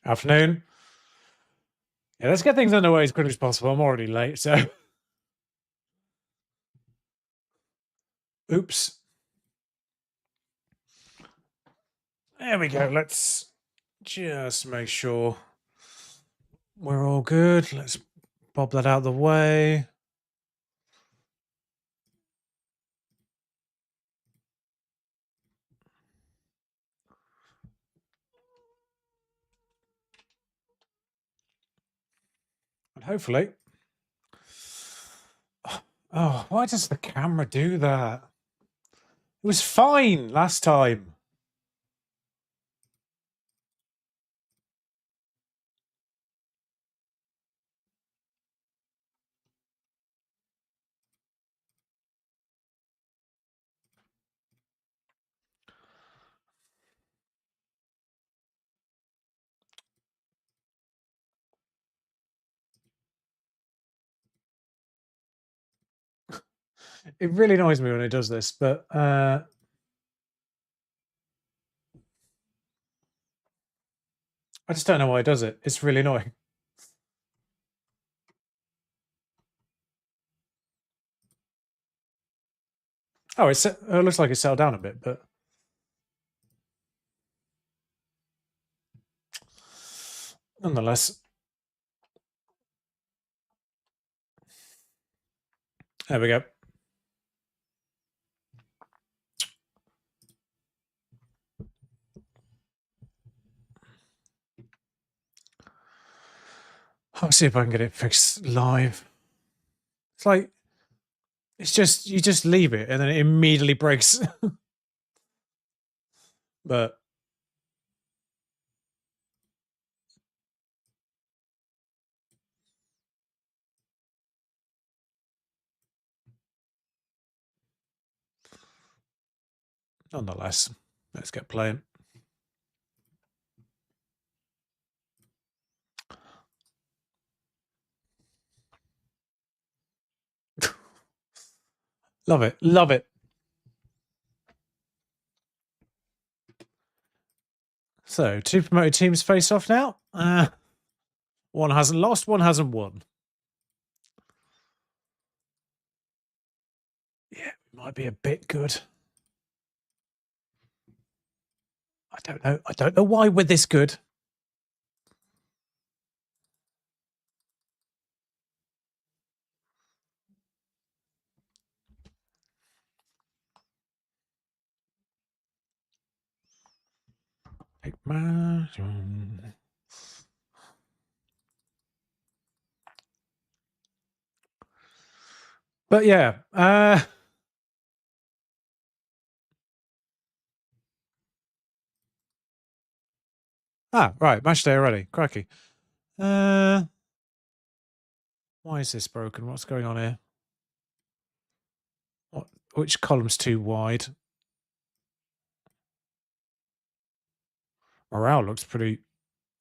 Afternoon. Yeah, let's get things underway as quickly as possible. I'm already late, so. Oops. There we go. Let's just make sure we're all good. Let's bob that out of the way. And hopefully. Oh, why does the camera do that? It was fine last time. It really annoys me when it does this, but I just don't know why it does it. It's really annoying. Oh, it looks like it settled down a bit, but nonetheless. There we go. I'll see if I can get it fixed live. It's like, it's just, you just leave it and then it immediately breaks. But nonetheless, let's get playing. Love it. Love it. So, 2 promoted teams face off now. One hasn't lost, one hasn't won. Yeah, it might be a bit good. I don't know. I don't know why we're this good. But yeah, right, match day already. Cracky. Why is this broken? What's going on here? Which column's too wide? Morale looks pretty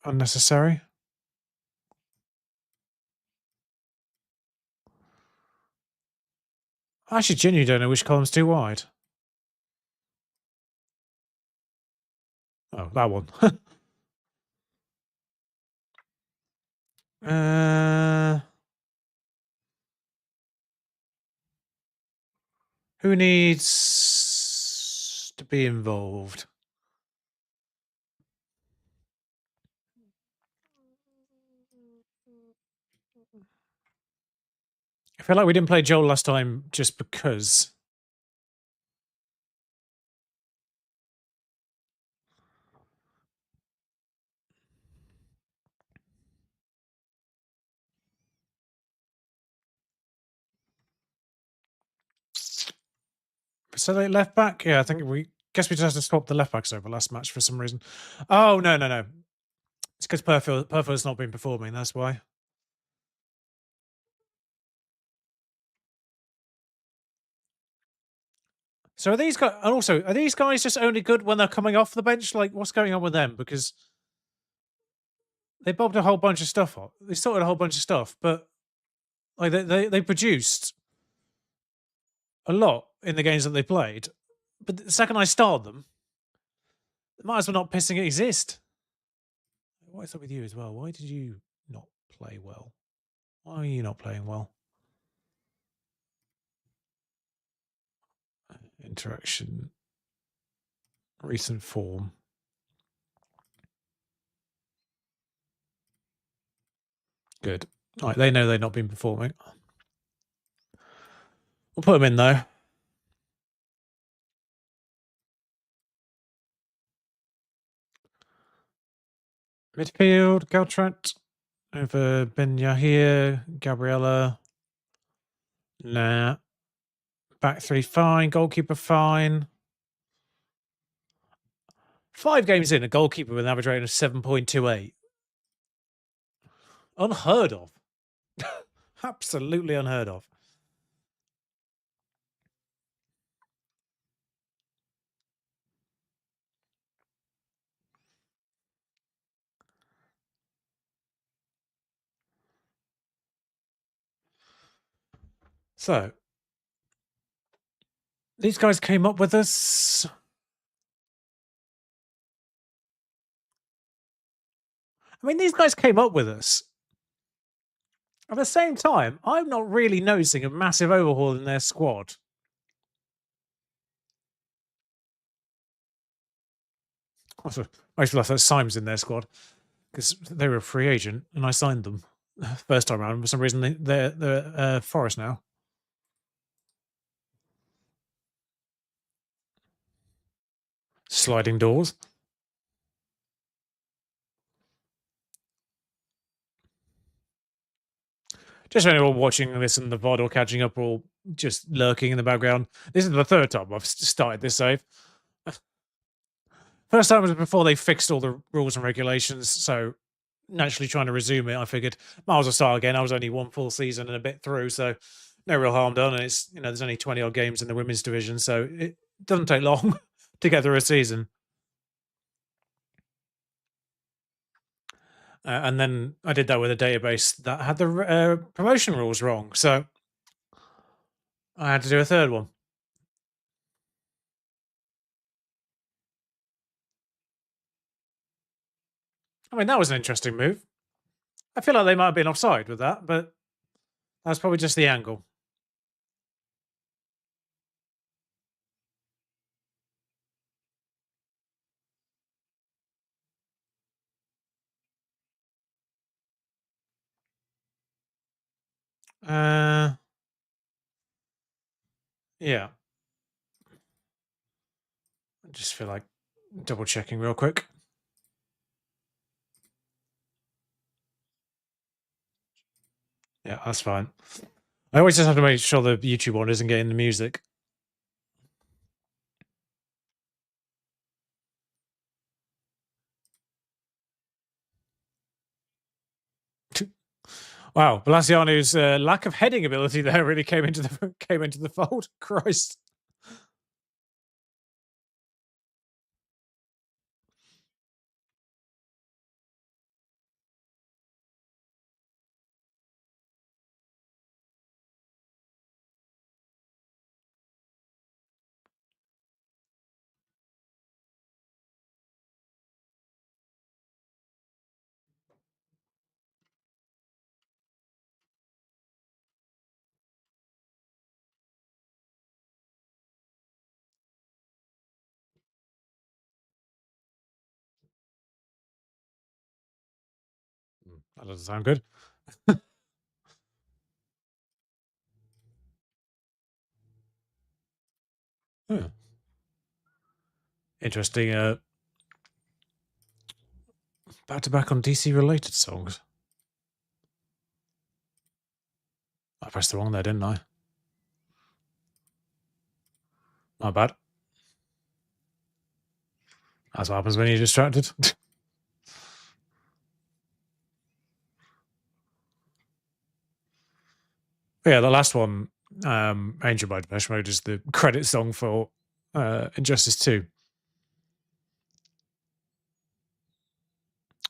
unnecessary. I actually genuinely don't know which column's too wide. Oh, that one. Who needs to be involved? I feel like we didn't play Joel last time just because. So they left back? Yeah, I think we guess we just had to swap the left backs over last match for some reason. Oh, no. It's because Perfil's not been performing, that's why. So are these guys, and also, are these guys just only good when they're coming off the bench? Like, what's going on with them? Because they bobbed a whole bunch of stuff up. They sorted a whole bunch of stuff, but like they produced a lot in the games that they played. But the second I start them, they might as well not pissing it exist. What's up with you as well? Why did you not play well? Why are you not playing well? Interaction. Recent form. Good. All right, they know they've not been performing. We'll put them in, though. Midfield, Galtrant over Ben Yahir, Gabriella. Nah. Back three, fine. Goalkeeper, fine. 5 games in, a goalkeeper with an average rating of 7.28. Unheard of. Absolutely unheard of. So, these guys came up with us. I mean, these guys came up with us. At the same time, I'm not really noticing a massive overhaul in their squad. Also, most of us Simon's in their squad because they were a free agent and I signed them first time around. For some reason, they're Forest now. Sliding doors. Just for anyone watching this in the VOD or catching up or just lurking in the background, this is the 3rd time I've started this save. First time was before they fixed all the rules and regulations, so naturally trying to resume it, I figured might as well start again. I was only 1 full season and a bit through, so no real harm done. And it's, there's only 20 odd games in the women's division, so it doesn't take long to get through a season. And then I did that with a database that had the promotion rules wrong, so I had to do a 3rd one. I mean, that was an interesting move. I feel like they might have been offside with that, but that's probably just the angle. Yeah. I just feel like double checking real quick. Yeah, that's fine. I always just have to make sure the YouTube one isn't getting the music. Wow, Balaciano's lack of heading ability there really came into the fold. Christ. That doesn't sound good. Yeah. Interesting. Back to back on DC related songs. I pressed the wrong there, didn't I? Not bad. That's what happens when you're distracted. Yeah, the last one, Angel by Depeche Mode, is the credit song for Injustice 2.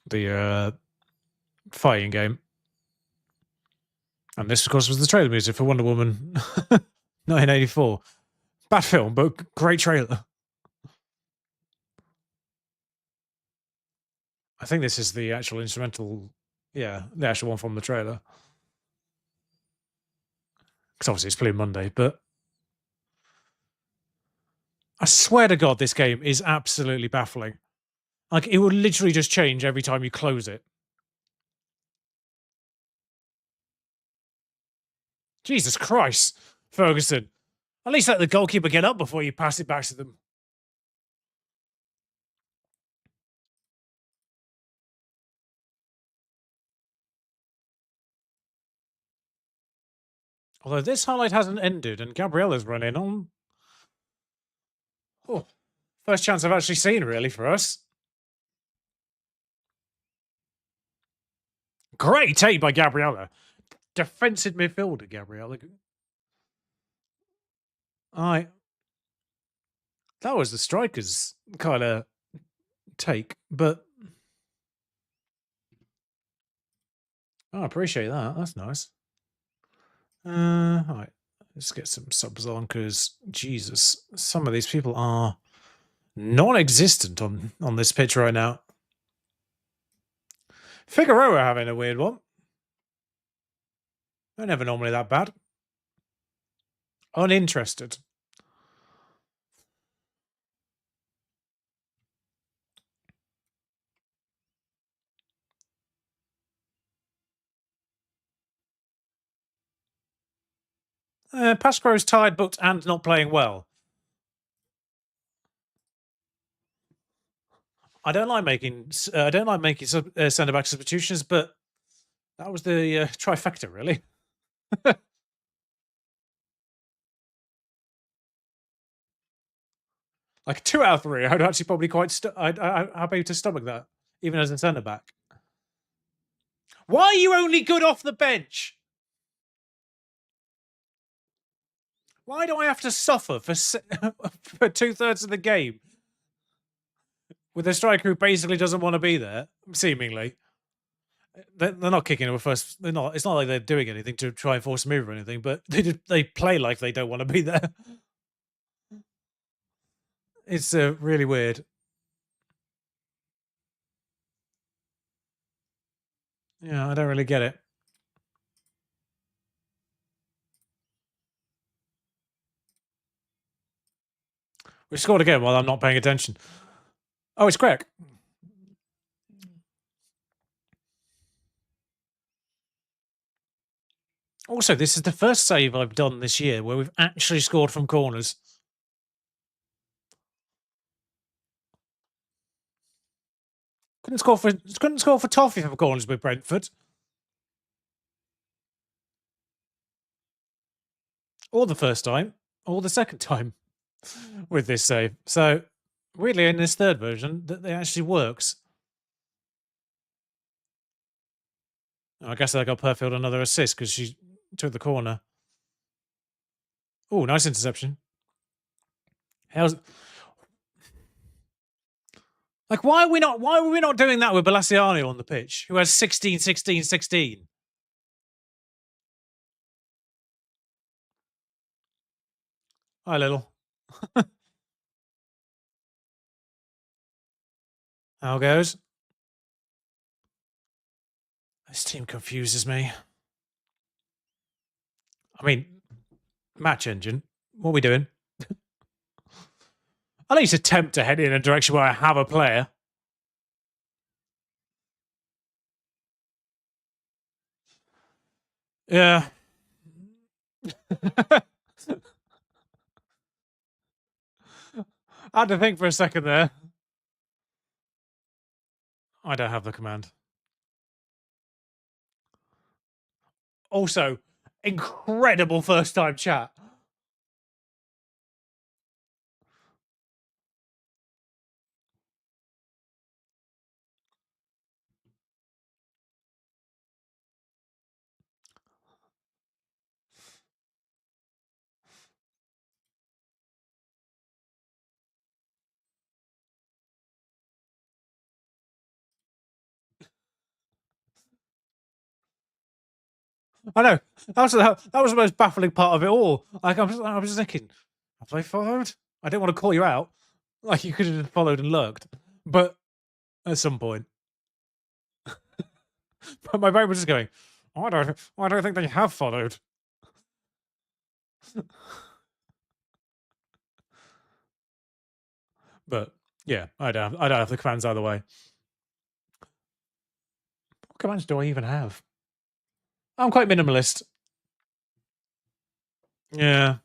The fighting game. And this, of course, was the trailer music for Wonder Woman 1984. Bad film, but great trailer. I think this is the actual instrumental. Yeah, the actual one from the trailer. Because obviously it's Blue Monday, but I swear to God, this game is absolutely baffling. Like, it will literally just change every time you close it. Jesus Christ, Ferguson. At least let the goalkeeper get up before you pass it back to them. Although this highlight hasn't ended and Gabriella's running on. Oh, first chance I've actually seen, really, for us. Great take by Gabriella. Defensive midfielder, Gabriella. That was the striker's kind of take, but I appreciate that. That's nice. All right, let's get some subs on because Jesus, some of these people are non-existent on this pitch right now. Figueroa having a weird one. They're never normally that bad. Uninterested. Pasquaro's tired, booked, and not playing well. I don't like making centre back substitutions, but that was the trifecta, really. Like 2 out of 3, I'd actually probably I'd happy to stomach that, even as a centre back. Why are you only good off the bench? Why do I have to suffer for for 2/3 of the game with a striker who basically doesn't want to be there? Seemingly, they're not kicking him first. They're not. It's not like they're doing anything to try and force a move or anything, but they play like they don't want to be there. It's really weird. Yeah, I don't really get it. We scored again while I'm not paying attention. Oh, it's Craig. Also, this is the first save I've done this year where we've actually scored from corners. Couldn't score for Toffee from corners with Brentford. Or the first time, or the second time with this save. So, weirdly, in this third version, that it actually works. I guess I got Perfield another assist because she took the corner. Oh, nice interception. How's like why are we not doing that with Balassiano on the pitch, who has 16, 16, 16? Hi, little. How goes? This team confuses me. I mean, match engine. What are we doing? At least attempt to head in a direction where I have a player. Yeah. I had to think for a second there. I don't have the command. Also, incredible first time chat. I know. That was the most baffling part of it all. Like I was thinking, have I followed? I didn't want to call you out. Like you could have followed and lurked. But at some point. But my brain was just going, I don't think they have followed. But yeah, I don't have the commands either way. What commands do I even have? I'm quite minimalist. Yeah.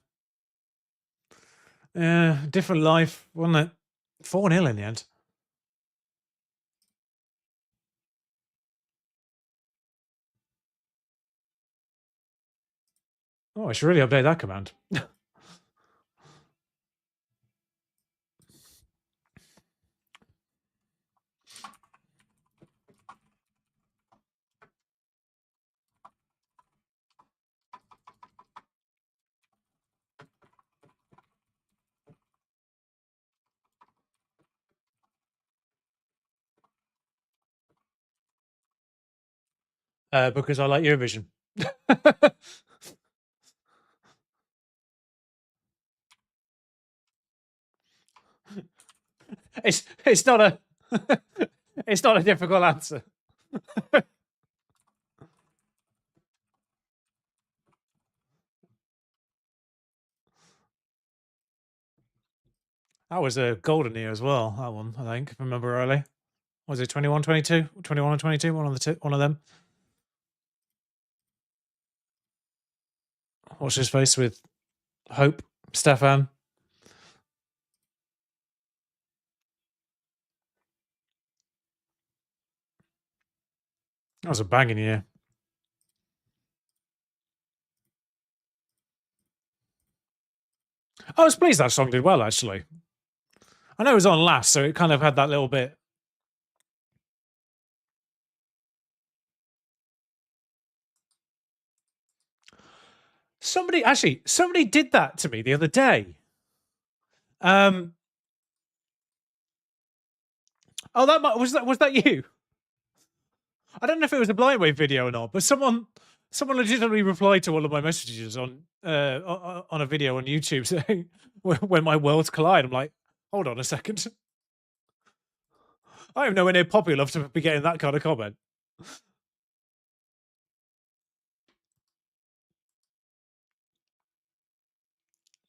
Yeah, different life, wasn't it? 4-0 in the end. Oh, I should really update that command. Because I like Eurovision. It's not a it's not a difficult answer. That was a golden year as well. That one, I think, if I remember rightly. Was it 21, 22? 21 and 22? One of the two, one of them. What's his face with Hope, Stefan? That was a banging year. I was pleased that song did well, actually. I know it was on last, so it kind of had that little bit. Somebody did that to me the other day. Oh, was that you? I don't know if it was a Blind Wave video or not, but someone legitimately replied to one of my messages on a video on YouTube saying when my worlds collide. I'm like, hold on a second. I am nowhere near popular enough to be getting that kind of comment.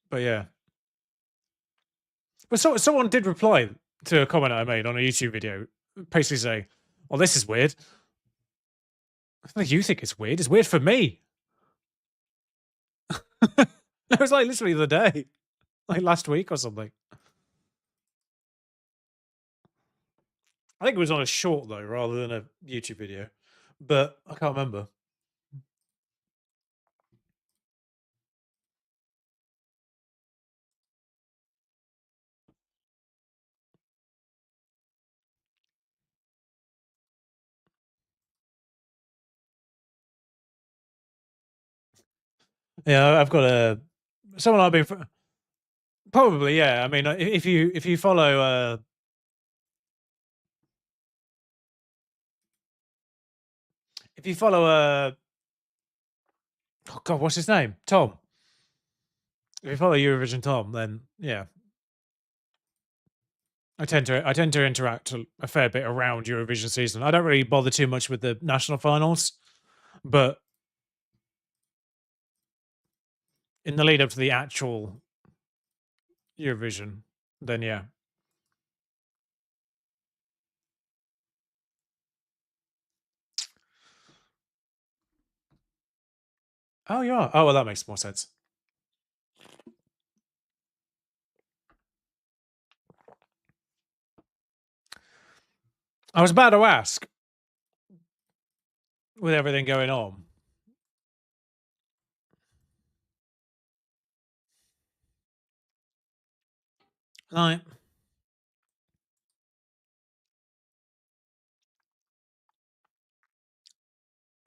But yeah. But someone did reply to a comment I made on a YouTube video, basically saying, "Well, this is weird." I think you think it's weird. It's weird for me. It was like literally the day, like last week or something. I think it was on a short though, rather than a YouTube video, but I can't remember. Yeah, I've got a someone I've been probably yeah. I mean, if you follow if you follow oh god, what's his name? Tom. If you follow Eurovision Tom, then yeah, I tend to interact a fair bit around Eurovision season. I don't really bother too much with the national finals, but in the lead up to the actual Eurovision, then yeah. Oh, you are. Oh, well, that makes more sense. I was about to ask, with everything going on. Like,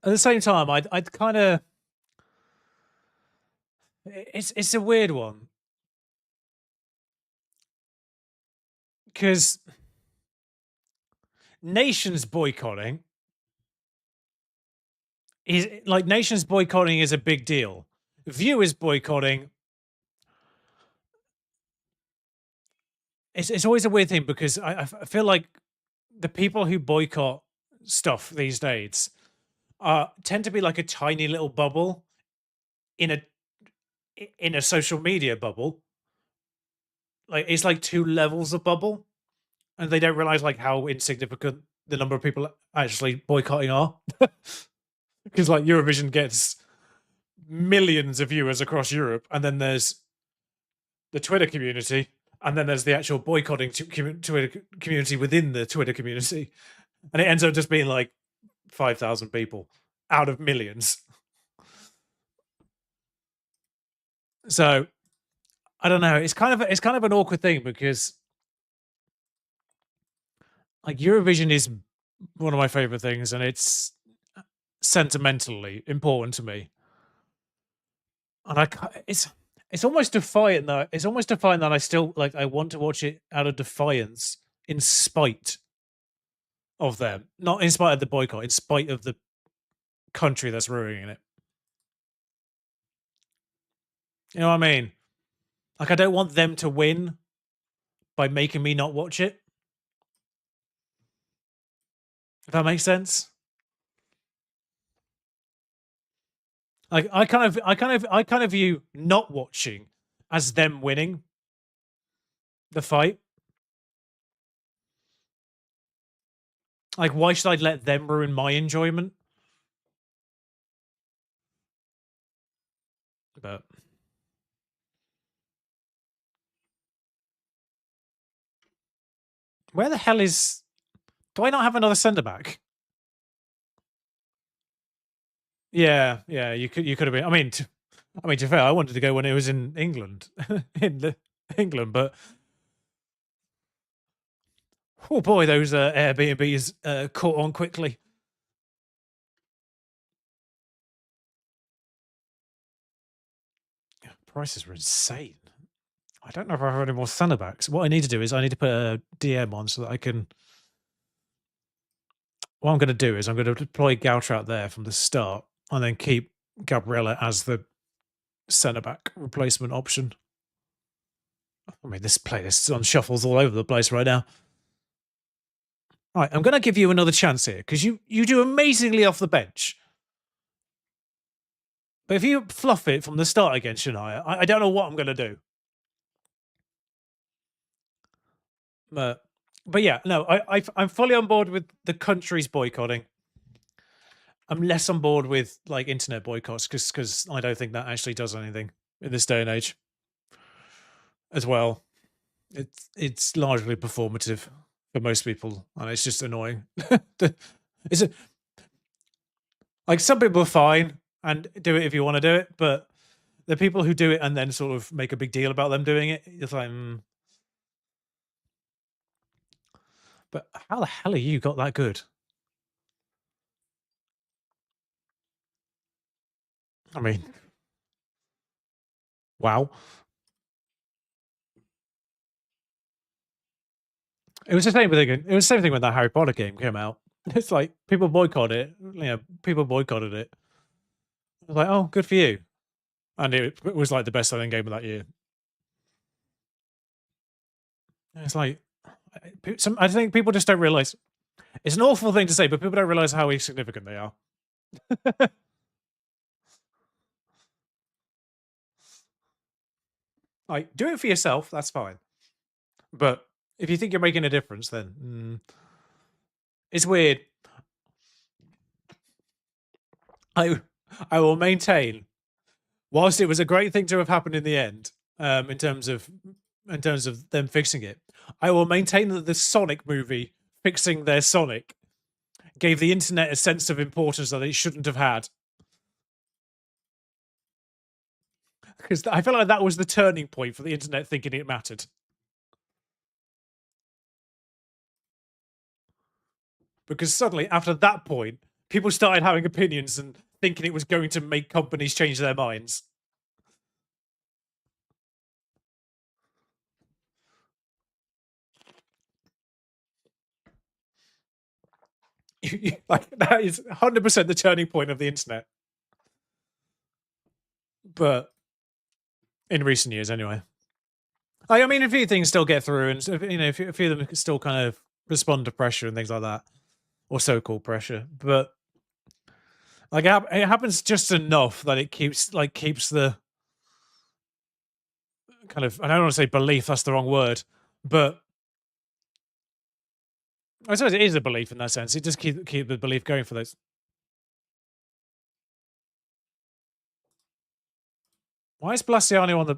at the same time, I'd kind of. It's a weird one because nations boycotting is like nations boycotting is a big deal. Viewers boycotting. It's always a weird thing because I feel like the people who boycott stuff these days tend to be like a tiny little bubble in a social media bubble. Like it's like two levels of bubble, and they don't realize like how insignificant the number of people actually boycotting are. Because like Eurovision gets millions of viewers across Europe, and then there's the Twitter community, and then there's the actual boycotting Twitter community within the Twitter community, and it ends up just being like 5,000 people out of millions. So I don't know. It's kind of an awkward thing because like Eurovision is one of my favorite things, and it's sentimentally important to me. And it's almost defiant though. It's almost defiant that I still like I want to watch it out of defiance, in spite of them, not in spite of the boycott, in spite of the country that's ruining it. You know what I mean? Like I don't want them to win by making me not watch it. If that makes sense. Like I kind of view not watching as them winning the fight. Like why should I let them ruin my enjoyment? But where the hell is? Do I not have another centre back? Yeah, yeah. You could have been. I mean, to be fair, I wanted to go when it was in England, England, but oh boy, those Airbnbs caught on quickly. Prices were insane. I don't know if I have any more centre backs. What I need to do is I need to put a DM on so that I can. What I'm going to do is I'm going to deploy Gautrout there from the start, and then keep Gabriella as the centre back replacement option. I mean, this playlist is on shuffles all over the place right now. All right, I'm going to give you another chance here because you do amazingly off the bench. But if you fluff it from the start again, Shania, I don't know what I'm going to do. But yeah, no, I'm fully on board with the countries boycotting. I'm less on board with like internet boycotts because I don't think that actually does anything in this day and age. As well, it's largely performative for most people, and it's just annoying. Is it like some people are fine and do it if you want to do it, but the people who do it and then sort of make a big deal about them doing it, it's like, but how the hell are you got that good? I mean, wow. It was the same thing. It was the same thing when that Harry Potter game came out. It's like people boycotted it. You know, people boycotted it. I was like, oh, good for you. And it was like the best selling game of that year. And it's like, I think people just don't realize. It's an awful thing to say, but people don't realize how insignificant they are. Like, do it for yourself. That's fine. But if you think you're making a difference, then it's weird. I will maintain, whilst it was a great thing to have happened in the end, in terms of them fixing it, I will maintain that the Sonic movie fixing their Sonic gave the internet a sense of importance that it shouldn't have had. Because I feel like that was the turning point for the internet thinking it mattered. Because suddenly, after that point, people started having opinions and thinking it was going to make companies change their minds. Like that is 100% the turning point of the internet. But in recent years, anyway. I mean, a few things still get through, and you know, a few of them still kind of respond to pressure and things like that, or so-called pressure. But Like it happens just enough that it keeps the kind of, I don't want to say belief, that's the wrong word, but I suppose it is a belief in that sense. It just keep the belief going for those. Why is Blasiano on the?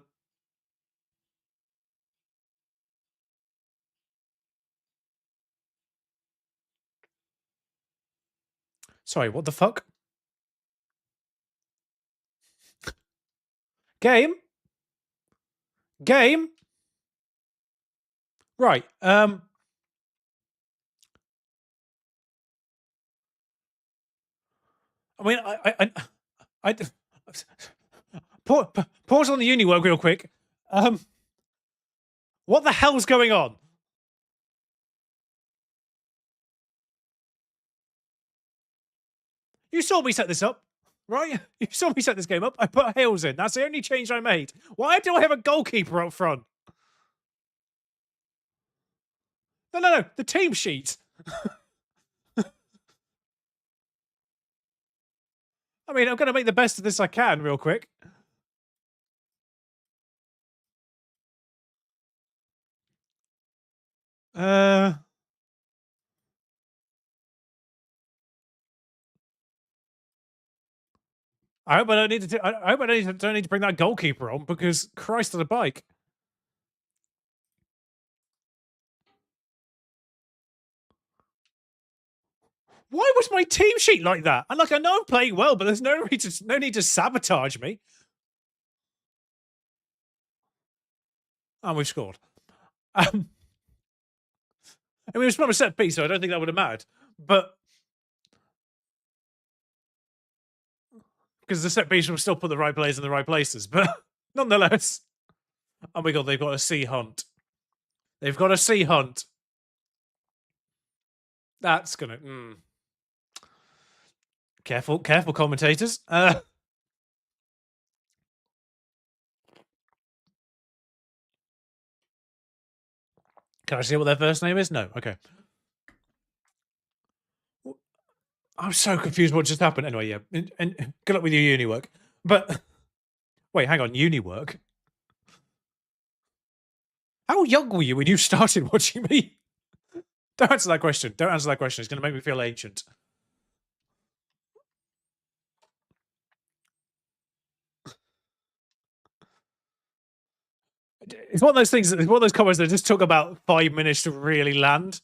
Sorry, what the fuck? Game? Game? Right. I mean, I pause on the uni work real quick. What the hell's going on? You saw me set this up, right? You saw me set this game up. I put Hales in. That's the only change I made. Why do I have a goalkeeper up front? No. The team sheet. I mean, I'm going to make the best of this I can real quick. I hope I don't need to. I hope I don't need to bring that goalkeeper on because Christ on a bike. Why was my team sheet like that? And like, I know I'm playing well, but there's no need to sabotage me. And we've scored. I mean, it was from a set piece, so I don't think that would have mattered. But because the set piece will still put the right players in the right places. But nonetheless, oh my god, they've got a sea hunt. They've got a sea hunt. That's gonna. Careful, commentators. Can I see what their first name is? No. Okay. I'm so confused what just happened. Anyway, yeah. And good luck with your uni work. But wait, hang on, uni work? How young were you when you started watching me? Don't answer that question. Don't answer that question. It's going to make me feel ancient. It's one of those things. It's one of those comments that just took about 5 minutes to really land.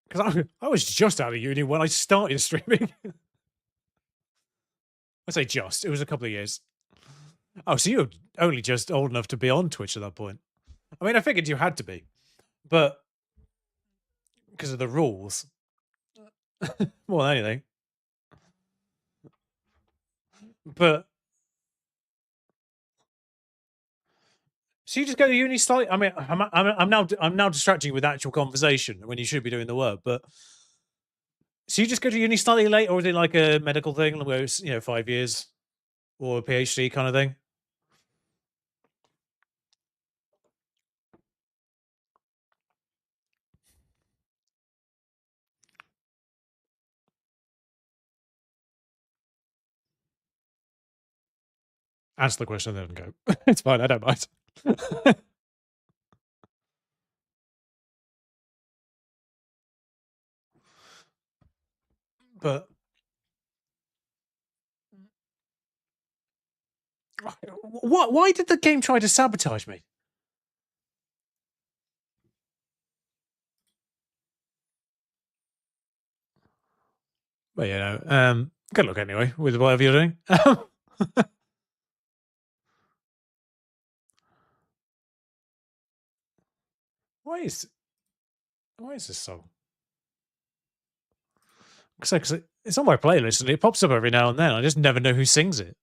Because I was just out of uni when I started streaming. I say just. It was a couple of years. Oh, so you were only just old enough to be on Twitch at that point. I mean, I figured you had to be, but because of the rules, more than anything. But so you just go to uni slightly. I mean, I'm now distracting you with actual conversation when you should be doing the work. But so you just go to uni slightly late, or is it like a medical thing where it's 5 years or a PhD kind of thing? Answer the question, then go. It's fine. I don't mind. But what? Why did the game try to sabotage me? Well, good luck anyway with whatever you're doing. Why is this so? Because it's on my playlist and it pops up every now and then. I just never know who sings it.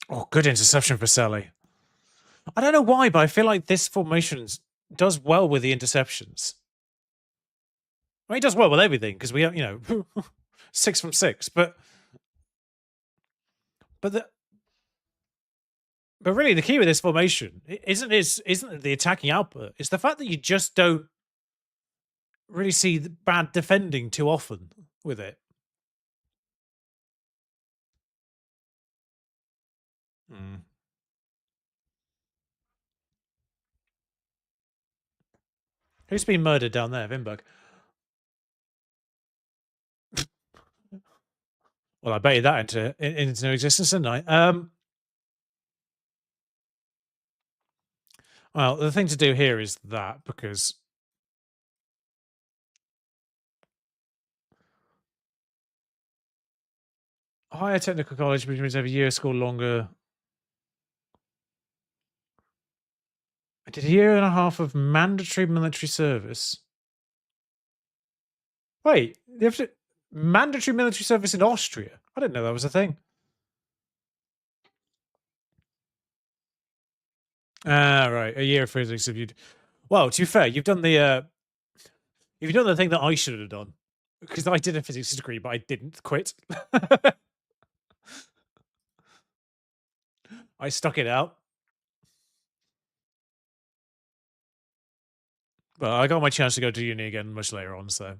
Oh, good interception for Sally. I don't know why, but I feel like this formation does well with the interceptions. I mean, it does well with everything because we have, 6 from 6. But But but really, the key with this formation isn't the attacking output. It's the fact that you just don't really see the bad defending too often with it. Mm. Who's been murdered down there, Vimberg? Well, I baited that into existence, didn't I? Well, the thing to do here is that because higher technical college, which means every year of school longer. I did a year and a half of mandatory military service. Wait, you have to mandatory military service in Austria? I didn't know that was a thing. Ah, right. A year of physics. If you'd, well, to be fair, you've done the thing that I should have done because I did a physics degree, but I didn't quit. I stuck it out. But I got my chance to go to uni again much later on. So,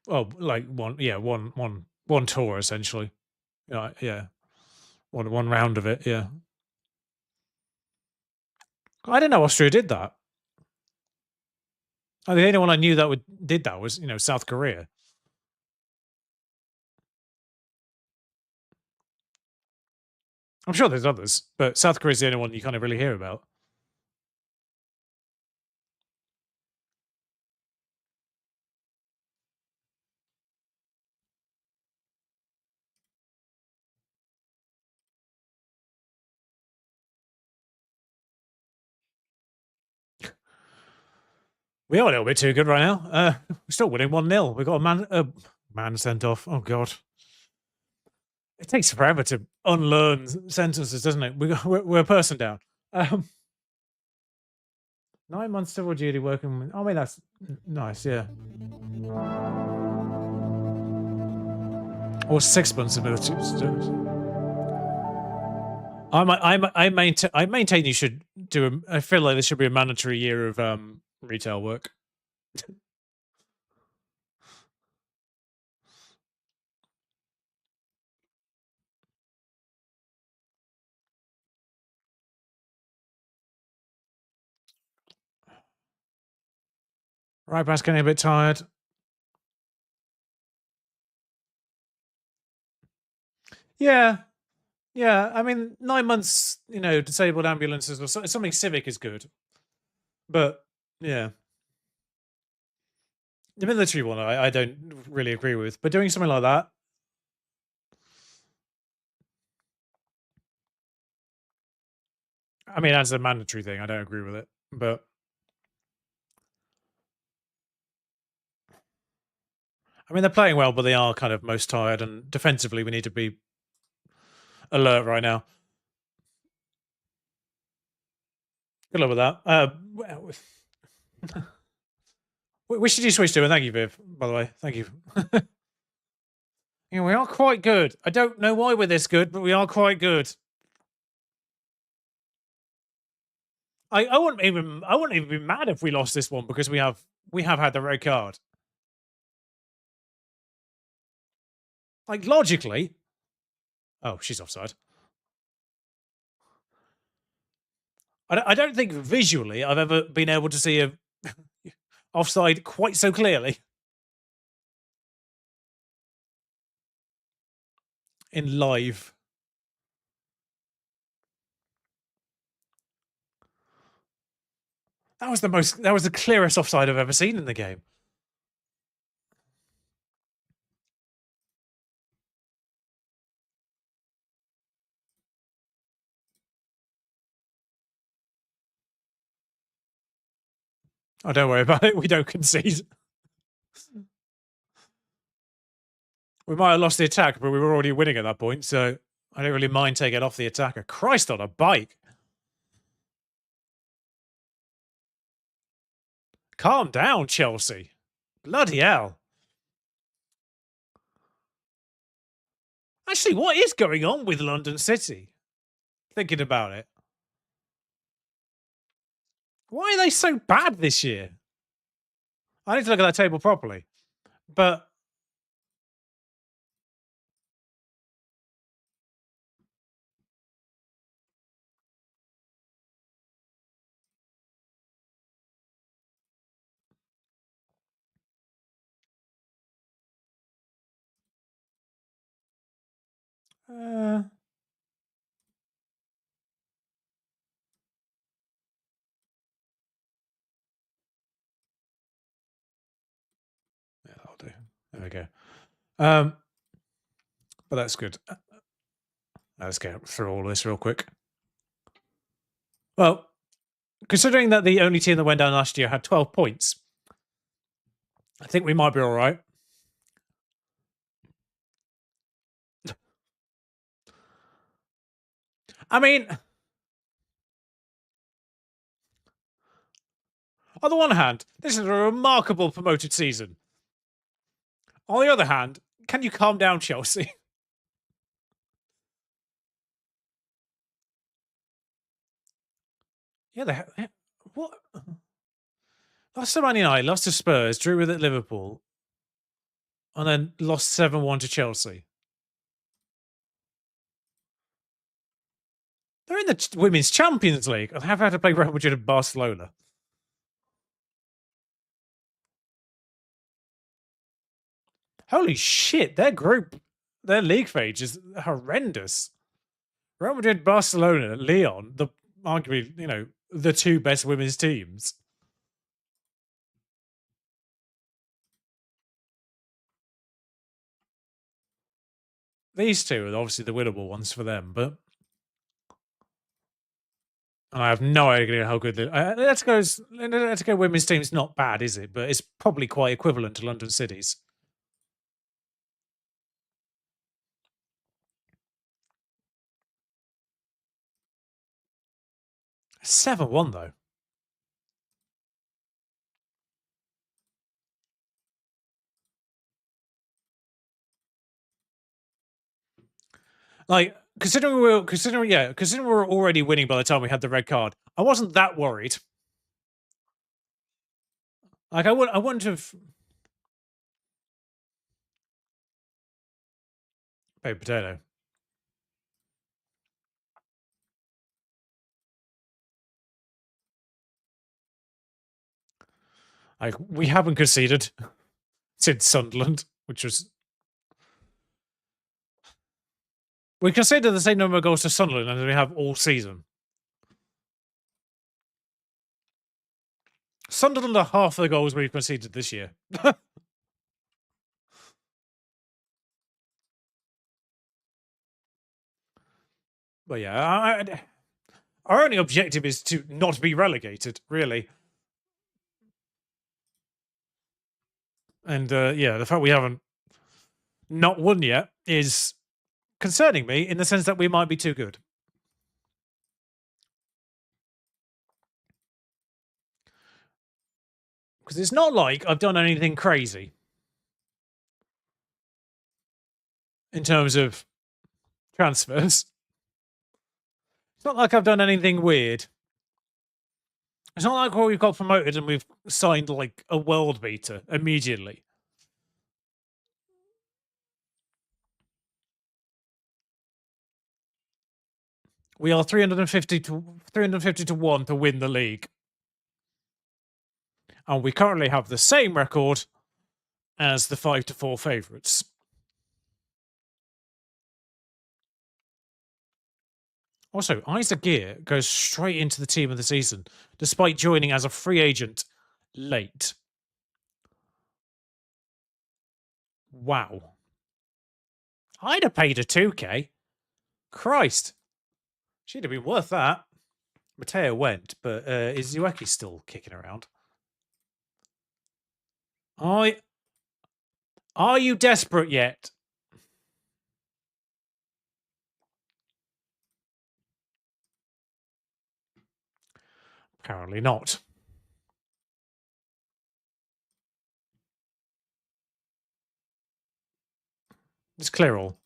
well, like one tour essentially. Yeah, one round of it. Yeah, I didn't know Austria did that. The only one I knew that did that was South Korea. I'm sure there's others, but South Korea is the only one you kind of really hear about. We are a little bit too good right now. We're still winning 1-0. We've got man sent off. Oh god, it takes forever to unlearn sentences, doesn't it? We're a person down. 9 months civil duty working. I mean, that's nice. Yeah. Or 6 months of military service. I maintain you should do. I feel like there should be a mandatory year of retail work. Right back's getting a bit tired. Yeah, yeah. I mean, 9 months. Disabled ambulances or something civic is good, but yeah, the military one I don't really agree with. But doing something like that, I mean, as a mandatory thing, I don't agree with it. But I mean, they're playing well, but they are kind of most tired. And defensively, we need to be alert right now. Good luck with that. We should do switch to, and thank you, Viv. By the way, thank you. Yeah, we are quite good. I don't know why we're this good, but we are quite good. I wouldn't even be mad if we lost this one because we have had the red card. Like logically. Oh, she's offside. I don't think visually I've ever been able to see a offside quite so clearly in live. That was the clearest offside I've ever seen in the game. Oh, don't worry about it. We don't concede. We might have lost the attack, but we were already winning at that point, so I don't really mind taking off the attacker. Christ on a bike. Calm down, Chelsea. Bloody hell. Actually, what is going on with London City? Thinking about it. Why are they so bad this year? I need to look at that table properly. But uh, yeah, that'll do. There we go. But that's good. Let's get through all this real quick. Well, considering that the only team that went down last year had 12 points, I think we might be all right. I mean, on the one hand, this is a remarkable promoted season. On the other hand, can you calm down, Chelsea? Yeah, what? Lost to Man United, lost to Spurs, drew with at Liverpool, and then lost 7-1 to Chelsea. They're in the Women's Champions League and have had to play Real Madrid and Barcelona. Holy shit, their league phase is horrendous. Real Madrid, Barcelona, Leon, the arguably, the two best women's teams. These two are obviously the winnable ones for them, but I have no idea how good Let's Go women's team's not bad, is it? But it's probably quite equivalent to London City's. 7-1 though. Like considering we were already winning by the time we had the red card, I wasn't that worried. Like I wouldn't have baked potato. Like we haven't conceded since Sunderland, which was we conceded the same number of goals to Sunderland as we have all season. Sunderland are half the goals we've conceded this year. But yeah, our only objective is to not be relegated, really. And the fact we haven't not won yet is concerning me in the sense that we might be too good. Because it's not like I've done anything crazy in terms of transfers. It's not like I've done anything weird. It's not like we've got promoted and we've signed like a world beater immediately. We are 350 to 1 to win the league. And we currently have the same record as the 5-4 favourites. Also, Isaac Gear goes straight into the team of the season, despite joining as a free agent late. Wow. I'd have paid her 2K. Christ. She'd have been worth that. Mateo went, but is Ueki still kicking around? Are you desperate yet? Apparently not. Just clear all.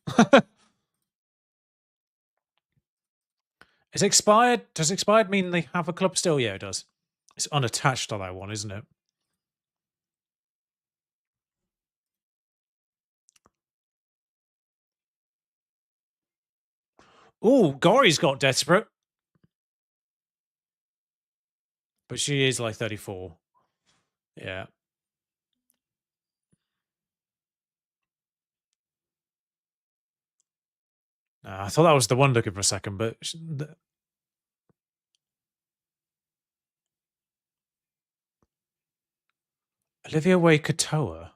Is it expired? Does expired mean they have a club still? Yeah, it does. It's unattached to that one, isn't it? Oh, Gori's got desperate. But she is like 34. Yeah. I thought that was the one looking for a second, but Olivia Way Katoa.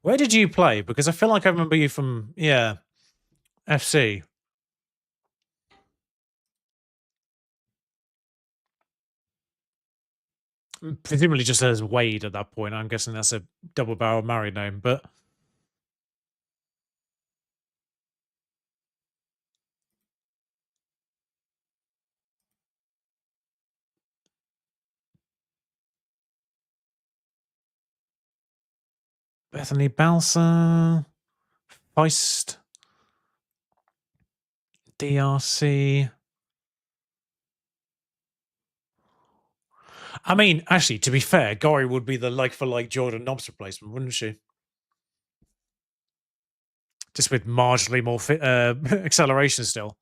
Where did you play? Because I feel like I remember you from, yeah, FC. Presumably just as Wade at that point. I'm guessing that's a double barrel married name, but Bethany Balsa, Feist, DRC. I mean, actually, to be fair, Gori would be the like for like Jordan Nobbs replacement, wouldn't she? Just with marginally more acceleration still.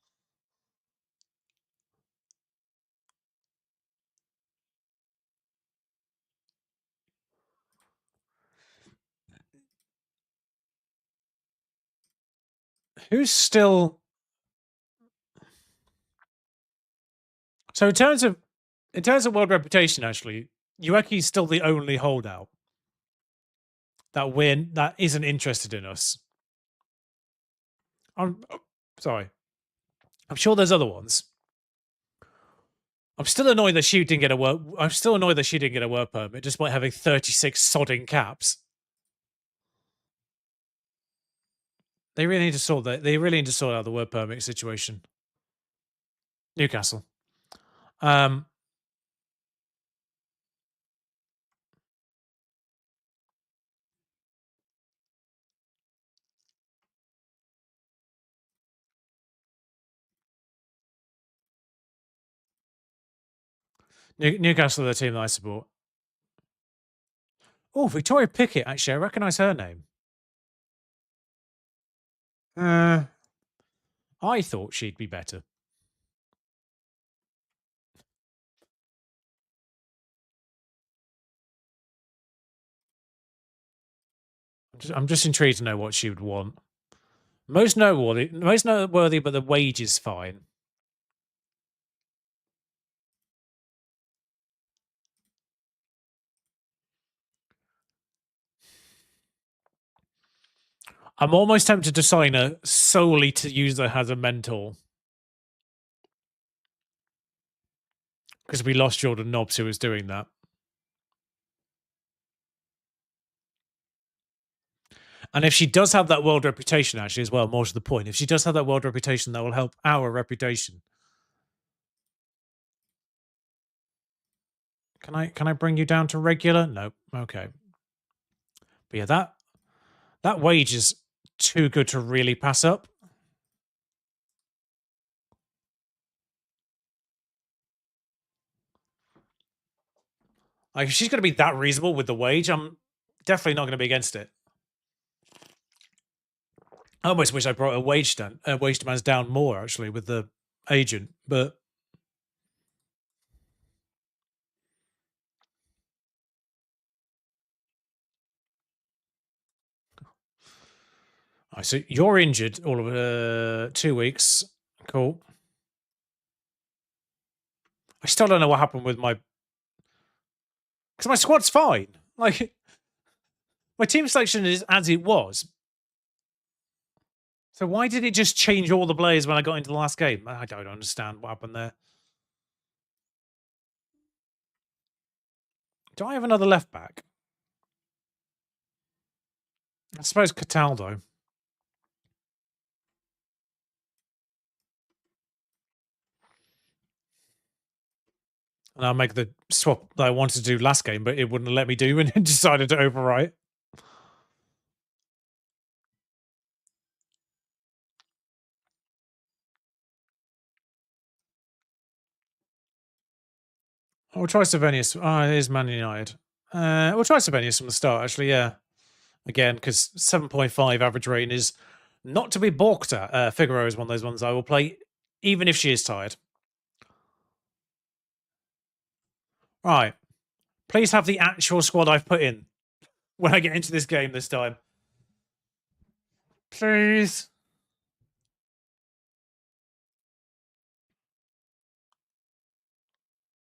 Who's still? So in terms of world reputation, actually, Ueki's still the only holdout that isn't interested in us. I'm sorry. I'm sure there's other ones. I'm still annoyed that she didn't get a work. I'm still annoyed that she didn't get a work permit, despite having 36 sodding caps. They really need to sort that. They really need to sort out the work permit situation. Newcastle. Newcastle are the team that I support. Oh, Victoria Pickett. Actually, I recognise her name. I thought she'd be better. I'm just intrigued to know what she would want. Most noteworthy, but the wage is fine. I'm almost tempted to sign her solely to use her as a mentor. Because we lost Jordan Nobbs, who was doing that. And if she does have that world reputation, actually, as well, more to the point, if she does have that world reputation, that will help our reputation. Can I bring you down to regular? No. Okay. But yeah, that wage is too good to really pass up. Like, if she's going to be that reasonable with the wage, I'm definitely not going to be against it. I almost wish I brought a wage demands down more, actually, with the agent, but so you're injured all of 2 weeks. Cool. I still don't know what happened with my because my squad's fine. Like my team selection is as it was. So why did it just change all the players when I got into the last game? I don't understand what happened there. Do I have another left back? I suppose Cataldo. And I'll make the swap that I wanted to do last game, but it wouldn't let me do and it decided to overwrite. We'll try Savenius. Oh, it is Man United. We'll try Savenius from the start, actually, yeah. Again, because 7.5 average rating is not to be balked at. Figaro is one of those ones I will play, even if she is tired. Right. Please have the actual squad I've put in when I get into this game this time. Please.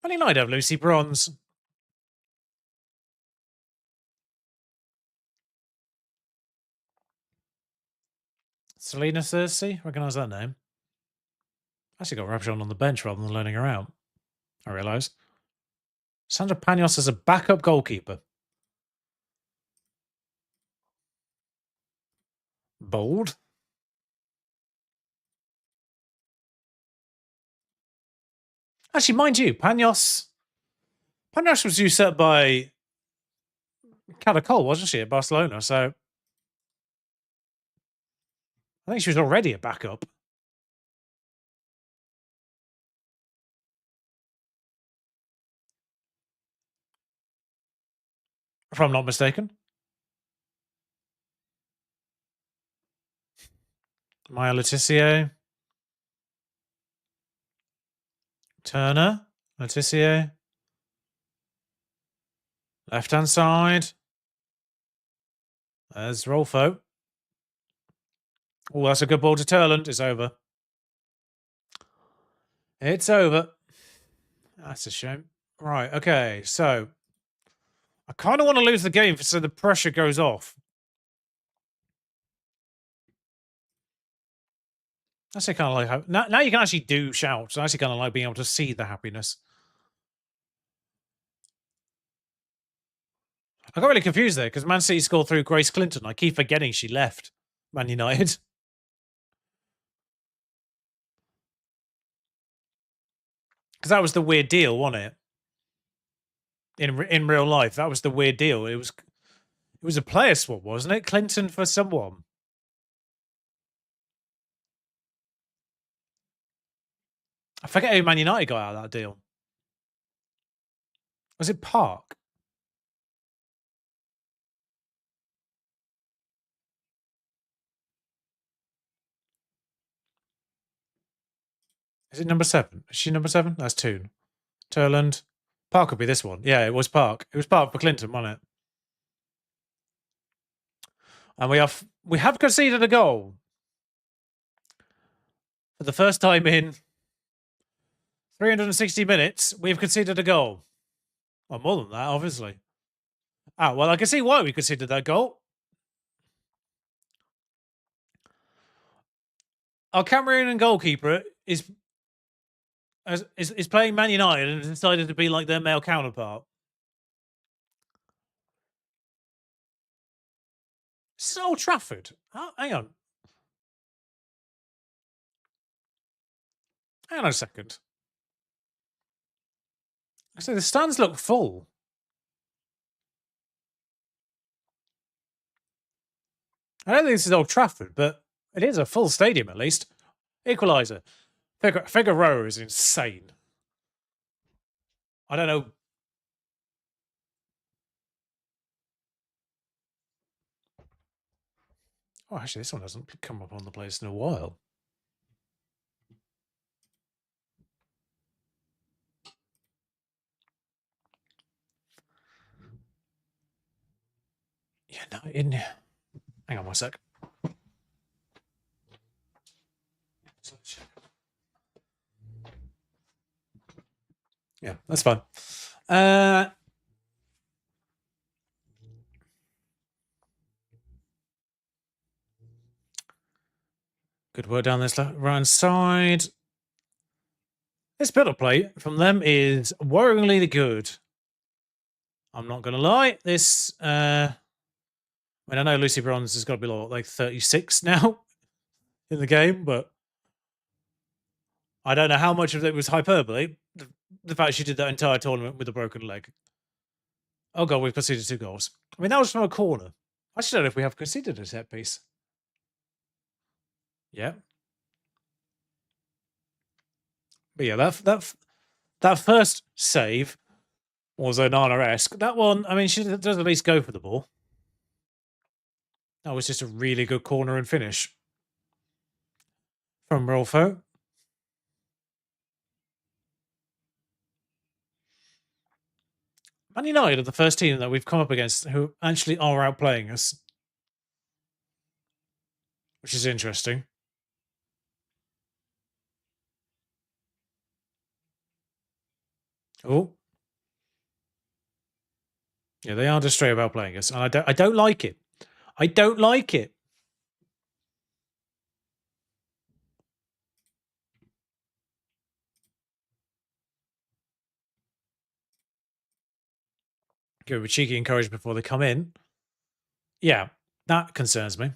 Man United have Lucy Bronze. Selena Cersei? Recognise that name. Actually got Rabjon on the bench rather than loaning her out. I realise. Sandra Panos as a backup goalkeeper. Bold. Actually, mind you, Panos was usurped by Catacol, wasn't she, at Barcelona? So I think she was already a backup. If I'm not mistaken. Maya Letitia. Turner. Letitia. Left-hand side. There's Rolfo. Oh, that's a good ball to Turland. It's over. It's over. That's a shame. Right, okay, so I kind of want to lose the game so the pressure goes off. That's kind of like how now you can actually do shouts. I actually kind of like being able to see the happiness. I got really confused there because Man City scored through Grace Clinton. I keep forgetting she left Man United. Because that was the weird deal, wasn't it? In real life, that was the weird deal. It was a player swap, wasn't it? Clinton for someone. I forget who Man United got out of that deal. Was it Park? Is it number 7? Is she number 7? That's Toon. Turland. Park could be this one. Yeah, it was Park. It was Park for Clinton, wasn't it? And we have conceded a goal. For the first time in 360 minutes, we've conceded a goal. Well, more than that, obviously. Ah, well, I can see why we conceded that goal. Our Cameroonian goalkeeper is playing Man United and has decided to be like their male counterpart. This is Old Trafford. Oh, hang on. Hang on a second. So the stands look full. I don't think this is Old Trafford, but it is a full stadium at least. Equaliser. Figueroa is insane. I don't know. Oh, actually, this one hasn't come up on the place in a while. Yeah, no, hang on one sec. Yeah, that's fine. Good work down this right side. This build-up play from them is worryingly good. I'm not going to lie. This, I mean, I know Lucy Bronze has got to be like 36 now in the game, but I don't know how much of it was hyperbole. The fact she did that entire tournament with a broken leg. Oh god, we've conceded 2 goals. I mean, that was from a corner. I just don't know if we have conceded a set piece. Yeah. But yeah, that first save or Zonana-esque. That one, I mean, she does at least go for the ball. That was just a really good corner and finish from Rolfo. Man United are the first team that we've come up against who actually are outplaying us, which is interesting. Oh, yeah, they are just straight up outplaying us, and I don't like it. I don't like it. Give a cheeky encouragement before they come in. Yeah, that concerns me.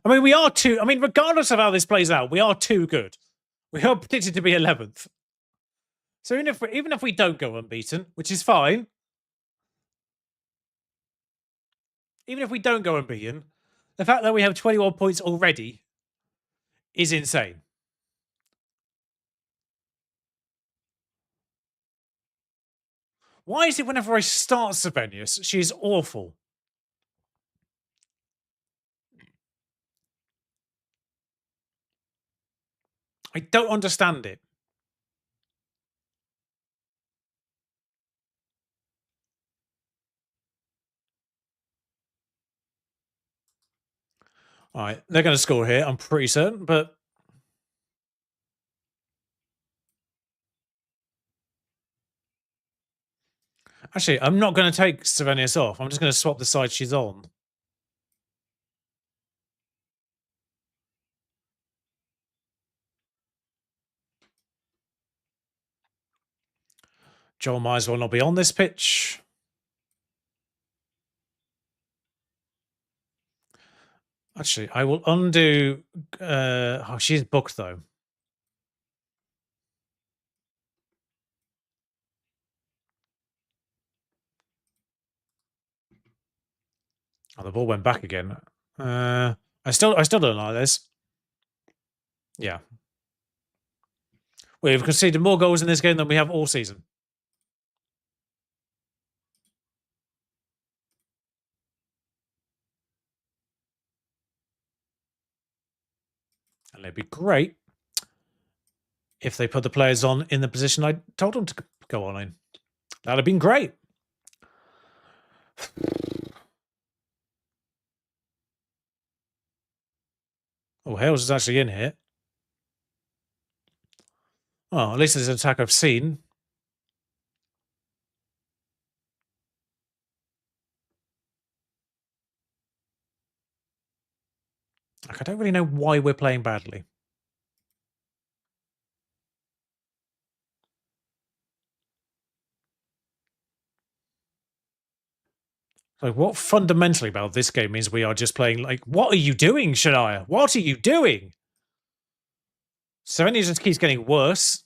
I mean, we are too. I mean, regardless of how this plays out, we are too good. We are predicted to be 11th. So even if we don't go unbeaten, which is fine, even if we don't go unbeaten, the fact that we have 21 points already is insane. Why is it whenever I start Sibelius, she's awful? I don't understand it. All right, they're going to score here, I'm pretty certain, but actually, I'm not going to take Sibelius off. I'm just going to swap the side she's on. Joel might as well not be on this pitch. Actually, I will undo. Oh, she's booked though. Oh, the ball went back again. I still don't like this. Yeah, we've conceded more goals in this game than we have all season. And it'd be great if they put the players on in the position I told them to go on in. That'd have been great. Oh, Hales is actually in here. Oh, at least there's an attack I've seen. Like, I don't really know why we're playing badly. Like, what fundamentally about this game means we are just playing like, what are you doing, Shania? What are you doing? Serenia just keeps getting worse.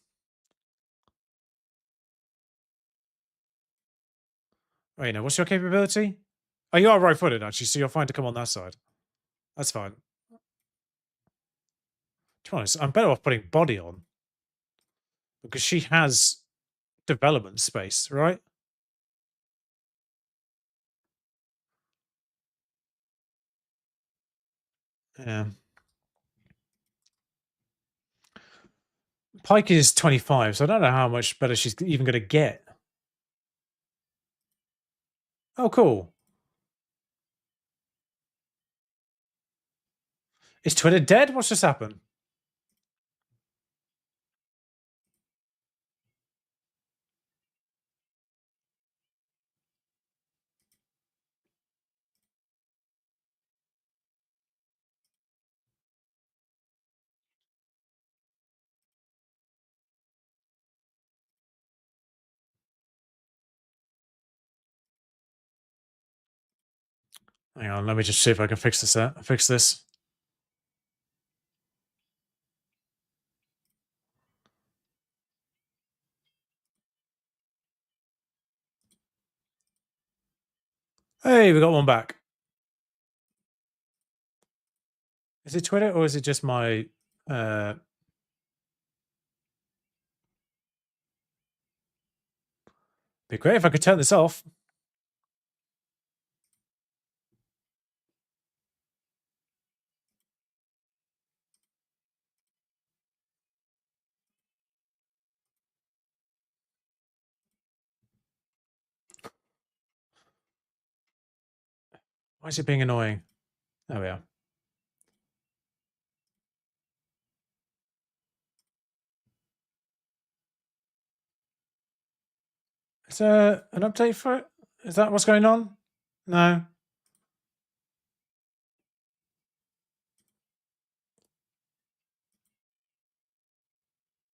Wait, no, what's your capability? Oh, you are right-footed, actually, so you're fine to come on that side. That's fine. To be honest, I'm better off putting body on. Because she has development space, right? Yeah. Pike is 25, so I don't know how much better she's even going to get. Oh, cool. Is Twitter dead? What's just happened? Hang on, let me just see if I can fix this. Fix this. Hey, we got one back. Is it Twitter or is it just my? Be great if I could turn this off. Why is it being annoying? There we are. Is there an update for it? Is that what's going on? No.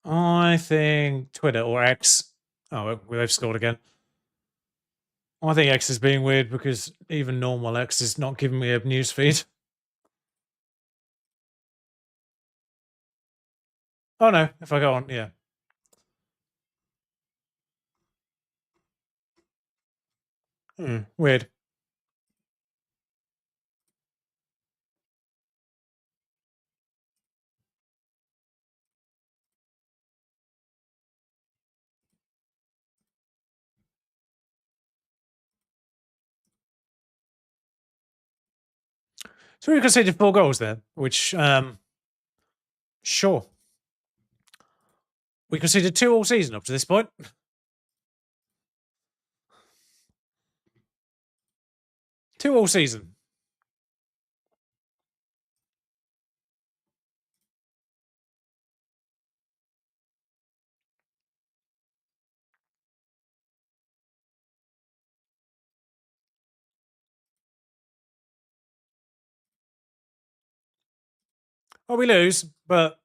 I think Twitter or X. Oh, they've scored again. I think X is being weird because even normal X is not giving me a news feed. Oh no, if I go on, yeah. Weird. So we conceded 4 goals there, which sure. We conceded 2 all season up to this point. 2 all season. Well, we lose, but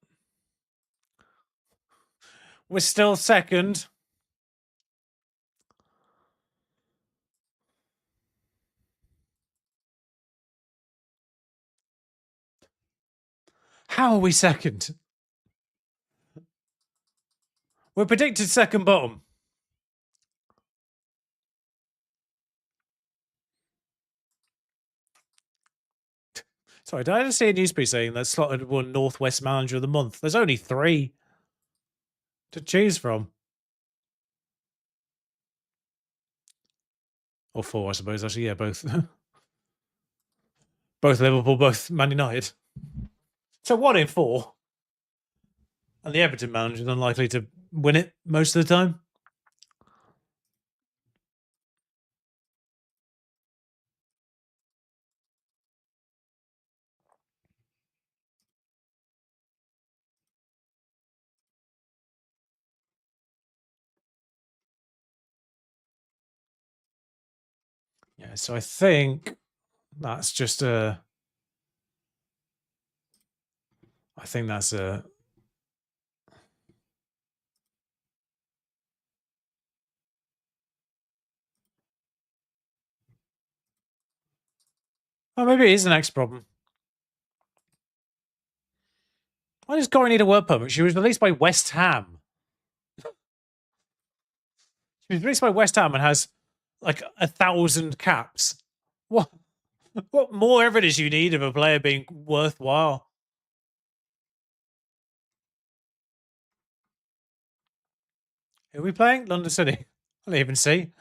we're still second. How are we second? We're predicted second bottom. Sorry, did I just see a news piece saying that slotted won Northwest Manager of the Month? There's only 3 to choose from. Or 4, I suppose, actually. Yeah, both. Both Liverpool, both Man United. So 1 in 4. And the Everton manager is unlikely to win it most of the time. Yeah, so I think that's just a. I think that's a. Oh, maybe it is an X problem. Why does Corey need a work permit? She was released by West Ham. She was released by West Ham and has like 1,000 caps. What? What more evidence you need of a player being worthwhile? Who are we playing? London City. I didn't even see.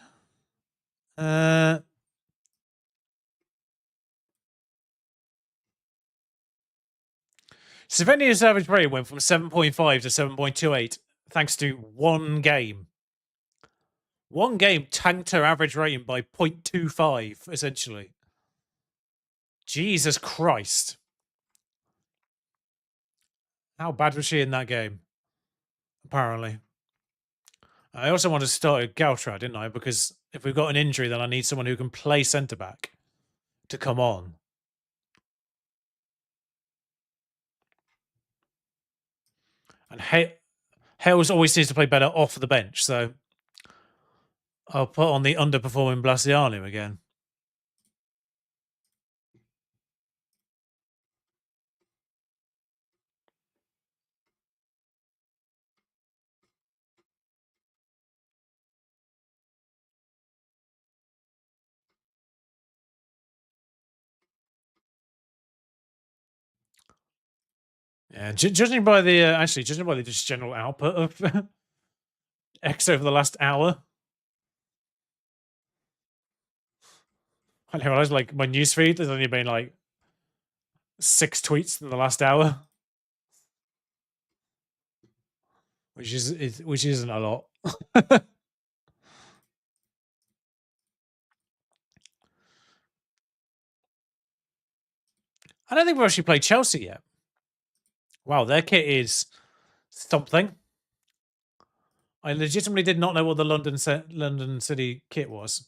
Slovenia's average rating went from 7.5 to 7.28 thanks to one game. One game tanked her average rating by 0.25, essentially. Jesus Christ. How bad was she in that game? Apparently. I also wanted to start a Gautra, didn't I? Because if we've got an injury, then I need someone who can play centre back to come on. And Hales always seems to play better off the bench, so I'll put on the underperforming Blasiano again. Yeah, judging by the judging by the just general output of X over the last hour, I realize like my newsfeed has only been like 6 tweets in the last hour, which isn't a lot. I don't think we've actually played Chelsea yet. Wow, their kit is something. I legitimately did not know what the London City kit was.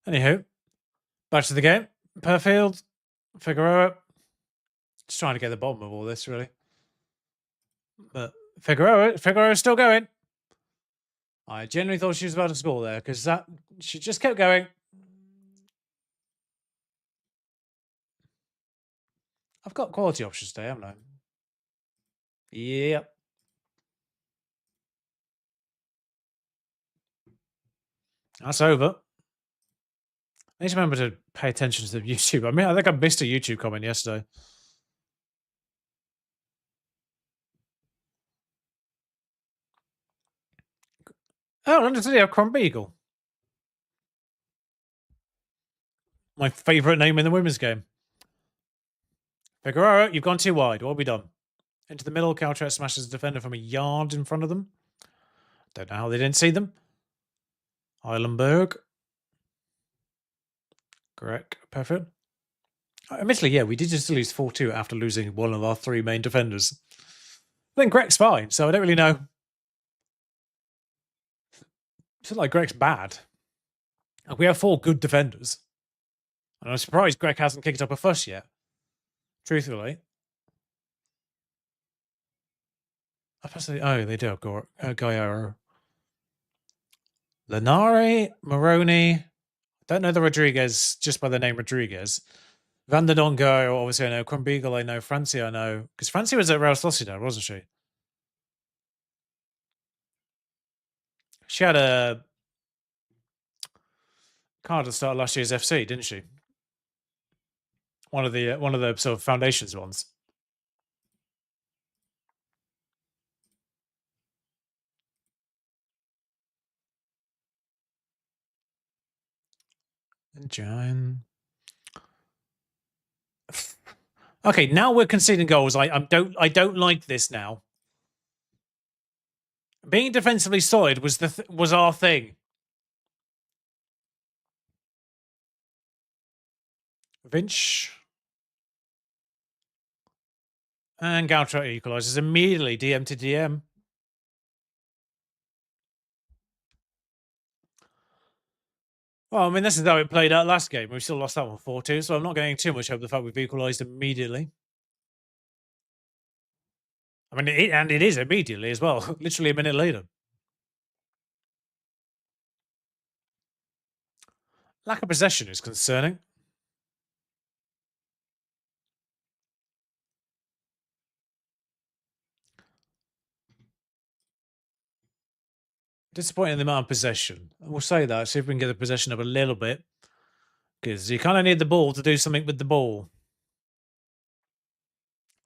Anywho, back to the game. Perfield, Figueroa. Just trying to get the bottom of all this, really. But Figueroa's still going. I genuinely thought she was about to score there because she just kept going. I've got quality options today, haven't I? Yep. That's over. I need to remember to pay attention to the YouTube. I mean, I think I missed a YouTube comment yesterday. Oh, London City have Crumb Beagle. My favourite name in the women's game. Figueroa, you've gone too wide. What have we done? Into the middle, counter smashes the defender from a yard in front of them. Don't know how they didn't see them. Eilenberg. Correct. Perfect. Admittedly, yeah, we did just lose 4-2 after losing one of our 3 main defenders. I think Greg's fine, so I don't really know. It's not like Greg's bad. Like, we have 4 good defenders. And I'm surprised Greg hasn't kicked up a fuss yet. Truthfully. Oh, they do have Gallardo. Lenare, Moroni. Don't know the Rodriguez just by the name Rodriguez. Van der Dongo, obviously I know. Crumbeagle, I know. Francie, I know. Because Francie was at Real Sociedad, wasn't she? She had a card at the start of last year's FC, didn't she? One of the sort of foundations ones. Giant. Okay, now we're conceding goals. I don't like this now. Being defensively solid was our thing. Vinch. And Gaucho equalizes immediately, DM to DM. Well, I mean, this is how it played out last game. We still lost that one 4-2, so I'm not getting too much hope the fact we've equalised immediately. I mean, it is immediately as well, literally a minute later. Lack of possession is concerning. Disappointing in the amount of possession. We'll say that, see if we can get the possession up a little bit. Because you kind of need the ball to do something with the ball.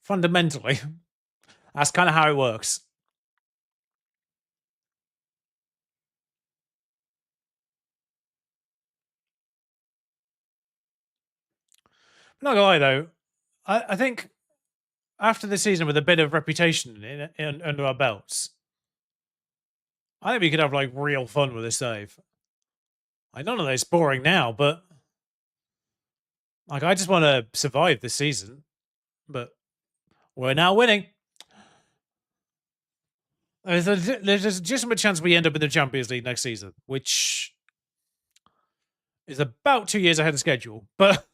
Fundamentally. That's kind of how it works. I'm not gonna lie though, I think after the season with a bit of reputation under our belts, I think we could have like real fun with this save. I don't know that it's boring now, but like I just want to survive this season. But we're now winning. There's a legitimate chance we end up in the Champions League next season, which is about 2 years ahead of schedule. But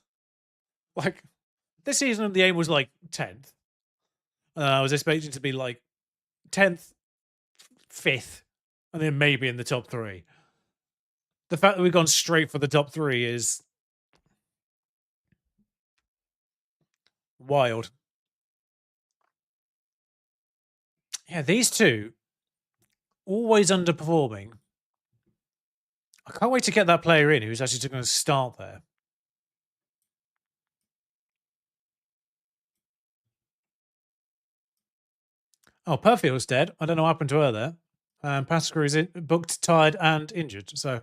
Like this season, the aim was like 10th. I was expecting to be like 10th, 5th, and then maybe in the top 3. The fact that we've gone straight for the top 3 is wild. Yeah, these two always underperforming. I can't wait to get that player in who's actually going to start there. Oh, Perfield's dead. I don't know what happened to her there. Pascal is booked, tired, and injured. So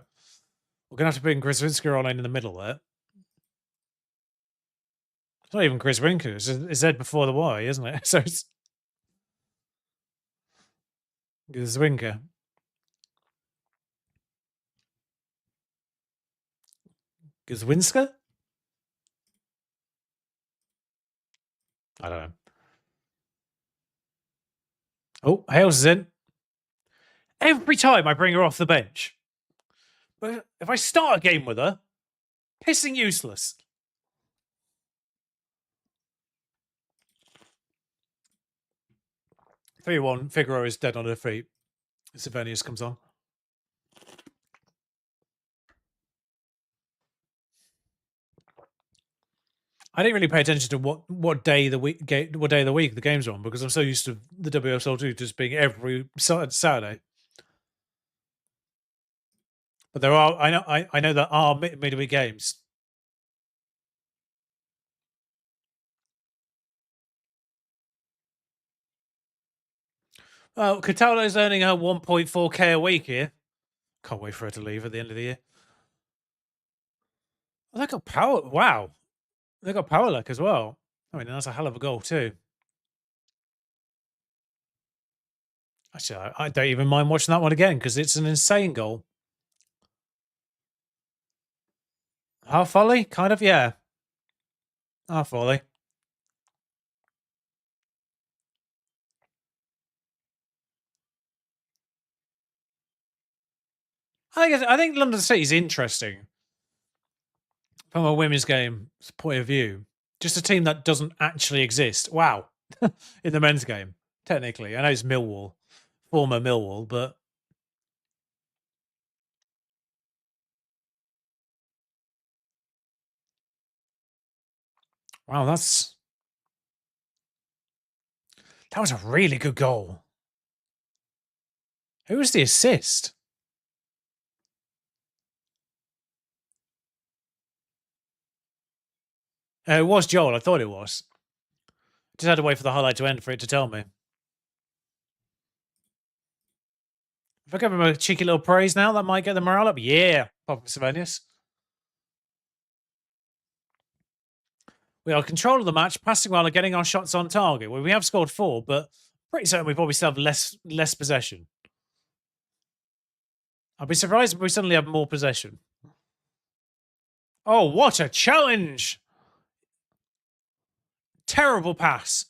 we're going to have to bring Chris Winsker on in the middle there. It's not even Chris Winker. It's Z before the Y, isn't it? So it's Zwinker. Gazwinska? I don't know. Oh, Hales is in. Every time I bring her off the bench. But if I start a game with her, pissing useless. 3-1, Figueroa is dead on her feet. Sylvanius comes on. I didn't really pay attention to what day of the week the games are on because I'm so used to the WSL2 just being every Saturday. But there are I know there are midweek games. Well, Cataldo's earning her 1.4k a week here. Can't wait for her to leave at the end of the year. Oh, they got power. Wow, they got power luck as well. I mean, that's a hell of a goal too. Actually, I don't even mind watching that one again because it's an insane goal. Half volley, kind of, yeah. Half volley. I think London City is interesting from a women's game point of view. Just a team that doesn't actually exist. Wow, in the men's game, technically. I know it's Millwall, former Millwall, but wow, that was a really good goal. Who was the assist? It was Joel. I thought it was. Just had to wait for the highlight to end for it to tell me. If I give him a cheeky little praise now, that might get the morale up. Yeah, Papa Sylvanius. We are in control of the match, passing well and getting our shots on target. Well, we have scored 4, but pretty certain we probably still have less possession. I'd be surprised if we suddenly have more possession. Oh, what a challenge! Terrible pass.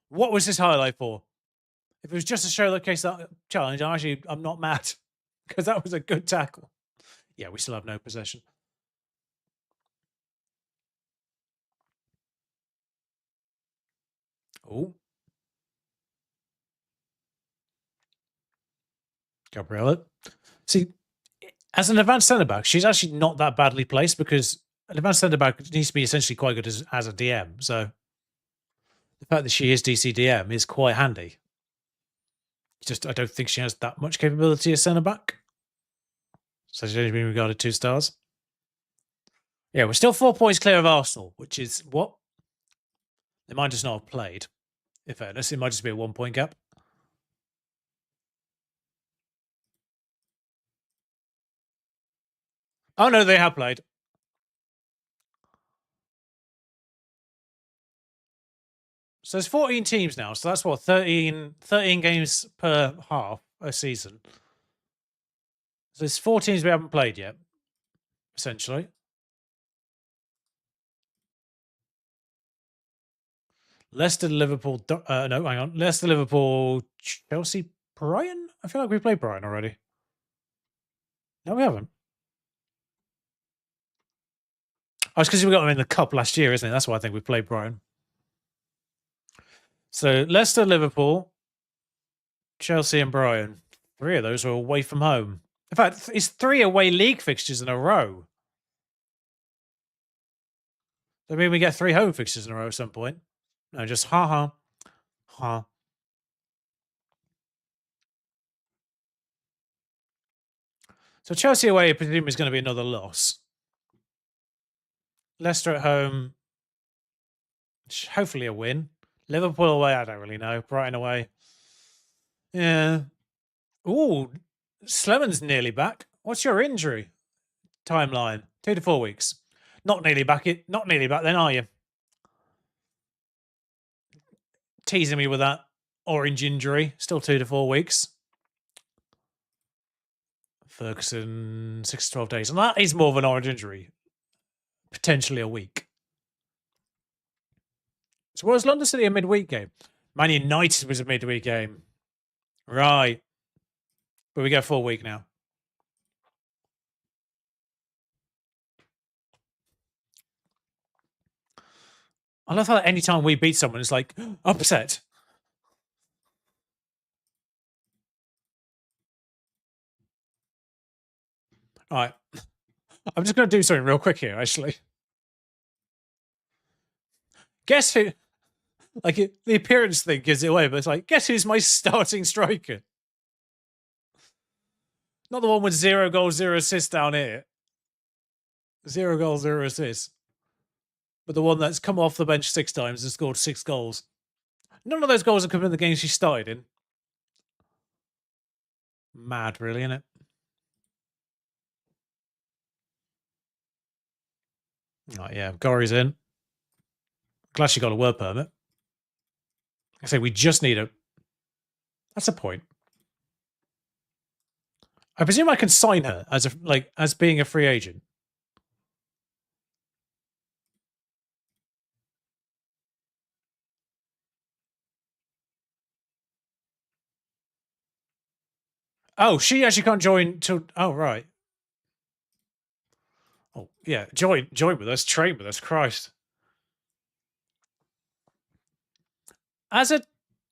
What was this highlight for? If it was just to showcase that challenge, I'm not mad because that was a good tackle. Yeah, we still have no possession. Oh. Gabriella. See, as an advanced centre back, she's actually not that badly placed because an advanced centre back needs to be essentially quite good as a DM. So the fact that she is DCDM is quite handy. Just I don't think she has that much capability as centre back. So she's only been regarded 2 stars. Yeah, we're still 4 points clear of Arsenal, which is what? They might just not have played. In fairness, it might just be a 1 point gap. Oh no, they have played. So there's 14 teams now. So that's what, 13 games per half a season. So there's 4 teams we haven't played yet, essentially. Leicester, Liverpool. No, hang on. Leicester, Liverpool, Chelsea, Brighton. I feel like we played Brighton already. No, we haven't. Oh, it's because we got them in the cup last year, isn't it? That's why I think we played Brighton. So Leicester, Liverpool, Chelsea, and Brighton. 3 of those are away from home. In fact, it's 3 away league fixtures in a row. I mean, we get 3 home fixtures in a row at some point. No, just ha. So Chelsea away, I presume, is going to be another loss. Leicester at home, hopefully a win. Liverpool away, I don't really know. Brighton away. Yeah. Ooh, Slemon's nearly back. What's your injury timeline? 2 to 4 weeks. Not nearly back. Not nearly back then, are you? Teasing me with that orange injury. Still 2 to 4 weeks. Ferguson, 6 to 12 days. And that is more of an orange injury. Potentially a week. So was London City a midweek game? Man United was a midweek game. Right. But we go full week now. I love how anytime we beat someone, it's like, upset. All right. I'm just going to do something real quick here, actually. Guess who? Like, the appearance thing gives it away, but it's like, guess who's my starting striker? Not the one with 0 goals, 0 assists down here. 0 goals, 0 assists. But the one that's come off the bench 6 times and scored 6 goals. None of those goals have come in the games she started in. Mad, really, isn't it? Oh, yeah, Gory's in. Glad she got a work permit. I say we just need a. That's a point. I presume I can sign her as being a free agent. Oh, she actually can't join till. Oh, right. Oh, yeah. Join with us. Train with us. Christ. As a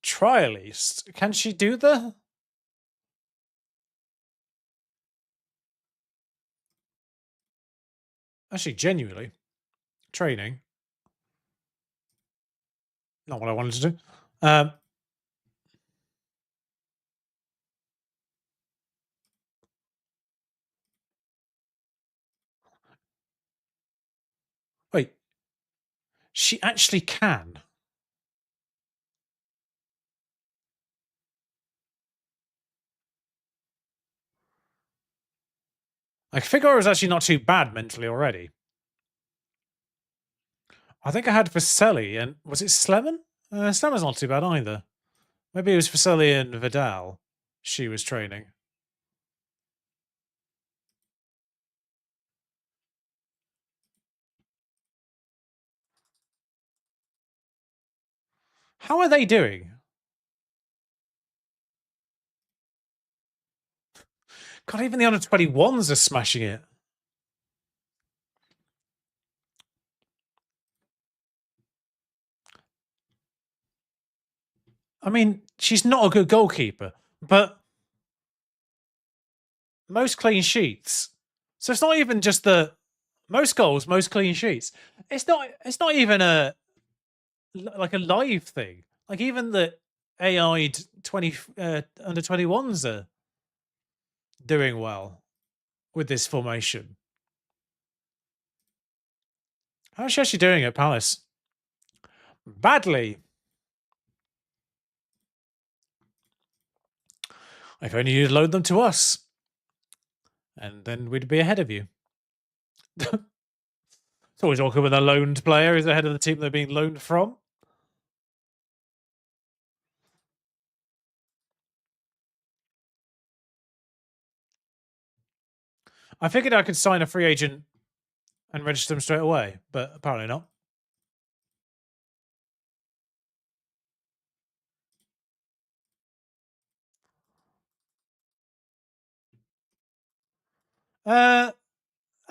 trialist, can she do the? Actually, genuinely, training. Not what I wanted to do. Wait, she actually can. Like Figaro is actually not too bad mentally already. I think I had Vaselli and was it Sleman? Sleman's not too bad either. Maybe it was Vaselli and Vidal. She was training. How are they doing? God, even the under 21s are smashing it. I mean, she's not a good goalkeeper, but most clean sheets. So it's not even just the most goals, most clean sheets. It's not even a like a live thing. Like even the AI'd 20 under 21s are doing well with this formation. How's she actually doing at Palace? Badly. If only you'd loaned them to us. And then we'd be ahead of you. It's always awkward when a loaned player is ahead of the team they're being loaned from. I figured I could sign a free agent and register them straight away, but apparently not.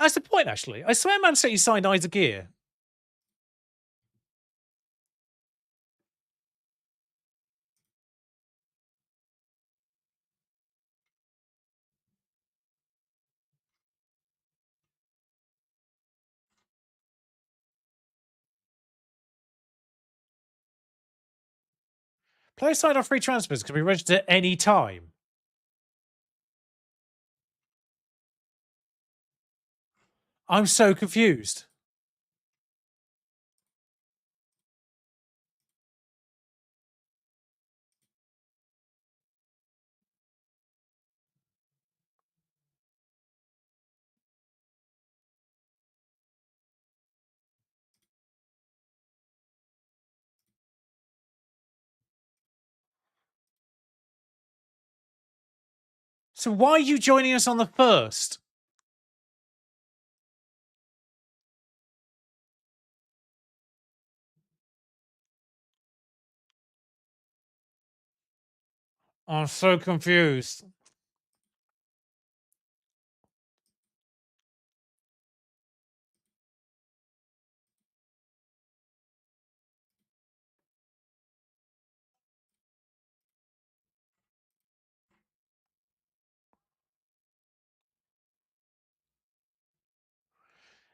That's the point, actually. I swear Man City signed Isaac Gear. Players signed on free transfers can be registered at any time. I'm so confused. So why are you joining us on the 1st? I'm so confused.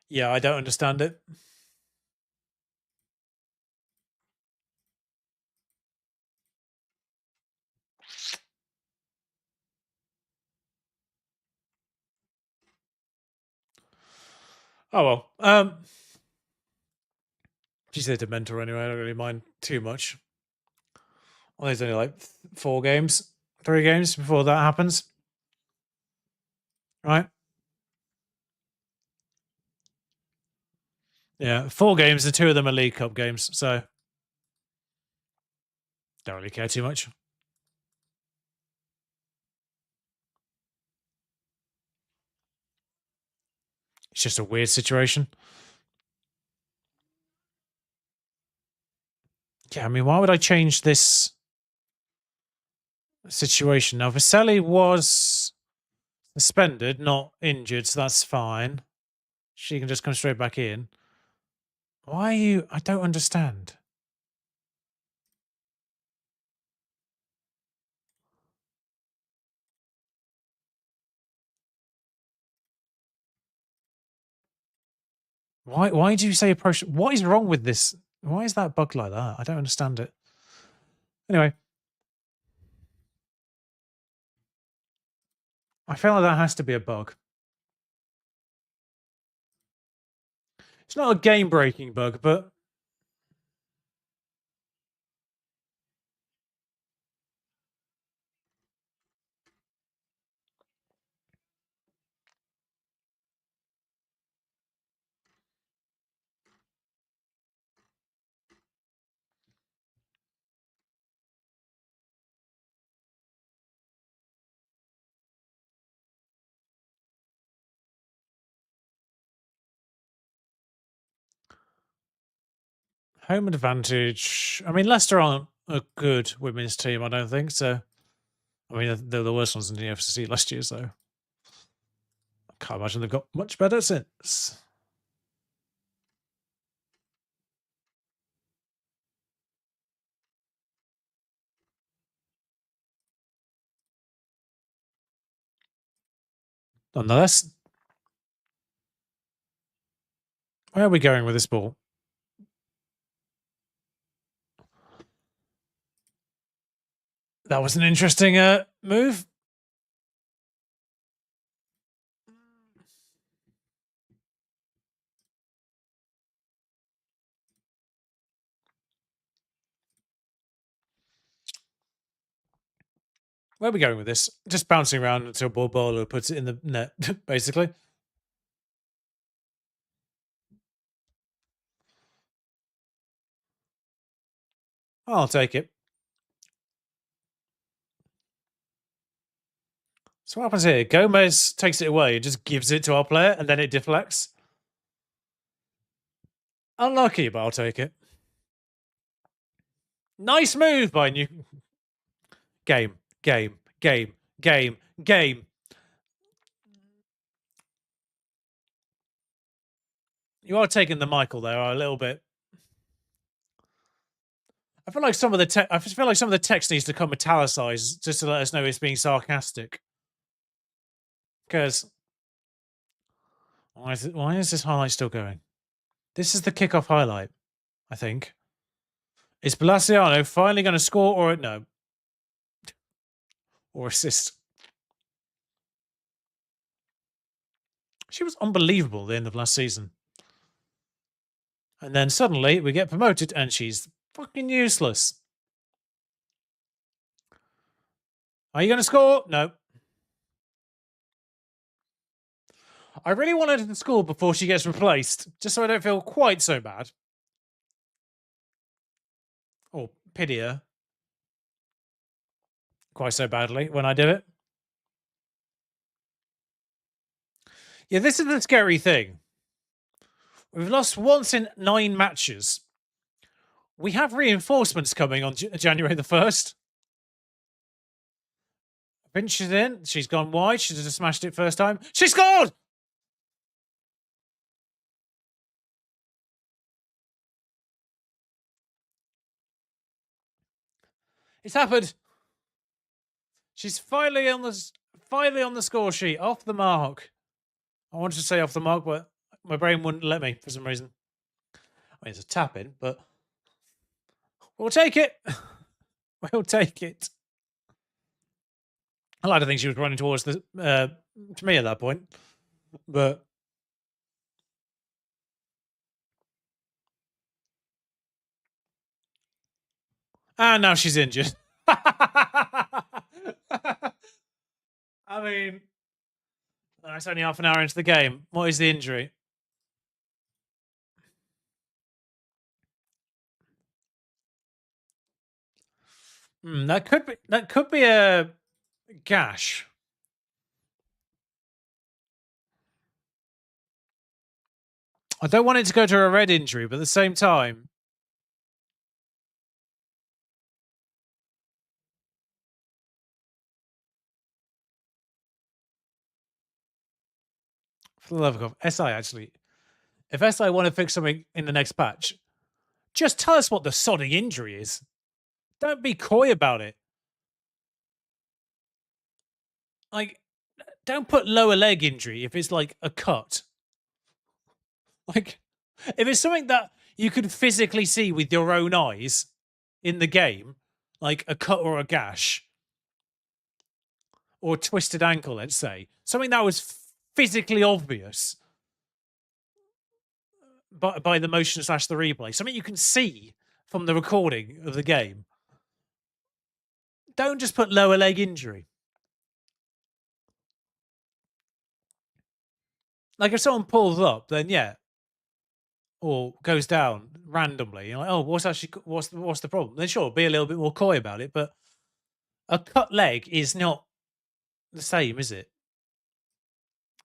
Yeah, I don't understand it. Oh well. She's a Dementor anyway. I don't really mind too much. Well, there's only like 3 games before that happens, right? Yeah, 4 games and 2 of them are League Cup games, so don't really care too much. It's just a weird situation. Yeah, I mean, why would I change this situation? Now, Vaselli was suspended, not injured, so that's fine. She can just come straight back in. Why are you? I don't understand. Why do you say approach? What is wrong with this? Why is that bugged like that? I don't understand it. Anyway, I feel like that has to be a bug. It's not a game-breaking bug, but home advantage. I mean, Leicester aren't a good women's team, I don't think. So, I mean, they're the worst ones in the FCC last year, so I can't imagine they've got much better since. Nonetheless, where are we going with this ball? That was an interesting move. Where are we going with this? Just bouncing around until Bolo puts it in the net, basically. I'll take it. So what happens here? Gomez takes it away, just gives it to our player, and then it deflects. Unlucky, but I'll take it. Nice move by New. Game. You are taking the Michael there a little bit. I feel like some of the text needs to come italicized just to let us know it's being sarcastic. Because why is this highlight still going? This is the kickoff highlight, I think. Is Palaciano finally going to score or no? Or assist? She was unbelievable at the end of last season. And then suddenly we get promoted and she's fucking useless. Are you going to score? No. I really want her to score before she gets replaced, just so I don't feel quite so bad. Or pity her quite so badly when I do it. Yeah, this is the scary thing. We've lost once in 9 matches. We have reinforcements coming on January the 1st. Finch is in. She's gone wide. She just smashed it first time. She scored! It's happened. She's finally on the score sheet. Off the mark. I wanted to say off the mark, but my brain wouldn't let me for some reason. I mean, it's a tap in, but we'll take it. We'll take it. I like to think she was running towards to me at that point, but now she's injured. I mean, it's only half an hour into the game. What is the injury? That could be a gash. I don't want it to go to a red injury, but at the same time, for the love of God, SI actually, if SI want to fix something in the next patch, just tell us what the sodding injury is. Don't be coy about it. Like, don't put lower leg injury if it's like a cut. Like, if it's something that you can physically see with your own eyes in the game, like a cut or a gash, or a twisted ankle, let's say, something that was physically obvious by the motion / the replay, something you can see from the recording of the game. Don't just put lower leg injury. Like if someone pulls up, then yeah, or goes down randomly, you're like, oh, what's the problem? Then sure, be a little bit more coy about it, but a cut leg is not the same, is it?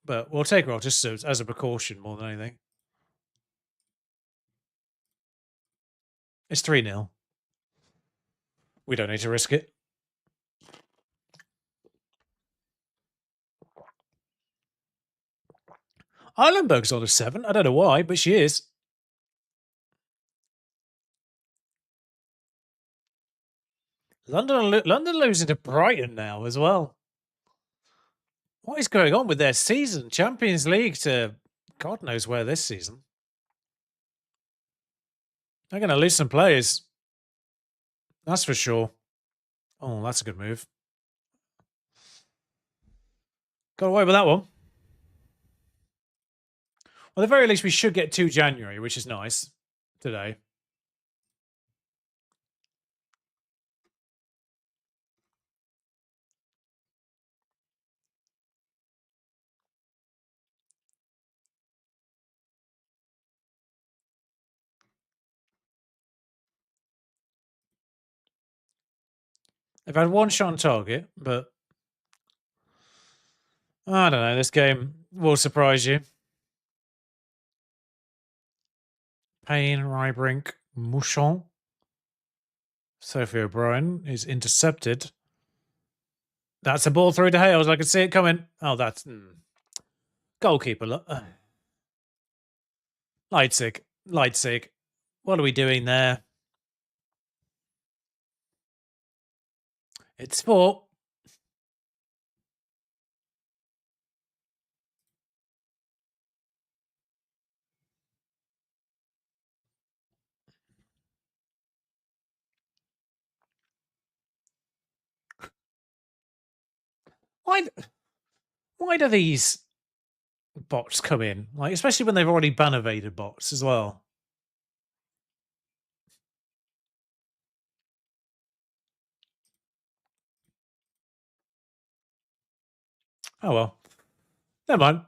But we'll take her off just as a precaution more than anything. It's 3-0. We don't need to risk it. Eilenberg's on a 7. I don't know why, but she is. London losing to Brighton now as well. What is going on with their season? Champions League to God knows where this season. They're going to lose some players. That's for sure. Oh, that's a good move. Got away with that one. Well, at the very least, we should get to January, which is nice today. They've had one shot on target, but I don't know. This game will surprise you. Payne, Rybrink, Mouchon. Sophie O'Brien is intercepted. That's a ball through to Hales. I could see it coming. Oh, that's goalkeeper. Leipzig. Leipzig. What are we doing there? It's 4. Why? Why do these bots come in? Like, especially when they've already ban evaded bots as well. Oh well. Never mind.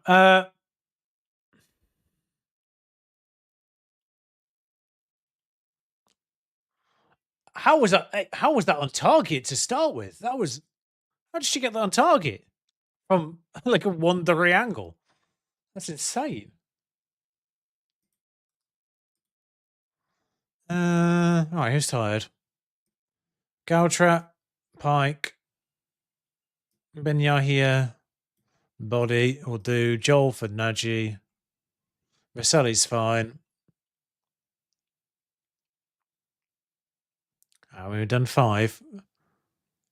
How was that? How was that on target to start with? That was. How did she get that on target from like a 1-degree angle? That's insane. All right, who's tired? Galtrap, Pike, Ben Yahia, Body will do. Joel for Nagy. Vaselli's fine. We've done 5.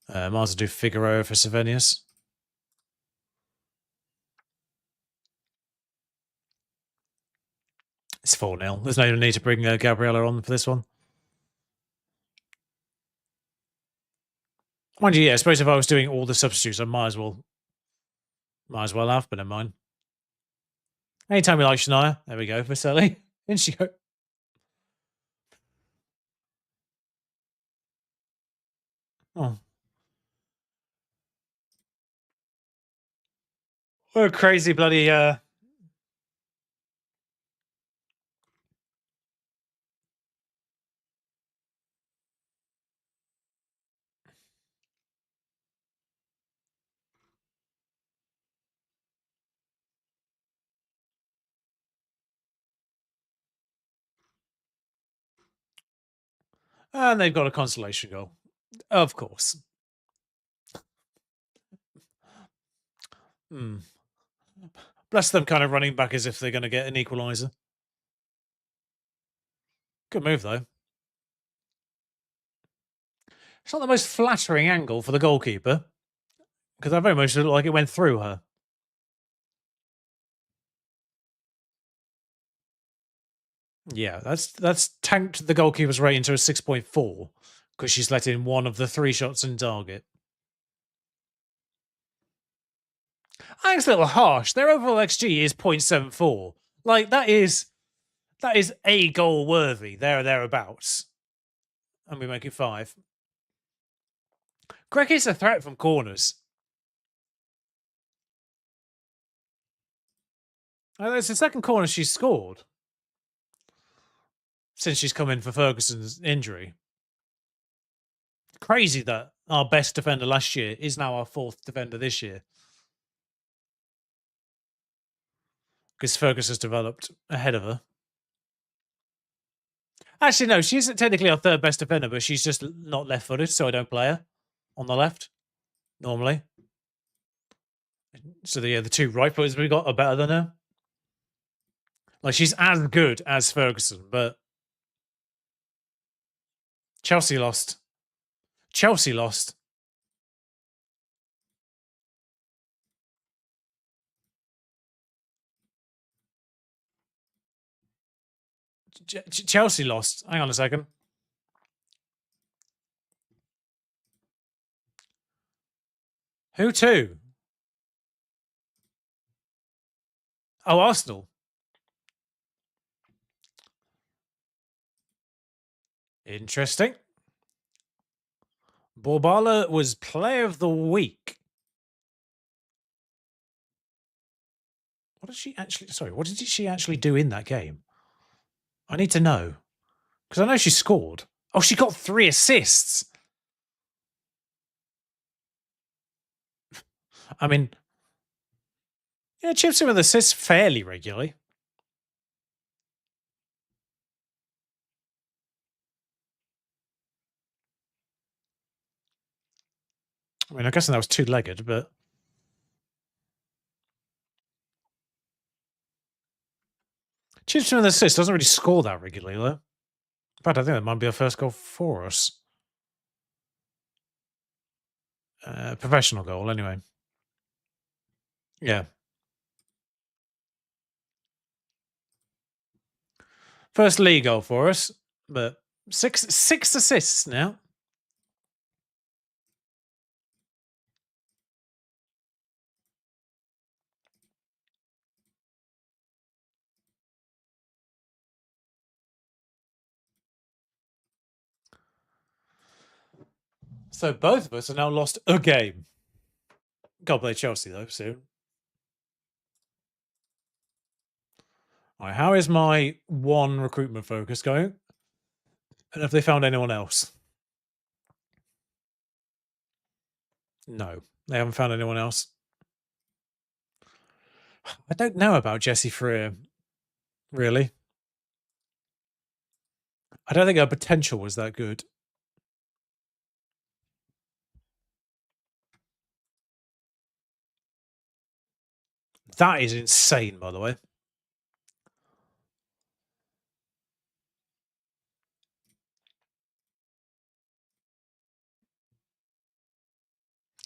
Might as well do Figueroa for Savenius. It's 4-0. There's no need to bring Gabriella on for this one. Mind you, yeah, I suppose if I was doing all the substitutes, I might as well have, but never mind. Anytime we like Shania, there we go, Vaselli. In she go. Oh. What a crazy bloody and they've got a consolation goal. Of course. Bless them kind of running back as if they're going to get an equaliser. Good move, though. It's not the most flattering angle for the goalkeeper, because I very much looked like it went through her. Yeah, that's tanked the goalkeeper's rating to a 6.4 because she's let in one of the 3 shots in target. I think it's a little harsh. Their overall XG is 0.74. Like, that is a goal worthy, there or thereabouts. And we make it 5. Greg is a threat from corners. It's the second corner she's scored since she's come in for Ferguson's injury. Crazy that our best defender last year is now our 4th defender this year. Because Fergus has developed ahead of her. Actually, no, she isn't technically our 3rd best defender, but she's just not left-footed, so I don't play her on the left, normally. So the 2 right-footers we got are better than her. Like, she's as good as Ferguson, but Chelsea lost. Chelsea lost. Chelsea lost. Hang on a second. Who to? Oh, Arsenal. Interesting. Borbala was player of the week. What did she actually... Sorry, what did she actually do in that game? I need to know. Because I know she scored. Oh, she got 3 assists. I mean... Yeah, chips in with assists fairly regularly. I mean, I'm guessing that was 2-legged, but... Chips with an assist doesn't really score that regularly, though. In fact, I think that might be a first goal for us. Professional goal, anyway. Yeah. First league goal for us, but six assists now. So both of us have now lost a game. Got to play Chelsea though soon. All right, how is my one recruitment focus going? And have they found anyone else? No, they haven't found anyone else. I don't know about Jesse Freer, really. I don't think her potential was that good. That is insane, by the way.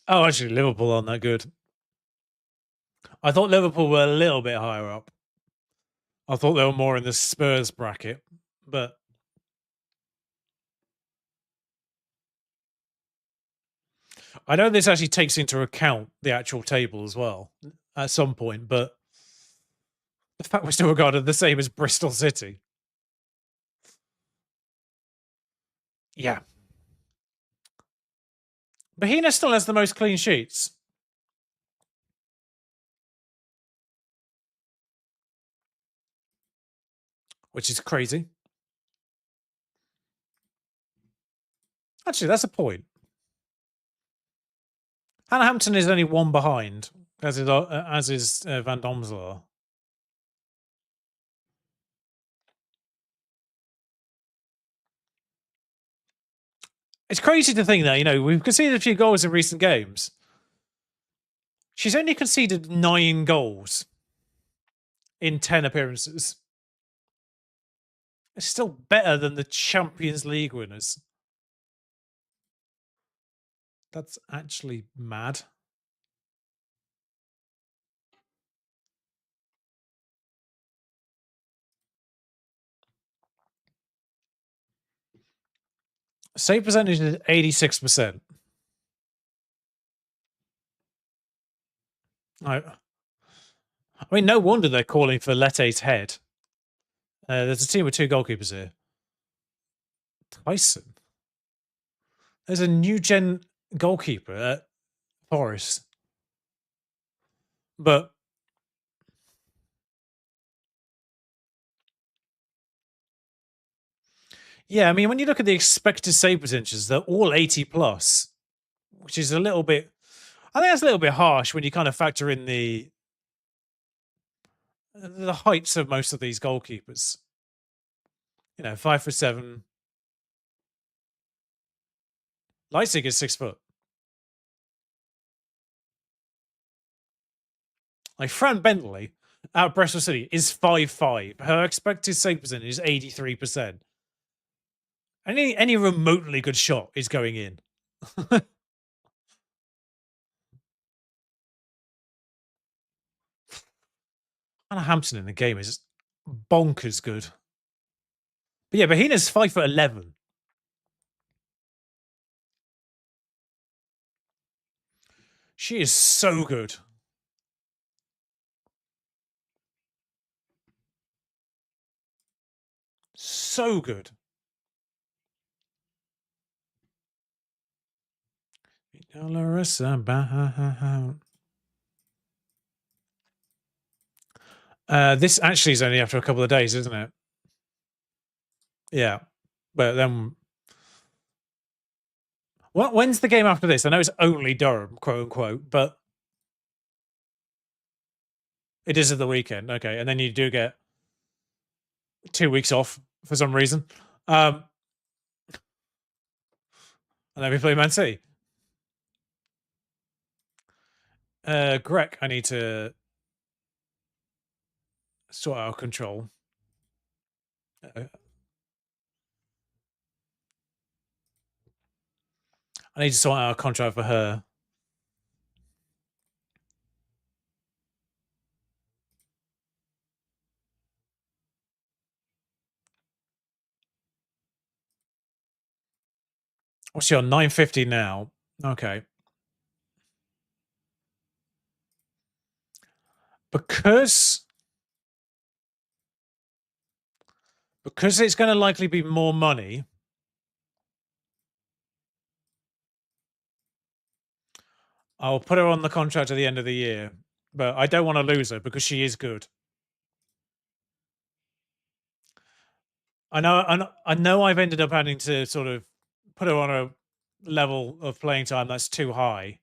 Oh, actually, Liverpool aren't that good. I thought Liverpool were a little bit higher up. I thought they were more in the Spurs bracket, but I know this actually takes into account the actual table as well at some point, but the fact we're still regarded the same as Bristol City. Yeah. Bahina still has the most clean sheets. Which is crazy. Actually, that's a point. Hannah Hampton is only one behind, as is Van Domselaar. It's crazy to think that, you know, we've conceded a few goals in recent games. She's only conceded 9 goals in 10 appearances. It's still better than the Champions League winners. That's actually mad. Save percentage is 86%. I mean, no wonder they're calling for Lette's head. There's a team with 2 goalkeepers here. Tyson. There's a new gen goalkeeper at Forest. But yeah, I mean, when you look at the expected save percentages, they're all 80 plus, which is a little bit, I think that's a little bit harsh when you kind of factor in the heights of most of these goalkeepers. You know, 5'7". Leipzig is 6 foot. Like Fran Bentley at Bristol City is 5'5". Her expected save percentage is 83%. Any remotely good shot is going in. Hannah Hampton in the game is bonkers good. But yeah, Bahina's 5'11". She is so good. So good. This actually is only after a couple of days, isn't it? Yeah. But then when's the game after this? I know it's only Durham, quote unquote, but it is at the weekend. Okay. And then you do get 2 weeks off for some reason. And then we play Man City. Greg, I need to sort out control. I need to sort out a contract for her. What's she on? 950 now. Okay. Because it's going to likely be more money. I'll put her on the contract at the end of the year, but I don't want to lose her because she is good. I know I've ended up having to sort of put her on a level of playing time that's too high.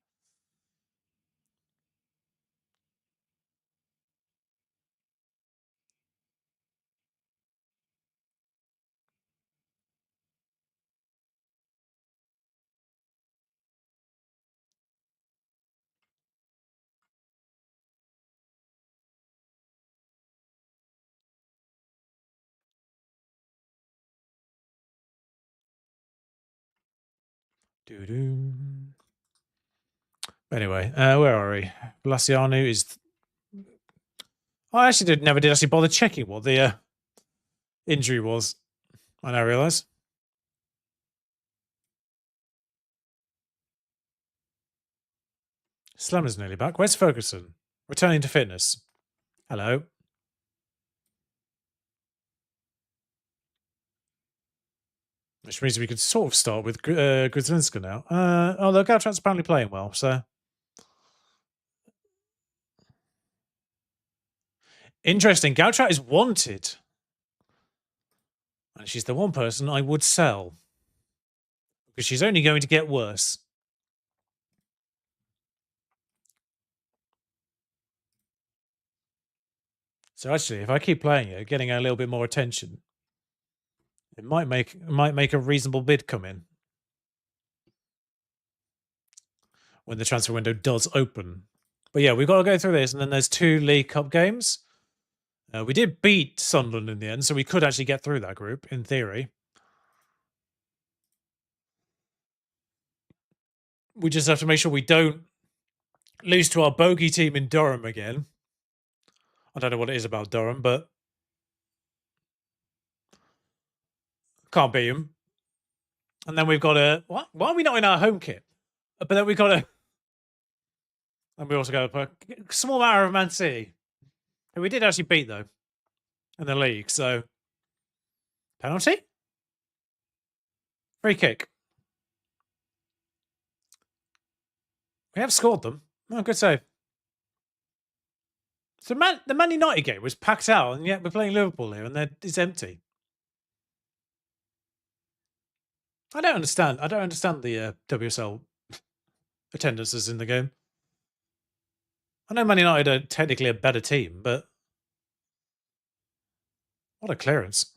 Doo-doo. Anyway, where are we? Blasianu is... I actually never did actually bother checking what the injury was. I now realise. Slammer's nearly back. Where's Ferguson? Returning to fitness. Hello. Which means we could sort of start with Grzynska now. Although Galtrat's apparently playing well, so... Interesting. Galtrat is wanted. And she's the one person I would sell. Because she's only going to get worse. So actually, if I keep playing it, getting a little bit more attention, it might make a reasonable bid come in. When the transfer window does open. But yeah, we've got to go through this, and then there's 2 League Cup games. We did beat Sunderland in the end, so we could actually get through that group, in theory. We just have to make sure we don't lose to our bogey team in Durham again. I don't know what it is about Durham, but can't beat them. And then we've got a... What? Why are we not in our home kit? But then we've got a... And we also got a small matter of Man City, who we did actually beat, though, in the league, so... Penalty? Free kick. We have scored them. Oh, good save. So the Man United game was packed out, and yet we're playing Liverpool here, and it's empty. I don't understand. I don't understand the WSL attendances in the game. I know Man United are technically a better team, but what a clearance.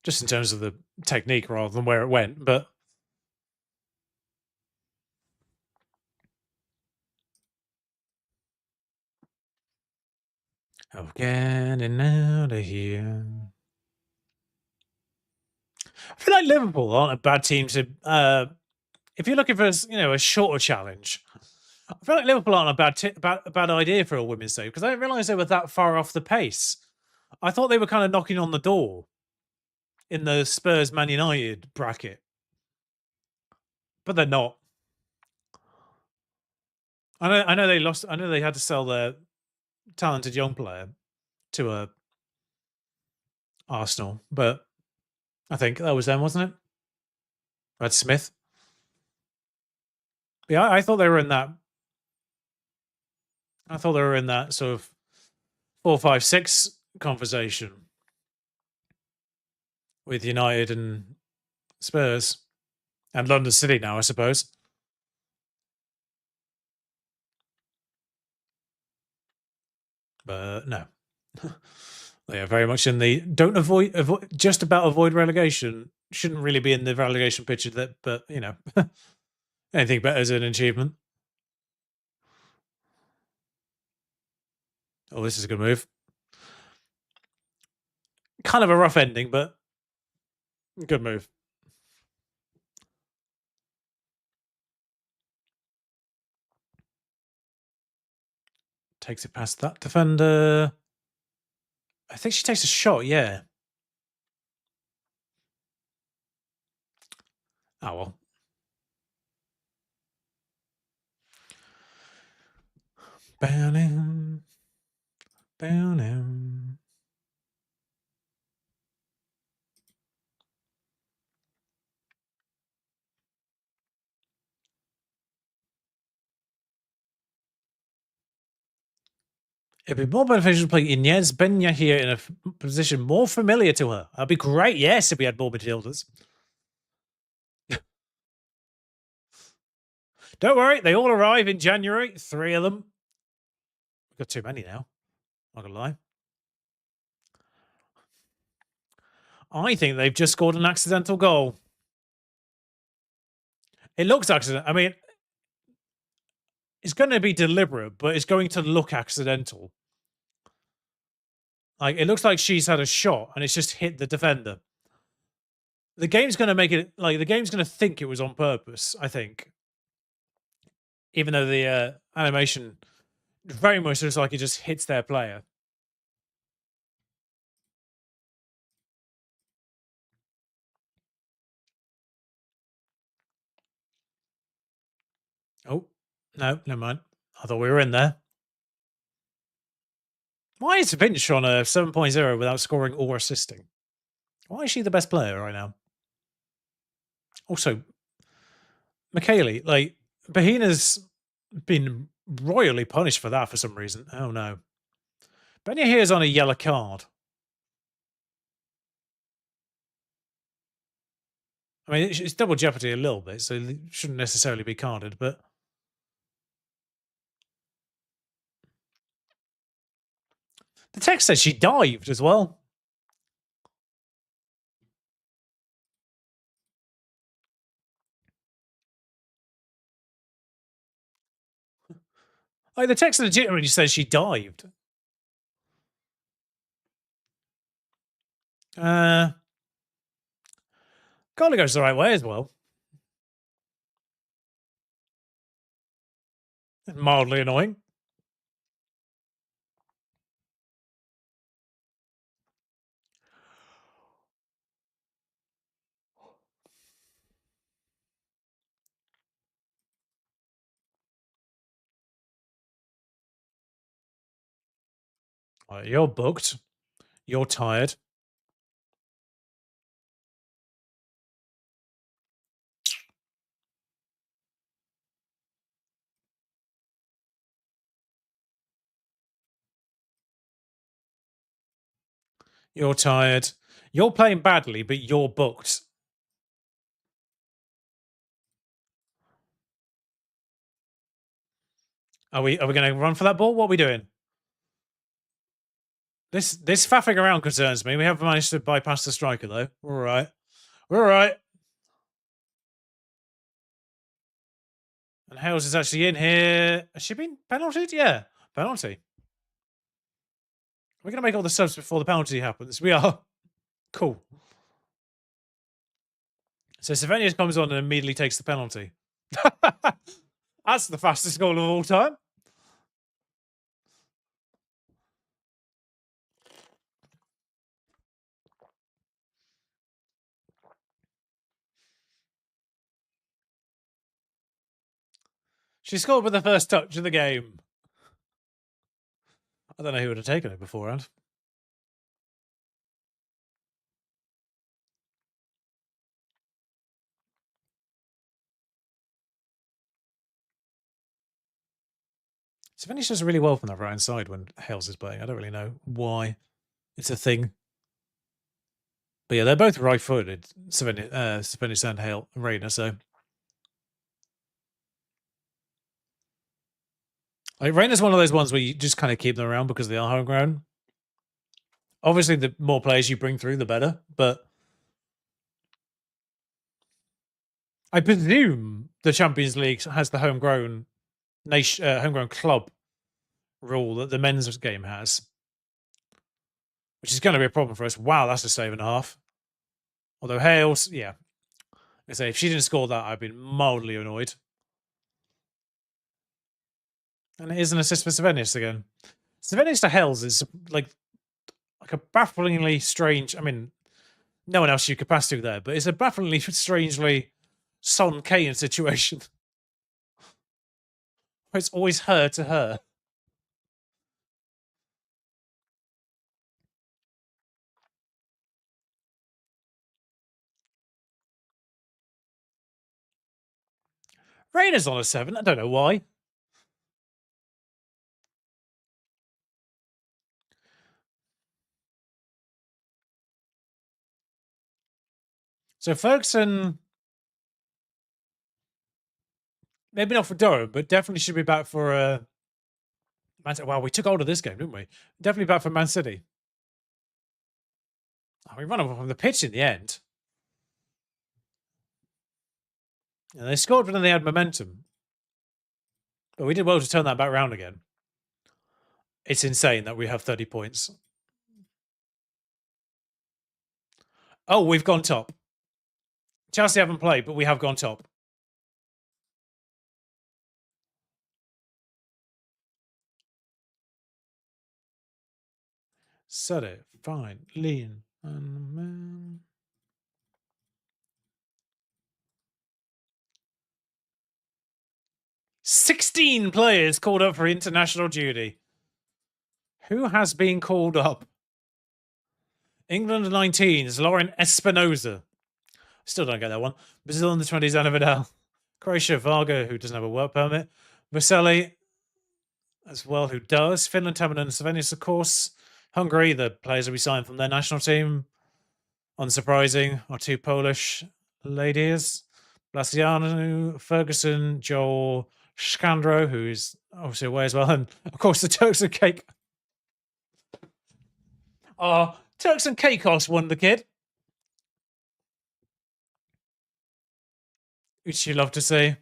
Just in terms of the technique rather than where it went, but... Oh, getting out of here. I feel like Liverpool aren't a bad team to... if you're looking for a shorter challenge, I feel like Liverpool aren't a bad idea for a women's team, because I didn't realise they were that far off the pace. I thought they were kind of knocking on the door in the Spurs Man United bracket, but they're not. I know they lost. I know they had to sell their talented young player to Arsenal, but I think that was them, wasn't it? Brad Smith. Yeah, I thought they were in that. I thought they were in that sort of 4, 5, 6 conversation with United and Spurs and London City now, I suppose. But no, they are very much in the just about avoid relegation. Shouldn't really be in the relegation picture, but anything better is an achievement. Oh, this is a good move. Kind of a rough ending, but good move. Takes it past that defender. I think she takes a shot, yeah. Oh, well. Bow-down. Bow-down. It'd be more beneficial to play Inez Benya here in a position more familiar to her. That'd be great, yes, if we had more Matildas. Don't worry, they all arrive in January. 3 of them. We've got too many now. Not gonna lie. I think they've just scored an accidental goal. It looks accidental. I mean, it's going to be deliberate, but it's going to look accidental. Like, it looks like she's had a shot and it's just hit the defender. The game's going to make it, like, the game's going to think it was on purpose, I think. Even though the animation very much looks like it just hits their player. Oh, no, never mind. I thought we were in there. Why is Vinch on a 7.0 without scoring or assisting? Why is she the best player right now? Also, McKaylee, like, Bahina's been royally punished for that for some reason. Oh, no. Benya here is on a yellow card. I mean, it's double jeopardy a little bit, so it shouldn't necessarily be carded, but... The text says she dived as well. Like, the text legitimately says she dived. Goalie goes the right way as well. Mildly annoying. You're booked. You're tired. You're tired. You're playing badly, but you're booked. Are we going to run for that ball? What are we doing? This faffing around concerns me. We haven't managed to bypass the striker, though. We're all right. We're all right. And Hales is actually in here. Has she been penaltied? Yeah, penalty. We're going to make all the subs before the penalty happens. We are. Cool. So Savanius comes on and immediately takes the penalty. That's the fastest goal of all time. She scored with the first touch of the game. I don't know who would have taken it beforehand. Savanius does really well from that right hand side when Hales is playing. I don't really know why it's a thing. But yeah, they're both right-footed, Savanius and Hale and Rayner, so... Like, Rayner's one of those ones where you just kind of keep them around because they are homegrown. Obviously, the more players you bring through, the better, but... I presume the Champions League has the homegrown nation, homegrown club rule that the men's game has, which is going to be a problem for us. Wow, that's a save and a half. Although Hales, yeah, I say if she didn't score that, I'd been mildly annoyed. And it is an assist for Savenius again. Savenius to Hales is like a bafflingly strange. I mean, no one else you could pass to there, but it's a bafflingly strangely Son Kane situation. It's always her to her. Rayner's on a 7. I don't know why. So Ferguson, maybe not for Durham, but definitely should be back for Man City. Wow, we took hold of this game, didn't we? Definitely back for Man City. Oh, we ran off from the pitch in the end. And they scored when they had momentum. But we did well to turn that back round again. It's insane that we have 30 points. Oh, we've gone top. Chelsea haven't played, but we have gone top. Set it. Fine. Lean. And man. 16 players called up for international duty. Who has been called up? England 19s, Lauren Espinoza. Still don't get that one. Brazil under 20s, Ana Vidal. Croatia, Varga, who doesn't have a work permit. Vaselli, as well, who does. Finland, Tamanen, and Savenius, of course. Hungary, the players that we signed from their national team. Unsurprising, our 2 Polish ladies. Blasiano, Ferguson, Joel Scandro, who is obviously away as well. And, of course, the Turks and Cake. Turks and Caicos won the kid. Which you love to see.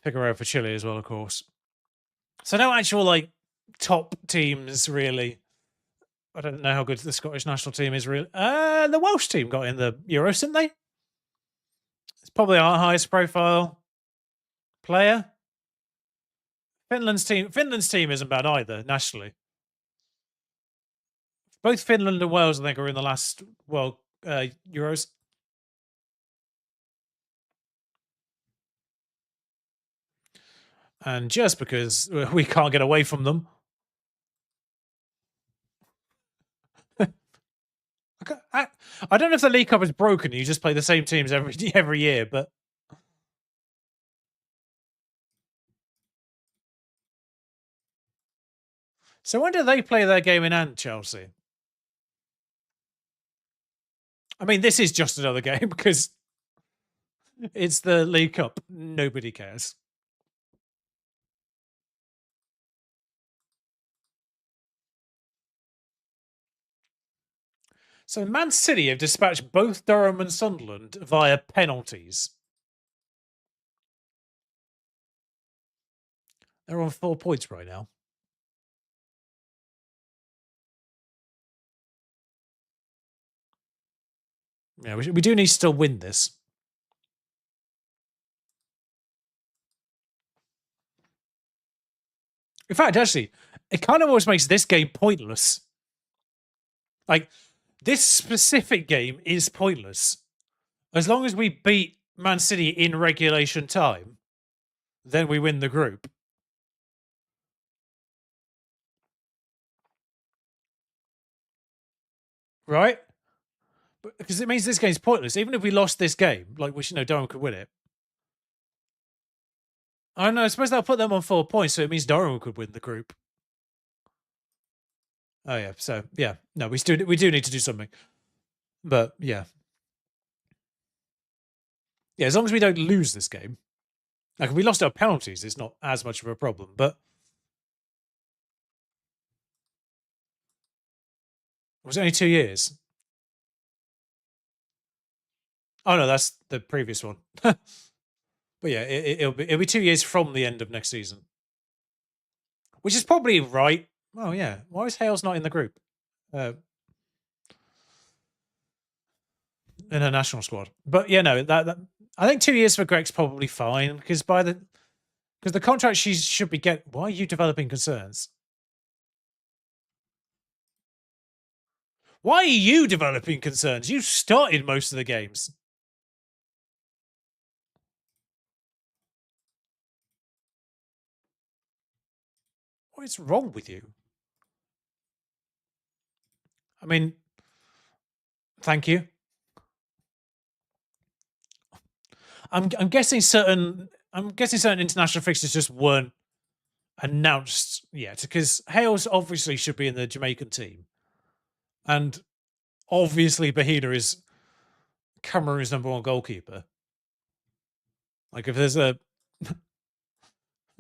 Figueroa for Chile as well, of course. So no actual like top teams really. I don't know how good the Scottish national team is really. The Welsh team got in the Euros, didn't they? It's probably our highest profile player. Finland's team isn't bad either nationally. Both Finland and Wales, I think, are in the last Euros. And just because we can't get away from them. I don't know if the League Cup is broken. You just play the same teams every year, but so when do they play their game in hand, Chelsea? I mean, this is just another game because it's the League Cup. Nobody cares. So Man City have dispatched both Durham and Sunderland via penalties. They're on 4 points right now. Yeah, we do need to still win this. In fact, actually, it kind of almost makes this game pointless. Like, this specific game is pointless. As long as we beat Man City in regulation time, then we win the group. Right? Because it means this game's pointless. Even if we lost this game, like we should know Durham could win it. I know, I suppose that'll put them on 4 points, so it means Durham could win the group. Oh yeah, so yeah. No, we do need to do something. But yeah. Yeah, as long as we don't lose this game. Like if we lost our penalties, it's not as much of a problem, but it was only 2 years. Oh no, that's the previous one. But yeah, it'll be 2 years from the end of next season. which is probably right. Oh yeah, why is Hales not in the group? In a national squad. But yeah, no, that I think 2 years for Greg's probably fine because the contract she should be get. Why are you developing concerns? Why are you developing concerns? You started most of the games. What is wrong with you? I mean, thank you. I'm guessing certain international fixtures just weren't announced yet because Hales obviously should be in the Jamaican team, and obviously Bahina is Cameroon's #1 goalkeeper. Like if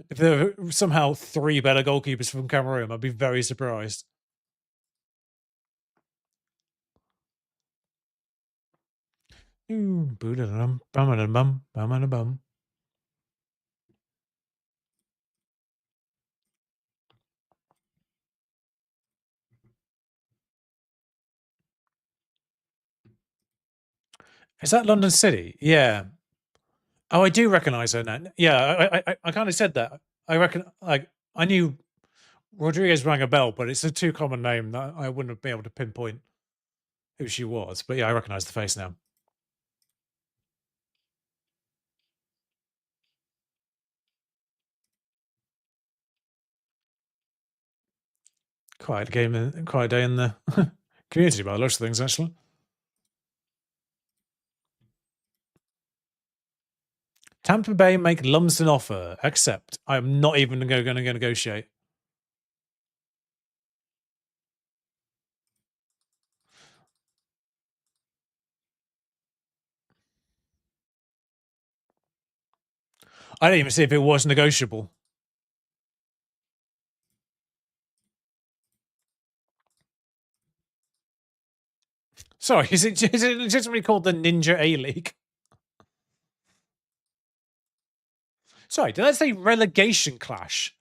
there are somehow 3 better goalkeepers from Cameroon, I'd be very surprised. Is that London City? Yeah. Oh, I do recognise her now. Yeah, I kind of said that. I reckon, like, I knew Rodriguez rang a bell, but it's a too common name that I wouldn't have been able to pinpoint who she was. But yeah, I recognise the face now. Quiet game, quiet day in the community by the looks of things, actually. Tampa Bay make Lumsden offer. Accept. I am not even going to negotiate. I didn't even see if it was negotiable. Sorry, is it legitimately called the Ninja A League? Sorry, did I say relegation clash?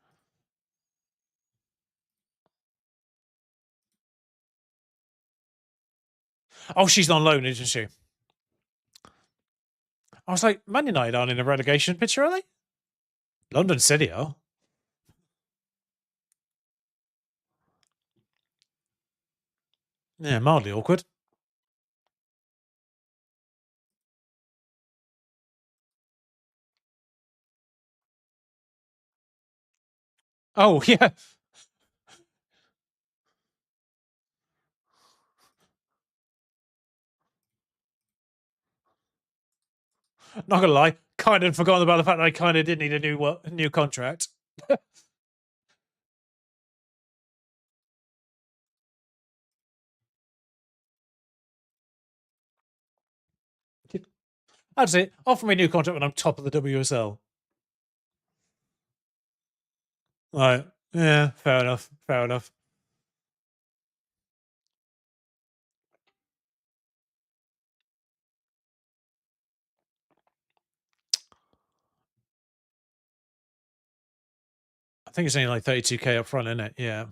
Oh, she's on loan, isn't she? I was like, Man United aren't in a relegation picture, are they? London City are. Yeah, mildly awkward. Oh, yeah. Not gonna lie, kind of forgotten about the fact that I kind of did need a new contract. That's it. Offer me a new contract when I'm top of the WSL. Right. Yeah, fair enough. Fair enough. I think it's only like 32K up front, isn't it? Yeah.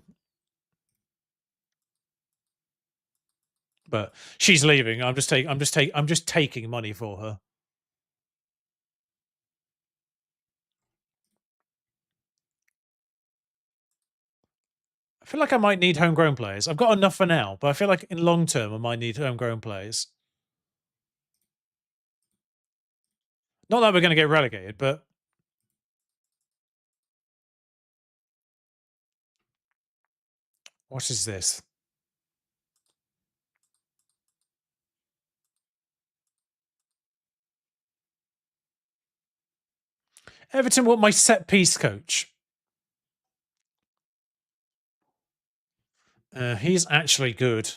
But she's leaving. I'm just taking money for her. I feel like I might need homegrown players. I've got enough for now, but I feel like in long term I might need homegrown players. Not that we're going to get relegated, but what is this? Everton want my set piece coach. He's actually good.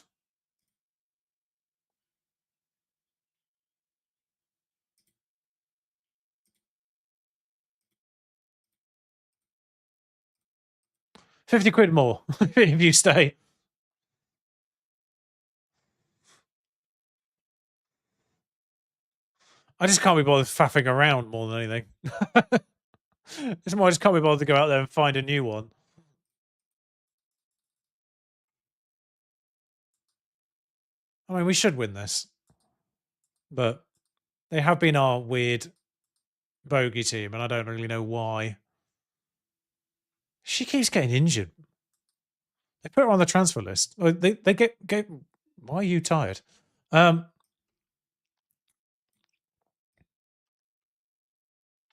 £50 more if you stay. I just can't be bothered faffing around more than anything. It's more I just can't be bothered to go out there and find a new one. I mean, we should win this, but they have been our weird bogey team, and I don't really know why. She keeps getting injured. They put her on the transfer list. They get. Why are you tired? Yeah,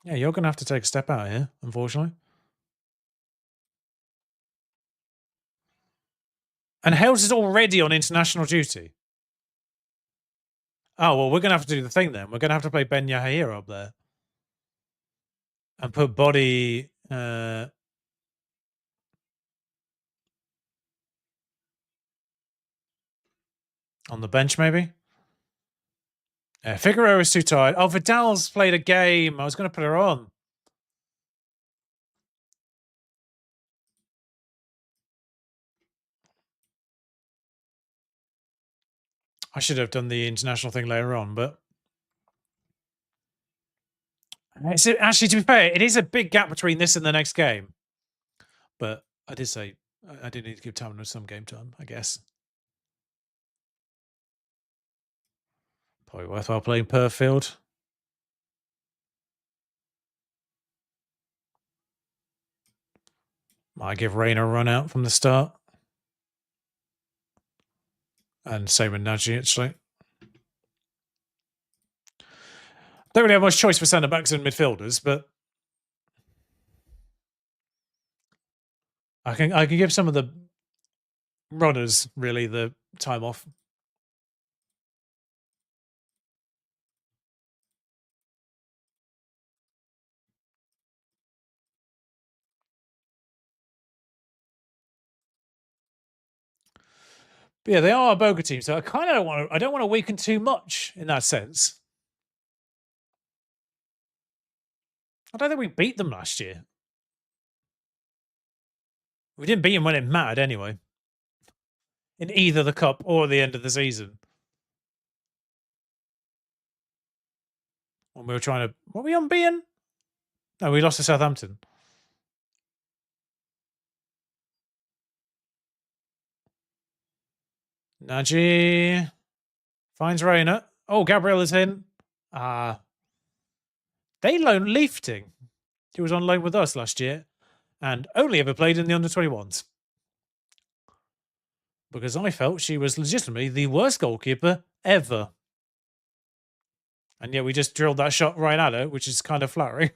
you're gonna have to take a step out here, unfortunately. And Hales is already on international duty. Oh well, we're gonna have to do the thing then. We're gonna have to play Ben Yahya up there and put Body. On the bench, maybe. Figueroa is too tired. Oh, Vidal's played a game. I was going to put her on. I should have done the international thing later on, but actually, to be fair, it is a big gap between this and the next game. But I did say I did need to give Tamina some game time, I guess. Probably worthwhile playing Perfield. Might give Rain a run out from the start. And same with Nagy, actually. Don't really have much choice for centre backs and midfielders, but I can give some of the runners really the time off. But yeah, they are a Boga team, so I kind of don't want to weaken too much in that sense. I don't think we beat them last year. We didn't beat them when it mattered anyway. In either the cup or the end of the season. When we were trying to... Were we unbeaten? No, we lost to Southampton. Nagy finds Rayner. Oh, Gabriella's in. They loaned Leafting. He was on loan with us last year and only ever played in the under-21s. Because I felt she was legitimately the worst goalkeeper ever. And yet we just drilled that shot right at her, which is kind of flattering.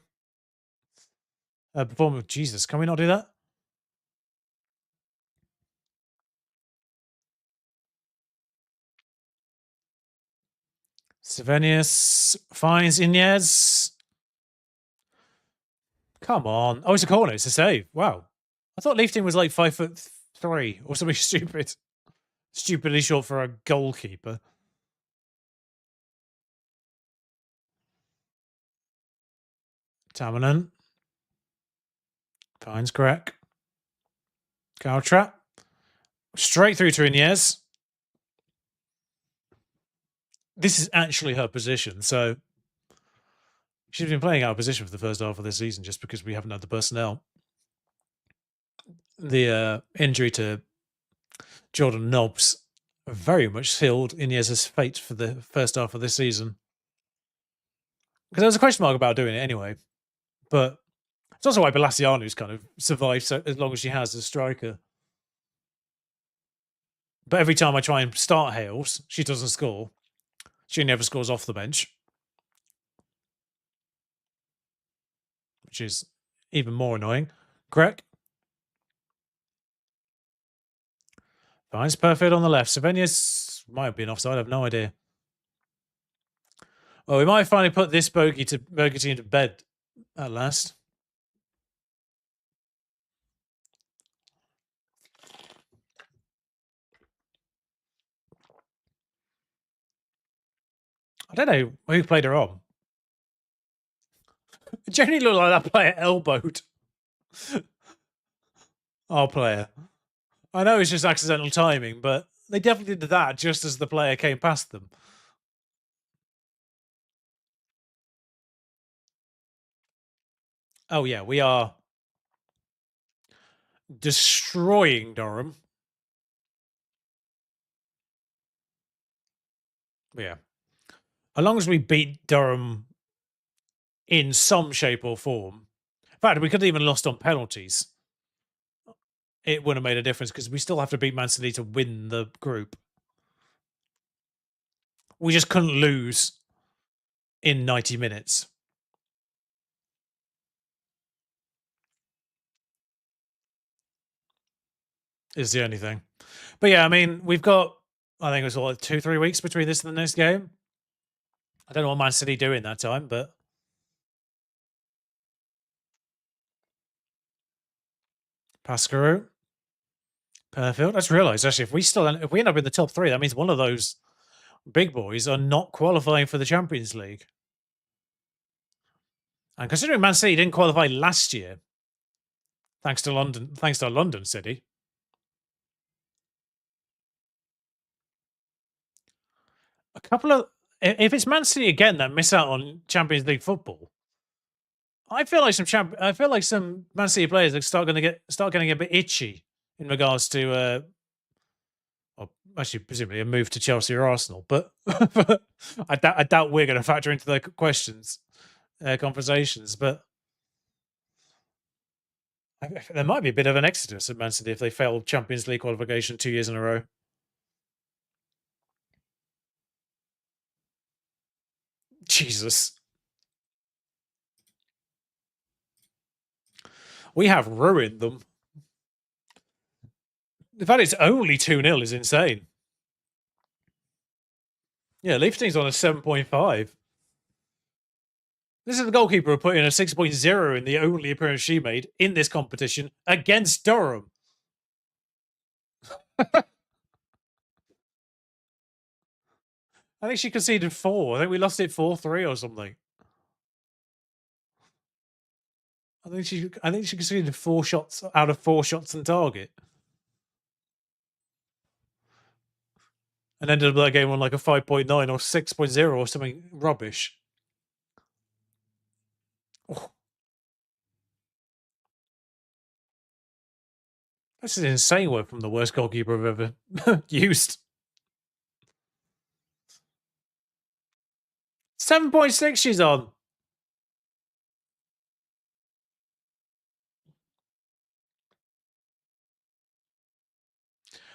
Performance, Jesus, can we not do that? Sevenius finds Inez. Come on. Oh, it's a corner. It's a save. Wow. I thought Leafting was like 5'3" or something stupid. Stupidly short for a goalkeeper. Tamanen finds Greg. Caltrap. Straight through to Inez. This is actually her position, so she's been playing out of position for the first half of this season just because we haven't had the personnel. The injury to Jordan Nobbs very much sealed Inez's fate for the first half of this season. Because there was a question mark about doing it anyway. But it's also why Balassianu's kind of survived so as long as she has as a striker. But every time I try and start Hales, she doesn't score. She never scores off the bench. Which is even more annoying. Greg finds Perfect on the left. Sevenius might have been offside, I have no idea. Well, we might finally put this bogey team to bed at last. I don't know who played her on. It generally looked like that player elbowed our player. I know it's just accidental timing, but they definitely did that just as the player came past them. Oh, yeah, we are destroying Durham. Yeah. As long as we beat Durham in some shape or form. In fact, we could have even lost on penalties. It wouldn't have made a difference because we still have to beat Man City to win the group. We just couldn't lose in 90 minutes. Is the only thing. But yeah, I mean, we've got, I think it was like 2-3 weeks between this and the next game. I don't know what Man City do in that time, but Pascaroo, Perfect. I just realised actually, if we end up in the top three, that means one of those big boys are not qualifying for the Champions League. And considering Man City didn't qualify last year, thanks to London City. A couple of if it's Man City again that miss out on Champions League football, I feel like some Man City players are start getting a bit itchy in regards to well, actually presumably a move to Chelsea or Arsenal, but I doubt we're going to factor into the questions conversations. But there might be a bit of an exodus at Man City if they fail Champions League qualification 2 years in a row. Jesus. We have ruined them. The fact it's only 2-0 is insane. Yeah, Leifting's on a 7.5. This is the goalkeeper who put in a 6.0 in the only appearance she made in this competition against Durham. I think she conceded 4. I think we lost it 4-3 or something. I think she conceded 4 shots out of 4 shots on target. And ended up that game on like a 5.9 or 6.0 or something rubbish. Oh. This is insane work from the worst goalkeeper I've ever used. 7.6 she's on.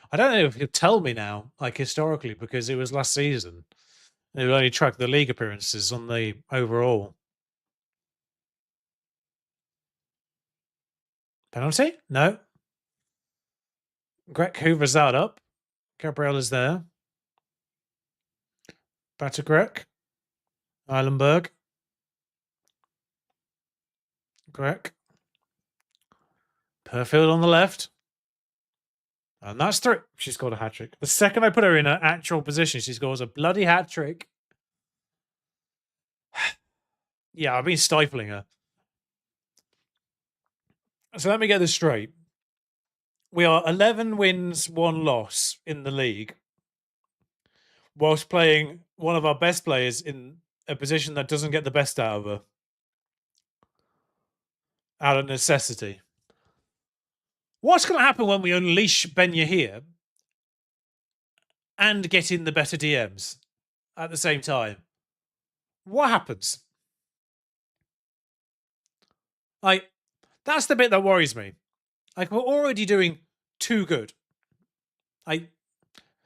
I don't know if you'll tell me now, like historically, because it was last season. They would only track the league appearances on the overall. Penalty? No. Greg hoovers that up. Gabriella's there. Back to Greg. Eilenberg. Greg. Perfield on the left. And that's 3. She scored a hat-trick. The second I put her in her actual position, she scores a bloody hat-trick. Yeah, I've been stifling her. So let me get this straight. We are 11 wins, 1 loss in the league, whilst playing one of our best players in a position that doesn't get the best out of her. Out of necessity. What's going to happen when we unleash Ben Yahir and get in the better DMs at the same time? What happens? Like, that's the bit that worries me. Like, we're already doing too good. Like,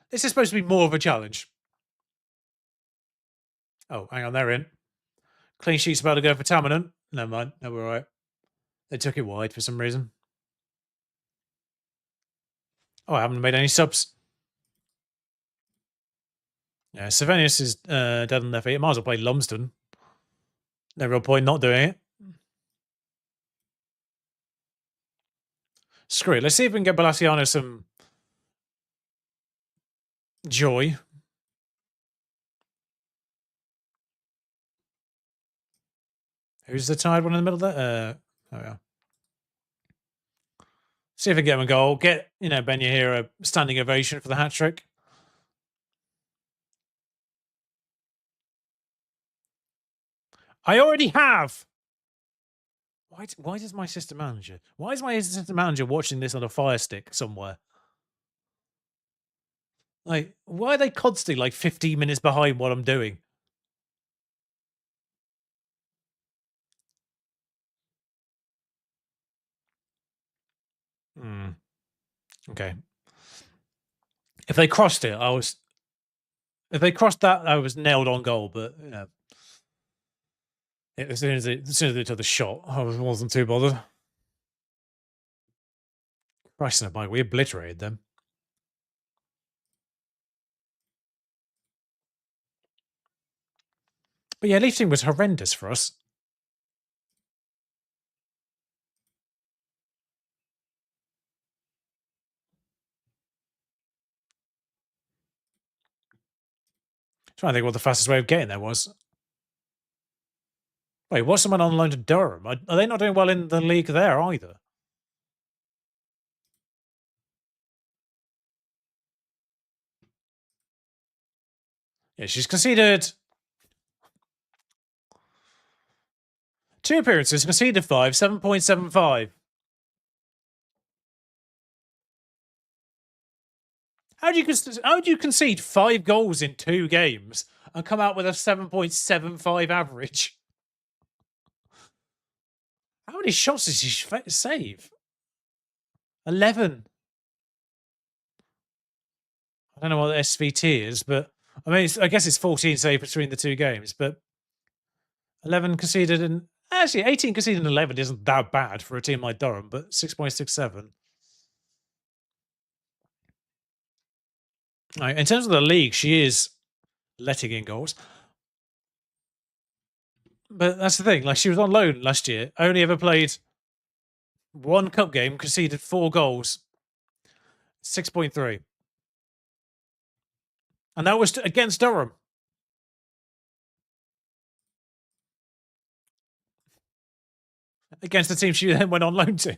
this is supposed to be more of a challenge. Oh, hang on, they're in. Clean sheet's about to go for Tamanen. Never mind. No, we're all right. They took it wide for some reason. Oh, I haven't made any subs. Yeah, Savanius is dead on their feet. Might as well play Lumsden. No real point not doing it. Screw it. Let's see if we can get Balaciano some joy. Who's the tired one in the middle there? Oh yeah. See if we can get him a goal. Get, Ben Yahir a standing ovation for the hat-trick. I already have. Why does my assistant manager? Why is my assistant manager watching this on a Fire Stick somewhere? Like, why are they constantly like 15 minutes behind what I'm doing? Hmm. Okay. If they crossed it, I was. If they crossed that, I was nailed on goal. But as soon as they took the shot, I wasn't too bothered. Christ, no, Mike, we obliterated them. But yeah, Leaf team was horrendous for us. Trying to think what the fastest way of getting there was. Wait, was someone on loan to Durham? Are they not doing well in the league there either? Yeah, she's conceded 2 appearances, conceded 5, 7.75. How do you concede 5 goals in 2 games and come out with a 7.75 average? How many shots did she save? 11. I don't know what the SVT is, but I mean, I guess it's 14 saved between the 2 games, but 11 conceded and actually 18 conceded and 11 isn't that bad for a team like Durham, but 6.67. Right, in terms of the league, she is letting in goals. But that's the thing. Like, she was on loan last year, only ever played 1 cup game, conceded 4 goals, 6.3. And that was against Durham. Against the team she then went on loan to.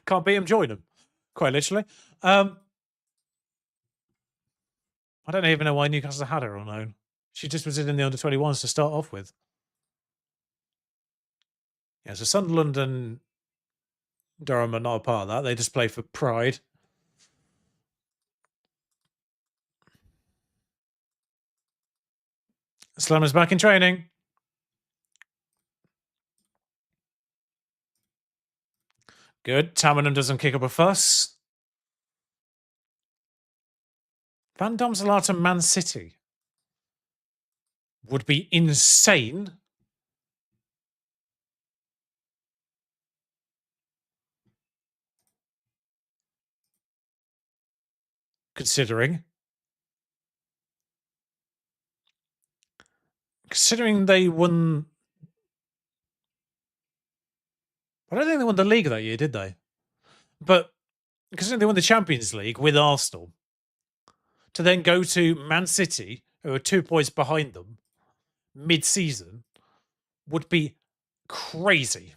Can't beat them, join them. Quite literally. I don't even know why Newcastle had her on loan. She just was in the under 21s to start off with. Yeah, so Sunderland and Durham are not a part of that. They just play for pride. Slammer's back in training. Good. Tamanum doesn't kick up a fuss. Van Dom's allowed to Man City. Would be insane. Considering they won. I don't think they won the league that year, did they? But considering they won the Champions League with Arsenal, to then go to Man City, who are 2 points behind them, mid-season, would be crazy.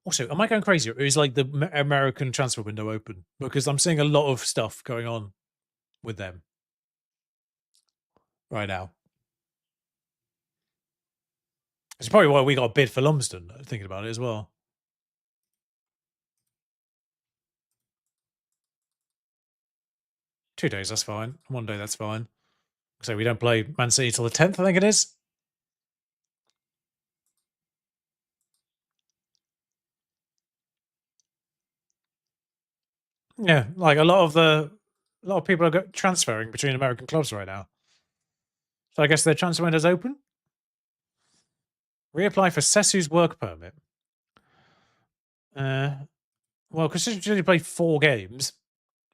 Also, am I going crazy, or is like the American transfer window open? Because I'm seeing a lot of stuff going on with them right now. It's probably why we got a bid for Lumsden, thinking about it as well. Two days, that's fine. One day, that's fine. So we don't play Man City till the 10th, I think it is. Yeah, like a lot of people are transferring between American clubs right now. So I guess their transfer window's open. Reapply for Sesu's work permit. Well, because she's only played 4 games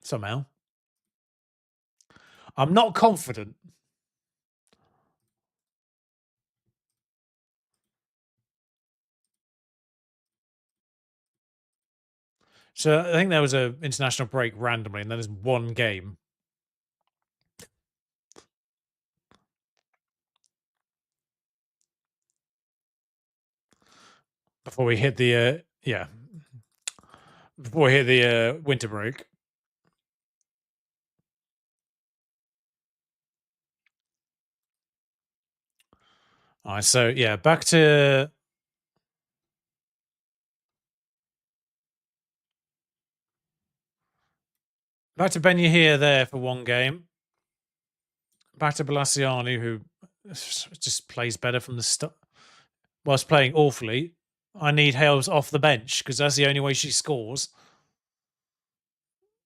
somehow. I'm not confident. So I think there was an international break randomly, and then there's 1 game. Before we hit the before we hit the winter break. All right, so yeah, back to Ben here there for one game. Back to Balassiani, who just plays better from the start. Whilst playing awfully, I need Hales off the bench because that's the only way she scores.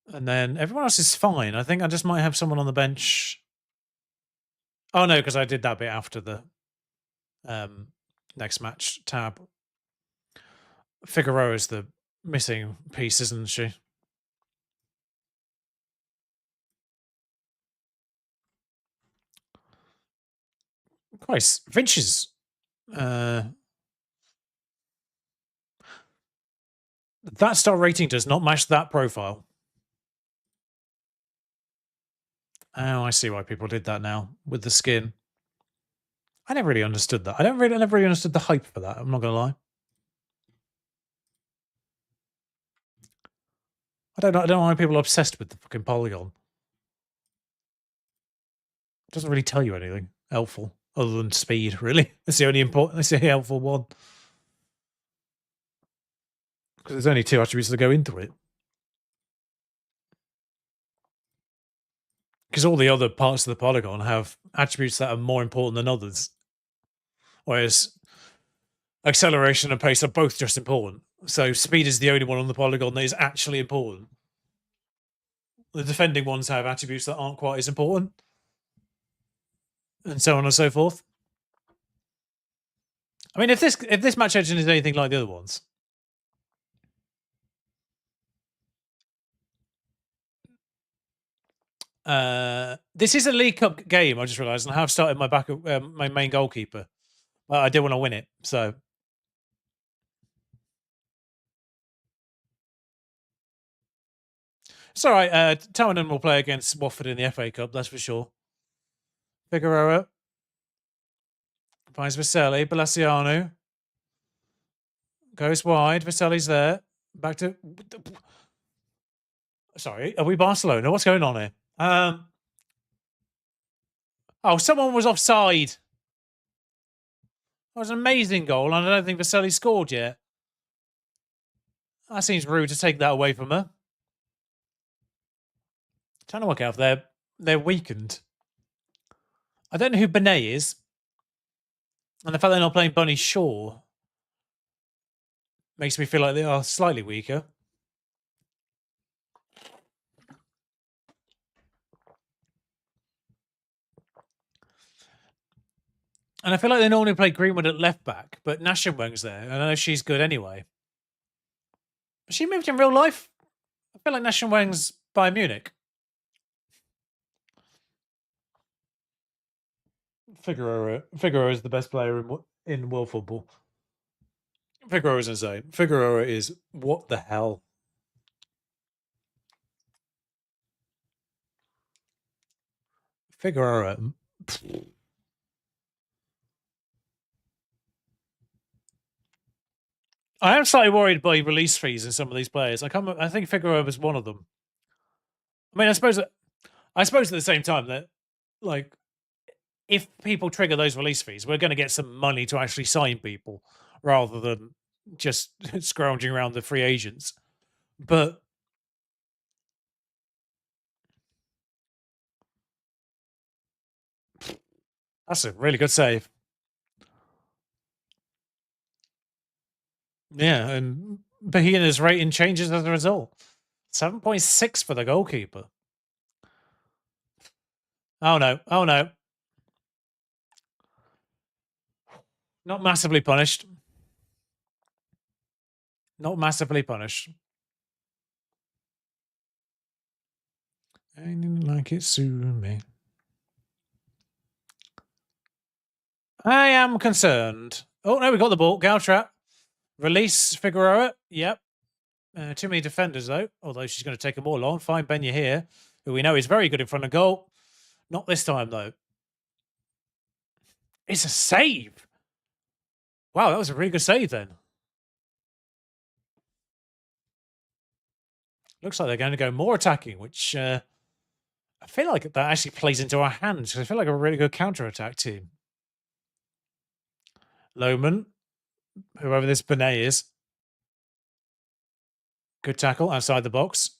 And then everyone else is fine. I think I just might have someone on the bench. Oh no, because I did that bit after the next match tab. Figueroa is the missing piece, isn't she? Christ, Vinch's that star rating does not match that profile. Oh, I see why people did that now with the skin. I never really understood that. I never really understood the hype for that. I'm not gonna lie. I don't know why people are obsessed with the fucking polygon. It doesn't really tell you anything helpful other than speed. Really, it's the only important. It's the helpful one because there's only 2 attributes that go into it. Because all the other parts of the polygon have attributes that are more important than others, whereas acceleration and pace are both just important. So speed is the only one on the polygon that is actually important. The defending ones have attributes that aren't quite as important, and so on and so forth. I mean, if this match engine is anything like the other ones, this is a League Cup game. I just realised, and I have started my my main goalkeeper. I do want to win it, so it's all right. Tavernan will play against Watford in the FA Cup, that's for sure. Figueroa finds Vaselli. Balassiano goes wide. Vaselli's there. Back to. Sorry, are we Barcelona? What's going on here? Oh, someone was offside. That was an amazing goal, and I don't think Vaselli scored yet. That seems rude to take that away from her. Trying to work out if they're weakened. I don't know who Benet is, and the fact they're not playing Bunny Shaw makes me feel like they are slightly weaker. And I feel like they normally play Greenwood at left back, but Naschenweng's there. And I know she's good anyway. Has she moved in real life? I feel like Naschenweng's Bayern Munich. Figueroa is the best player in world football. Figueroa is insane. Figueroa is what the hell. Figueroa. I am slightly worried by release fees in some of these players. I think Figueroa was one of them. I mean, I suppose at the same time that, like, if people trigger those release fees, we're going to get some money to actually sign people rather than just scrounging around the free agents. But that's a really good save. Yeah, and Bahina's rating changes as a result. 7.6 for the goalkeeper. Oh no, oh no. Not massively punished. Not massively punished. I didn't like it, sue me. I am concerned. Oh no, we got the ball. Galtrap. Release Figueroa. Yep. Too many defenders though, although she's going to take them all on. Fine Benya here, who we know is very good in front of goal. Not this time though. It's a save. Wow, that was a really good save then. Looks like they're going to go more attacking, which I feel like that actually plays into our hands because I feel like a really good counter-attack team. Lohman, whoever this Benet is. Good tackle outside the box.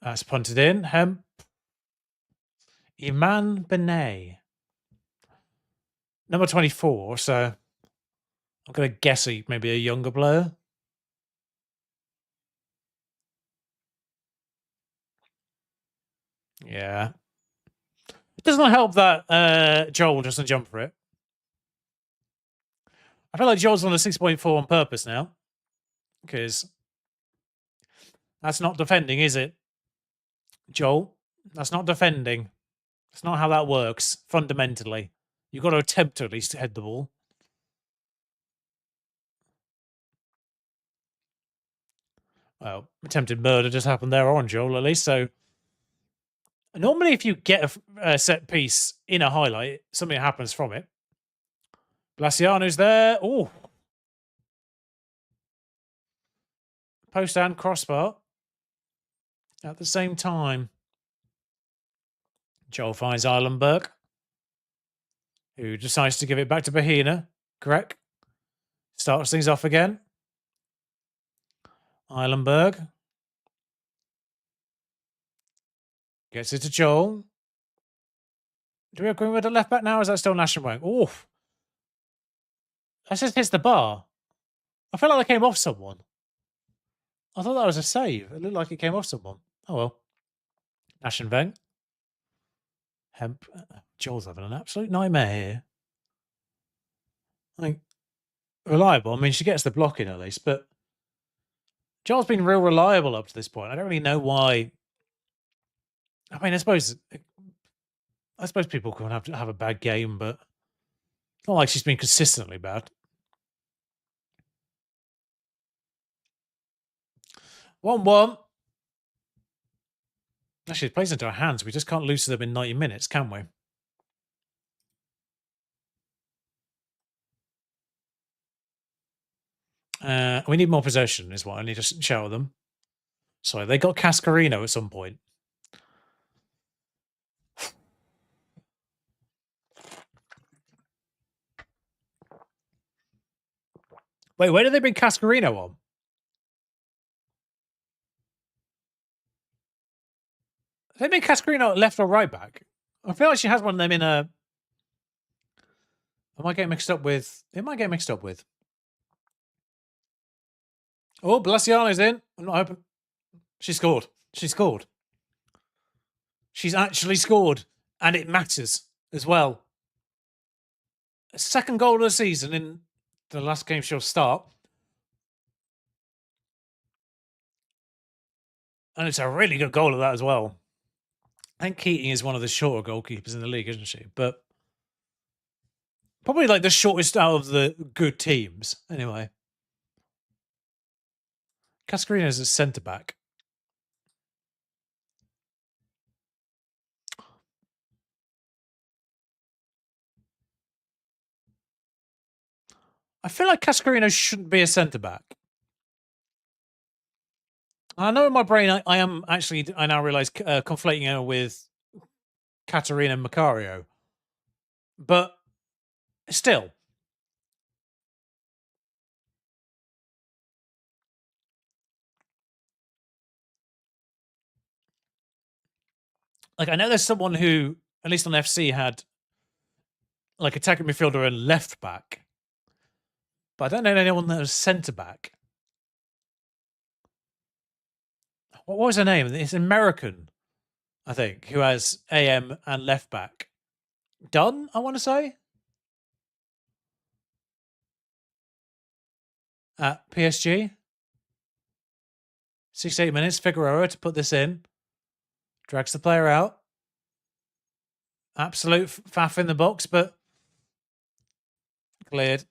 That's punted in. Hemp. Iman Benet. Number 24, so I'm going to guess maybe a younger player. Yeah. It does not help that Joel doesn't jump for it. I feel like Joel's on a 6.4 on purpose now. Because that's not defending, is it? Joel, that's not defending. That's not how that works, fundamentally. You've got to attempt to at least head the ball. Well, attempted murder just happened there on Joel, at least. So normally if you get a set piece in a highlight, something happens from it. Blasiano's there. Oh. Post and crossbar. At the same time. Joel finds Eilenberg, who decides to give it back to Bahina. Correct. Starts things off again. Eilenberg. Gets it to Joel. Do we have Greenwood at left back now, or is that still Nash and Wang? Oof. That just hits the bar. I feel like I came off someone. I thought that was a save. It looked like it came off someone. Oh well. Nash and Wang. Hemp. Joel's having an absolute nightmare here. I think reliable. I mean, she gets the block in at least, but Joel's been real reliable up to this point. I don't really know why. I mean, I suppose people can have to have a bad game, but it's not like she's been consistently bad. 1-1. Actually, it plays into our hands. We just can't lose them in 90 minutes, can we? We need more possession, is what I need to shout at them. Sorry, they got Cascarino at some point. Wait, where did they bring Cascarino on? They made Cascarino left or right back. I feel like she has one of them in a. Am I getting mixed up with? It might get mixed up with. Oh, Blasiano's in. I'm not hoping. She scored. She scored. She's actually scored, and it matters as well. Second goal of the season in the last game she'll start. And it's a really good goal of that as well. I think Keating is one of the shorter goalkeepers in the league, isn't she? But probably like the shortest out of the good teams, anyway. Cascarino's a centre back. I feel like Cascarino shouldn't be a centre back. I know in my brain I am actually, I now realise, conflating her with Katerina Macario. But still. Like, I know there's someone who, at least on FC, had like attacking midfielder and left back. But I don't know anyone that was centre back. What was her name? It's American, I think, who has AM and left back. Dunn, I want to say? At PSG. 68 minutes. Figueroa to put this in. Drags the player out. Absolute faff in the box, but cleared.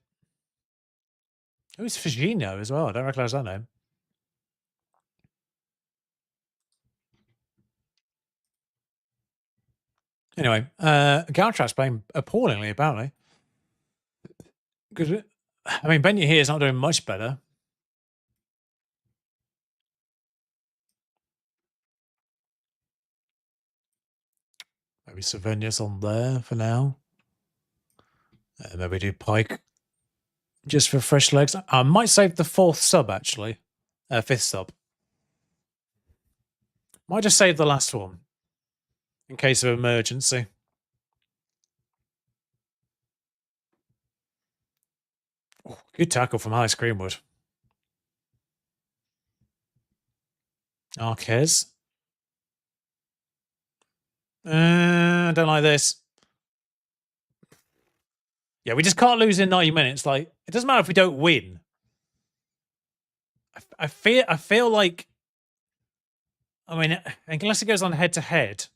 Who's Figino as well? I don't recognise that name. Anyway, Galtrat's playing appallingly, apparently. Because, I mean, Benya here is not doing much better. Maybe Savinius on there for now. Maybe do Pike just for fresh legs. I might save the fourth sub, actually. Fifth sub. Might just save the last one in case of emergency. Oh, good tackle from Alex Greenwood. Arquez. I don't like this. Yeah, we just can't lose in 90 minutes. Like, it doesn't matter if we don't win. I feel like, I mean, unless it goes on head to head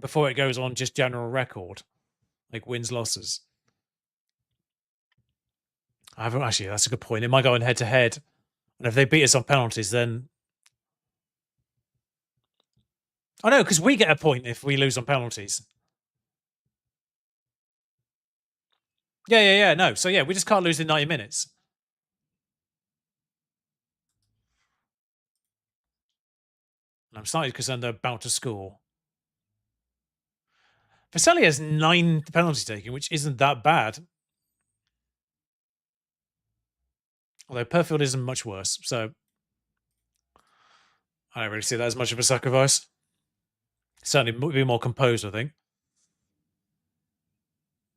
before it goes on just general record, like wins losses. I haven't actually. That's a good point. It might go on head to head, and if they beat us on penalties, then oh no, because we get a point if we lose on penalties. Yeah. No, so yeah, we just can't lose in 90 minutes. And I'm slightly concerned they're about to score. Vaselli has 9 penalties taken, which isn't that bad. Although Perfield isn't much worse, so I don't really see that as much of a sacrifice. Certainly be more composed, I think.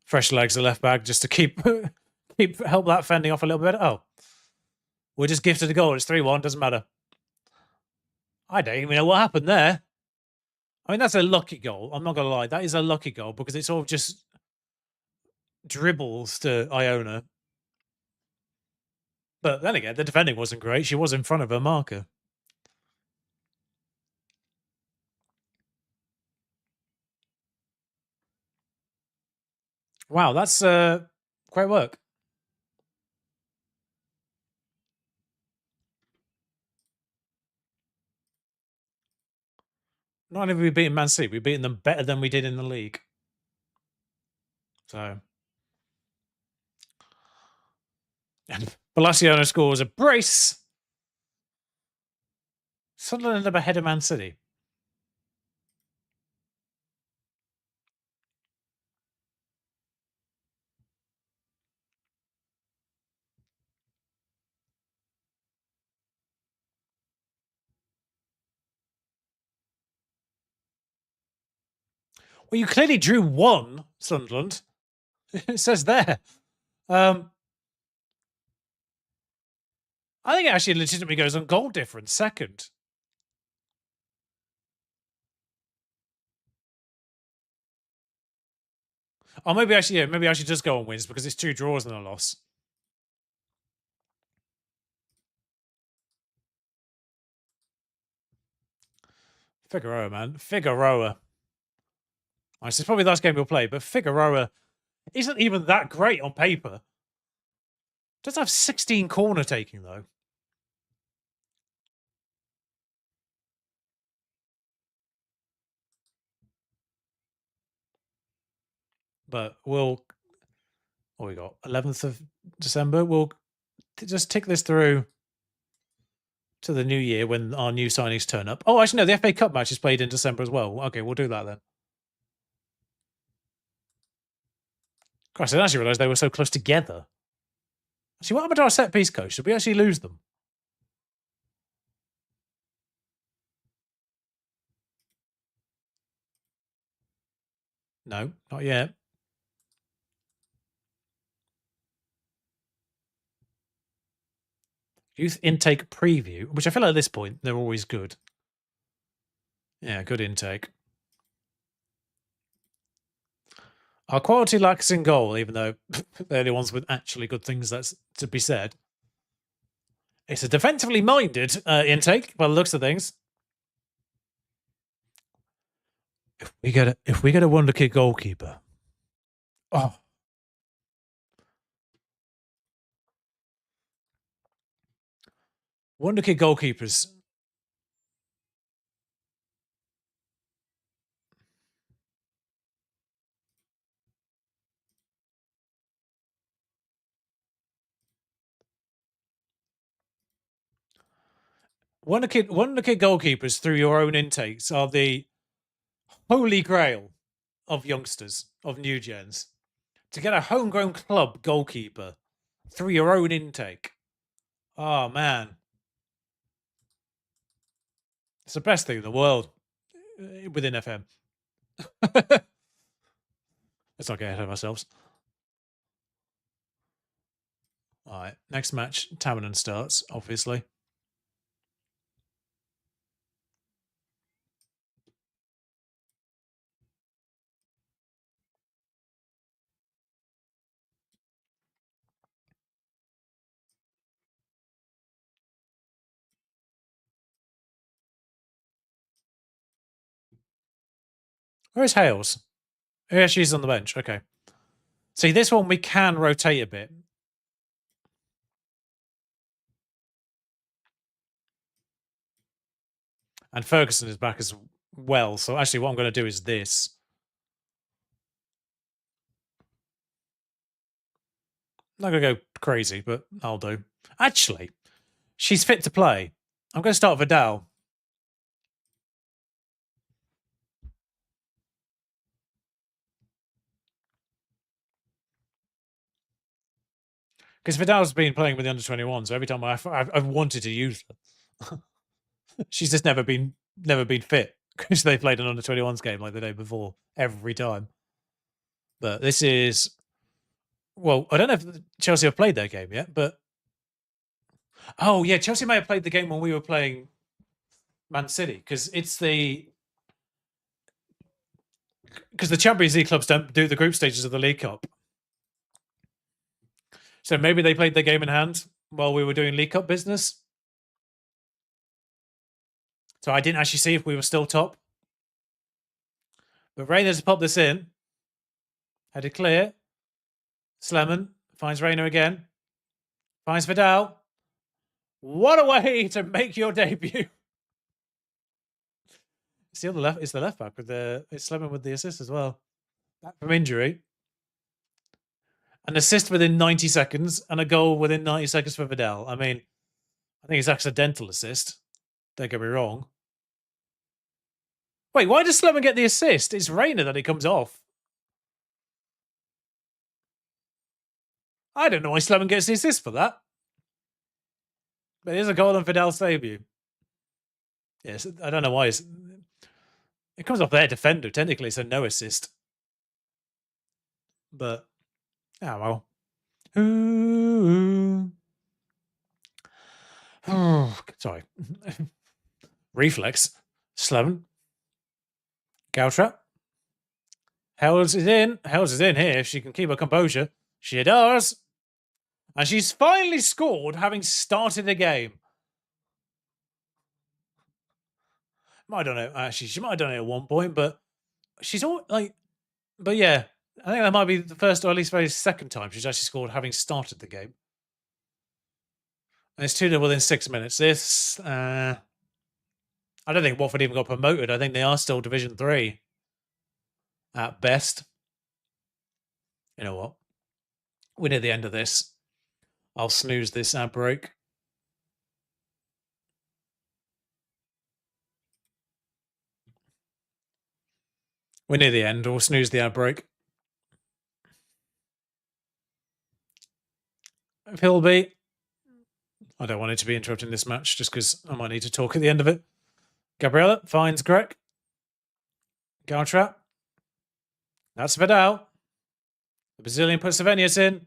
Fresh legs at left back just to keep help that fending off a little bit. Oh, we're just gifted a goal. It's 3-1. Doesn't matter. I don't even know what happened there. I mean, that's a lucky goal. I'm not going to lie. That is a lucky goal because it sort of just dribbles to Iona. But then again, the defending wasn't great. She was in front of her marker. Wow, that's great work. Not only have we beaten Man City, we've beaten them better than we did in the league. So, and Palaciano scores a brace. Sunderland end up ahead of Man City. Well, you clearly drew 1, Sunderland. It says there. I think it actually legitimately goes on goal difference, second. Or maybe actually, yeah, maybe actually does go on wins because it's 2 draws and a loss. Figueroa, man. Figueroa. This is probably the last game we'll play, but Figueroa isn't even that great on paper. Does have 16 corner taking, though. But we'll... What we got? 11th of December? We'll just tick this through to the new year when our new signings turn up. Oh, actually, no, the FA Cup match is played in December as well. Okay, we'll do that then. Christ, I didn't actually realise they were so close together. Actually, what happened to our set piece coach? Did we actually lose them? No, not yet. Youth intake preview, which I feel like at this point, they're always good. Yeah, good intake. Our quality lacks in goal, even though they're the only ones with actually good things that's to be said. It's a defensively minded intake by the looks of things. If we get a wonder kid goalkeeper. Oh. Wonder kid goalkeepers. Wonder kid goalkeepers through your own intakes are the holy grail of youngsters, of new gens. To get a homegrown club goalkeeper through your own intake. Oh, man. It's the best thing in the world within FM. Let's not get ahead of ourselves. All right, next match, Tamanan starts, obviously. Where's Hales? Yeah, she's on the bench. Okay. See, this one we can rotate a bit. And Ferguson is back as well. So actually what I'm going to do is this. I'm not going to go crazy, but I'll do. Actually, she's fit to play. I'm going to start Vidal. Because Vidal's been playing with the under-21, so every time I've wanted to use her. She's just never been fit because they played an under-21s game like the day before every time. But this is, well, I don't know if Chelsea have played their game yet, but oh yeah, Chelsea may have played the game when we were playing Man City because the Champions League clubs don't do the group stages of the League Cup. So maybe they played their game in hand while we were doing League Cup business. So I didn't actually see if we were still top. But Rayner's popped this in. Headed clear. Sleman finds Rayner again. Finds Vidal. What a way to make your debut. It's the other left. It's the left back with it's Sleman with the assist as well. Back from injury. An assist within 90 seconds and a goal within 90 seconds for Vidal. I mean, I think it's accidental assist. Don't get me wrong. Wait, why does Sleman get the assist? It's Rayner that he comes off. I don't know why Sleman gets the assist for that. But here's a goal on Vidal's debut. Yes, I don't know why. It comes off their defender, technically, so no assist. But, well. Ooh. Oh, sorry. Reflex. Sleman. Gautra. Hells is in. Hells is in here. If she can keep her composure. She does. And she's finally scored, having started the game. I don't know. Actually, she might have done it at one point, but she's all like. But yeah, I think that might be the first, or at least very second time she's actually scored, having started the game. And it's 2-0 within 6 minutes. This, I don't think Watford even got promoted. I think they are still Division 3 at best. You know what? We're near the end of this. I'll snooze this ad break. We're near the end. We'll snooze the ad break. Philby. I don't want it to be interrupting this match just because I might need to talk at the end of it. Gabriella finds Greg. Gautra. That's Vidal. The Brazilian puts Savenius in.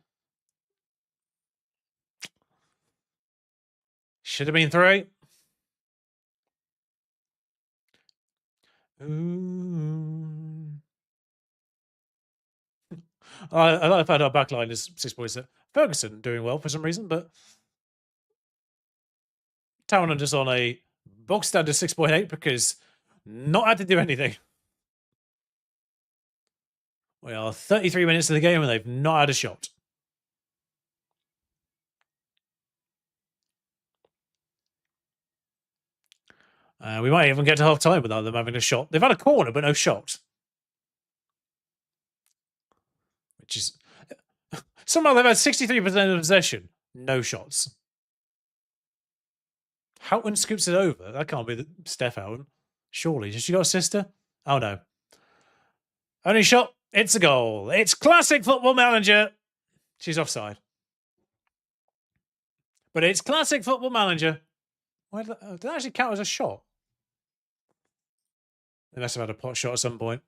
Should have been 3. Ooh. I like the fact our backline is 6.7. Ferguson doing well for some reason, but Town just on a box standard 6.8 because not had to do anything. We are 33 minutes of the game and they've not had a shot. We might even get to half time without them having a shot. They've had a corner, but no shot. Which is somehow they've had 63% of possession, no shots. Houghton scoops it over. That can't be Steph Houghton. Surely. Has she got a sister? Oh no. Only shot It's a goal. It's classic Football Manager. She's offside. But it's classic Football Manager. Why did that actually count as a shot? They must have had a pot shot at some point.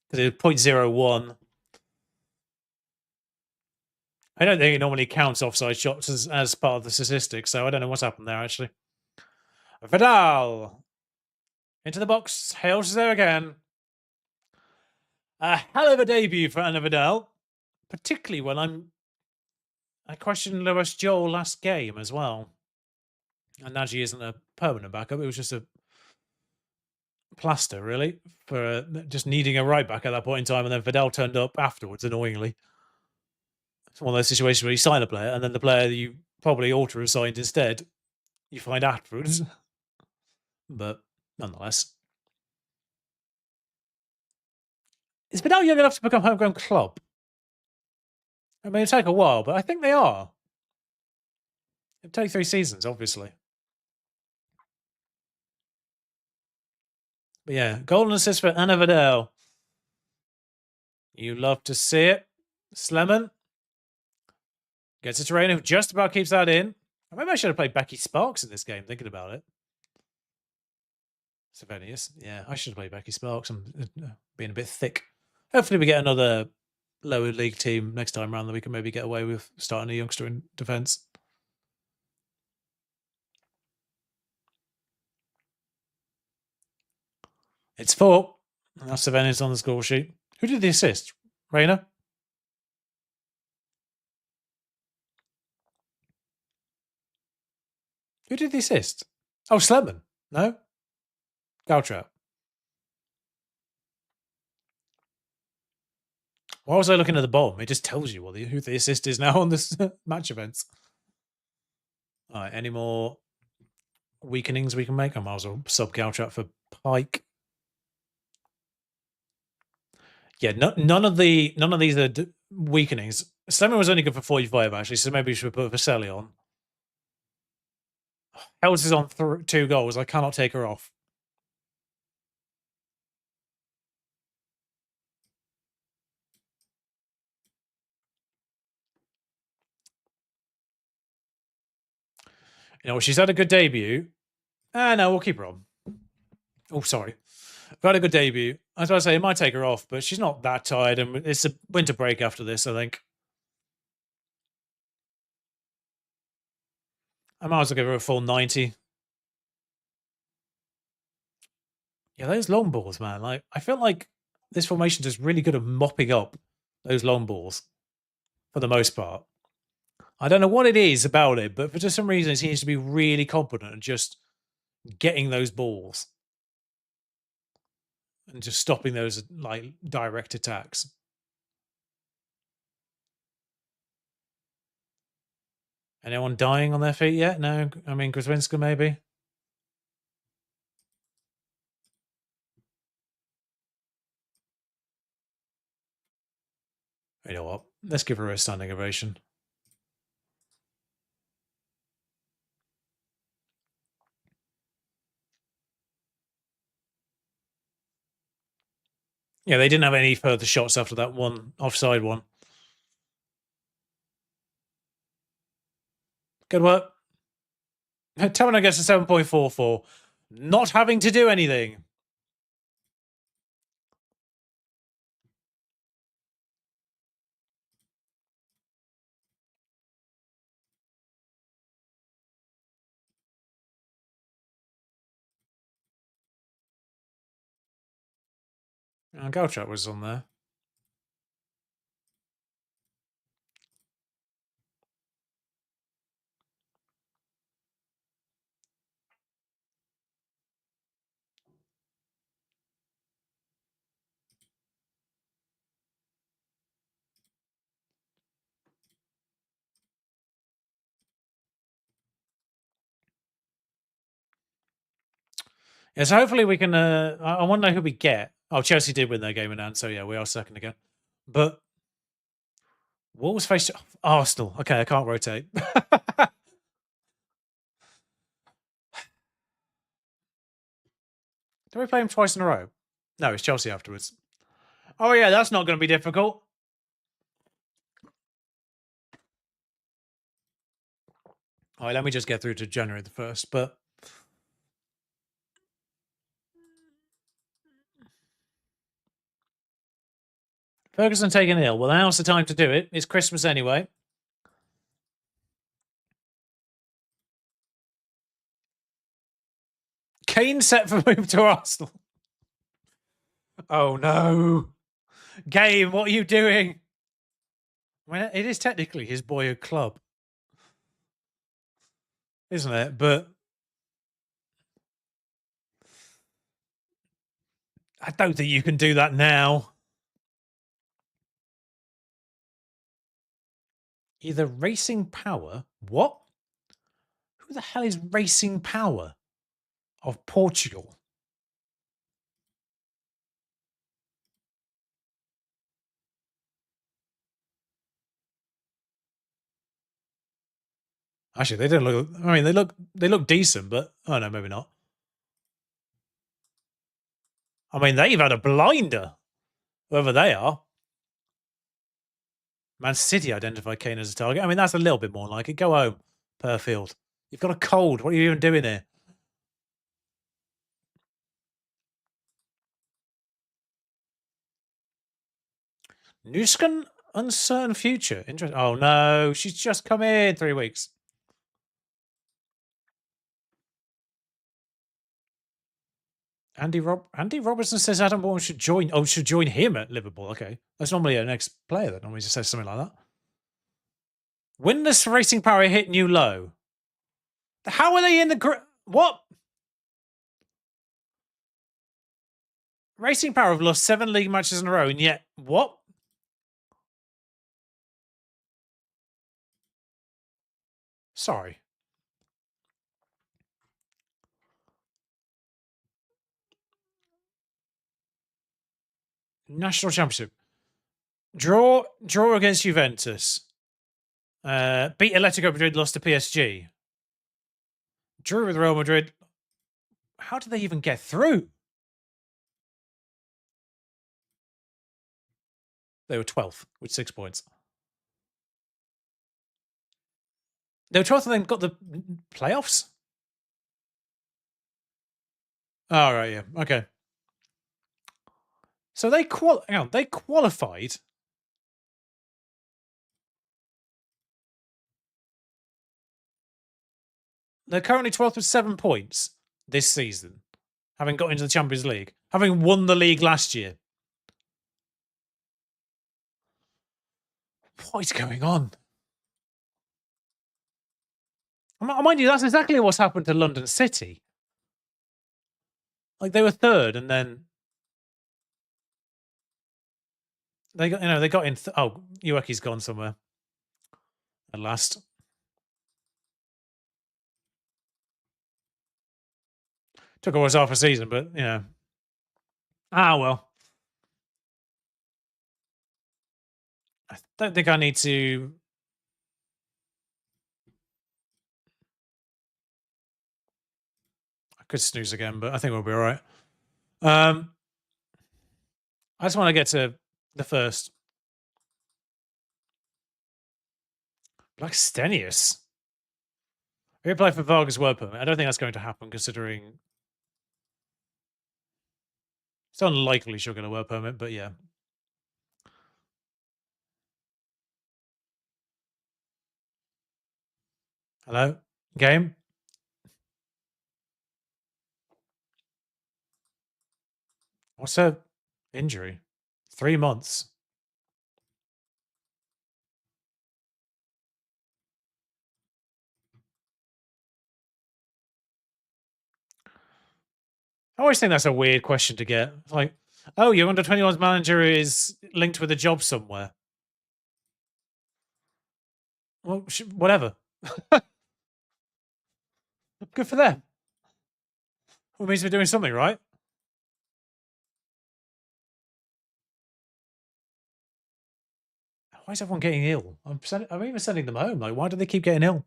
Because it was 0.01. I don't think it normally counts offside shots as part of the statistics, so I don't know what's happened there, actually. Vidal. Into the box. Hales is there again. A hell of a debut for Anna Vidal. Particularly when I questioned Lewis Joel last game as well. And Nagy isn't a permanent backup. It was just a plaster, really, for just needing a right back at that point in time. And then Vidal turned up afterwards, annoyingly. It's one of those situations where you sign a player and then the player that you probably ought to have signed instead, you find afterwards. But nonetheless. Is Vidal young enough to become homegrown club? I mean, it'll take a while, but I think they are. It'll take 3 seasons, obviously. But yeah, golden assist for Anna Vidal. You love to see it. Sleman gets it to Reina, who just about keeps that in. Maybe I should have played Becky Sparks in this game, thinking about it. Savenius. Yeah, I should have played Becky Sparks. I'm being a bit thick. Hopefully we get another lower league team next time around that we can maybe get away with starting a youngster in defence. It's 4. Now Savenius on the score sheet. Who did the assist? Reina? Who did the assist? Oh, Sleman. No? Galtrap. Why was I looking at the bottom? It just tells you who the assist is now on this match events. All right, any more weakenings we can make? I might as well sub Galtrap for Pike. Yeah, none of these are weakenings. Sleman was only good for 45, actually, so maybe we should put Vaselli on. Hels is on 2 goals. I cannot take her off. You know, she's had a good debut. No, we'll keep her on. Oh, sorry. We've had a good debut. I was about to say, it might take her off, but she's not that tired, and it's a winter break after this, I think. I might as well give her a full 90. Yeah, those long balls, man. Like, I feel like this formation is really good at mopping up those long balls for the most part. I don't know what it is about it, but for some reason, it seems to be really competent at just getting those balls and just stopping those like direct attacks. Anyone dying on their feet yet? No, I mean Grozwinska maybe. You know what? Let's give her a standing ovation. Yeah, they didn't have any further shots after that one offside one. Good work. Taverner gets a 7.44. Not having to do anything. Galchat was on there. Yeah, so hopefully we can. I want to know who we get. Oh, Chelsea did win their game in hand, so yeah, we are second again. But Wolves face Arsenal. Okay, I can't rotate. Do we play them twice in a row? No, it's Chelsea afterwards. Oh yeah, that's not going to be difficult. All right, let me just get through to January the 1st. But Ferguson taking ill. Well, now's the time to do it. It's Christmas anyway. Kane set for move to Arsenal. Oh no. Game, what are you doing? Well, it is technically his boyhood club, isn't it? But I don't think you can do that now. Either Racing Power. What? Who the hell is Racing Power of Portugal? Actually, they don't look. I mean, they look decent, but oh no, maybe not. I mean, they've had a blinder, whoever they are. Man City identify Kane as a target. I mean, that's a little bit more like it. Go home, Perfield. You've got a cold. What are you even doing here? Newscan, uncertain future. Interesting. Oh no, she's just come in 3 weeks. Andy Robertson says Adam Bourne should join. Oh, should join him at Liverpool. Okay, that's normally an ex-player that normally just says something like that. Winless Racing Power hit new low. How are they in the what? Racing Power have lost 7 league matches in a row, and yet what? Sorry. National Championship. Draw against Juventus. Beat Atletico Madrid, lost to PSG. Drew with Real Madrid. How did they even get through? They were 12th with 6 points. They were 12th and then got the playoffs? Oh, right, yeah. Okay. So they qualified. They're currently 12th with 7 points this season, having got into the Champions League, having won the league last year. What is going on? Mind you, that's exactly what's happened to London City. Like they were 3rd, and then they got in. Oh, Ueki's gone somewhere at last. Took almost half a season, but well. I don't think I need to. I could snooze again, but I think we'll be all right. I just want to get to the first. Black Stenius. We apply for Vargas word permit. I don't think that's going to happen, considering it's unlikely she'll get a word permit. But yeah. Hello, game. What's her injury? 3 months. I always think that's a weird question to get. It's like, oh, your under 21s manager is linked with a job somewhere. Well, whatever. Good for them. Well, it means we're doing something right. Why is everyone getting ill? I'm even sending them home. Like, why do they keep getting ill?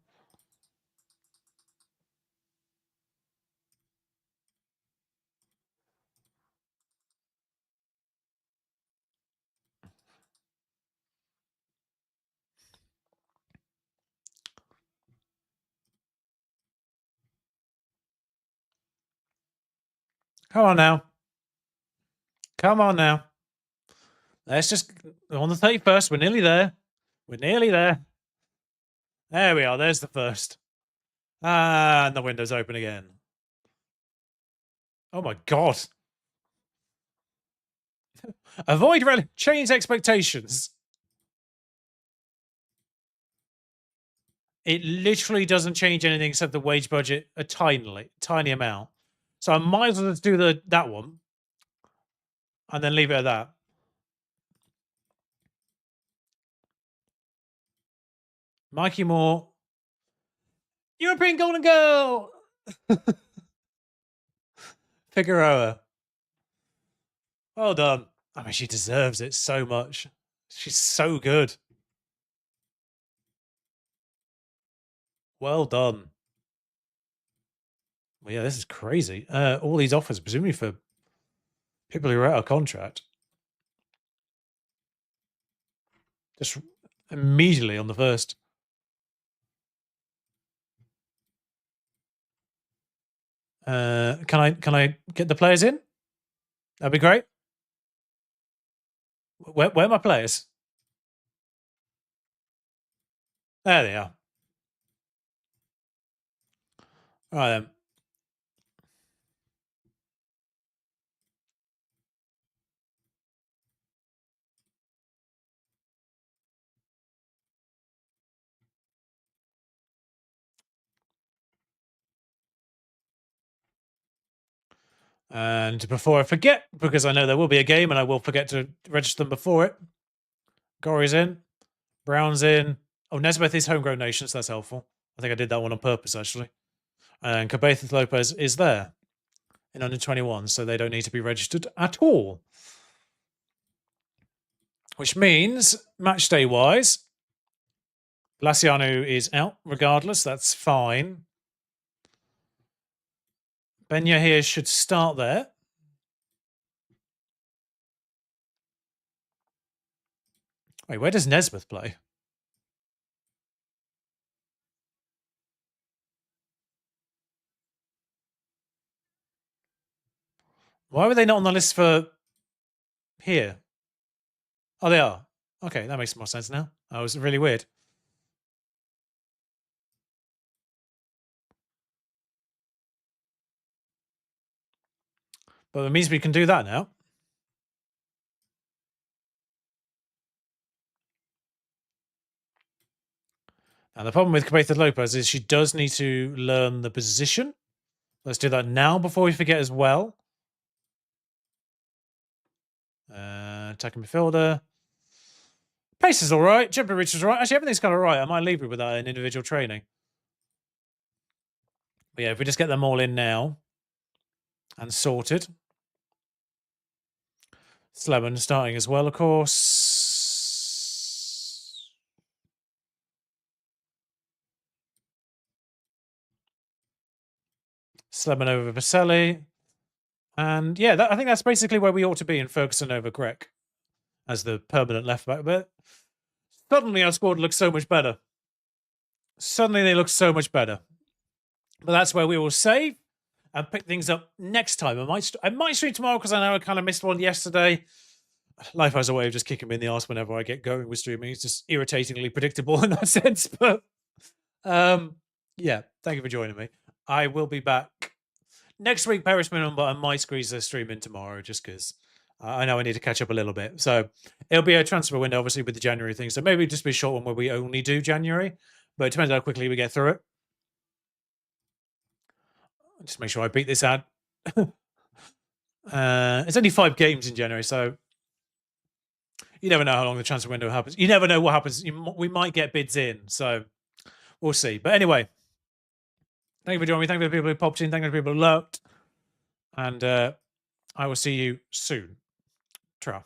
Come on now. Come on now. Let's just on the 31st. We're nearly there. We're nearly there. There we are. There's the first. And the window's open again. Oh my god. Avoid change expectations. It literally doesn't change anything except the wage budget a tiny amount. So I might as well just do that one and then leave it at that. Mikey Moore, European Golden Girl, Figueroa. Well done. I mean, she deserves it so much. She's so good. Well done. Well, yeah, this is crazy. All these offers, presumably for people who are out of contract. Just immediately on the first. Can I get the players in? That'd be great. Where are my players? There they are. All right then. And before I forget, because I know there will be a game and I will forget to register them before it, Gory's in, Brown's in. Oh, Nesbeth is Homegrown Nation, so that's helpful. I think I did that one on purpose, actually. And Cabezas Lopez is there in under 21, so they don't need to be registered at all. Which means, match day wise, Laciano is out regardless. That's fine. Benya here should start there. Wait, where does Nesbeth play? Why were they not on the list for here? Oh, they are. Okay, that makes more sense now. That was really weird. But it means we can do that now. And the problem with Cabezas Lopez is she does need to learn the position. Let's do that now before we forget as well. Attacking midfielder. Pace is all right. Jumping reach is all right. Actually, everything's kind of right. I might leave it without an individual training. But yeah, if we just get them all in now and sorted. Sleman starting as well, of course. Sleman over Vaselli. And yeah, I think that's basically where we ought to be in Ferguson over Grech as the permanent left back. But suddenly our squad looks so much better. Suddenly they look so much better. But that's where we will save and pick things up next time. I might stream tomorrow because I know I kind of missed one yesterday. Life has a way of just kicking me in the arse whenever I get going with streaming. It's just irritatingly predictable in that sense. But yeah, thank you for joining me. I will be back next week, Paris Minimum, but I might squeeze a stream in tomorrow just because I know I need to catch up a little bit. So it'll be a transfer window, obviously, with the January thing. So maybe just be a short one where we only do January. But it depends how quickly we get through it. Just make sure I beat this ad. It's only 5 games in January, so you never know how long the transfer window happens. You never know what happens. We might get bids in, so we'll see. But anyway, thank you for joining me. Thank you for the people who popped in. Thank you for the people who lurked. And I will see you soon. Ciao.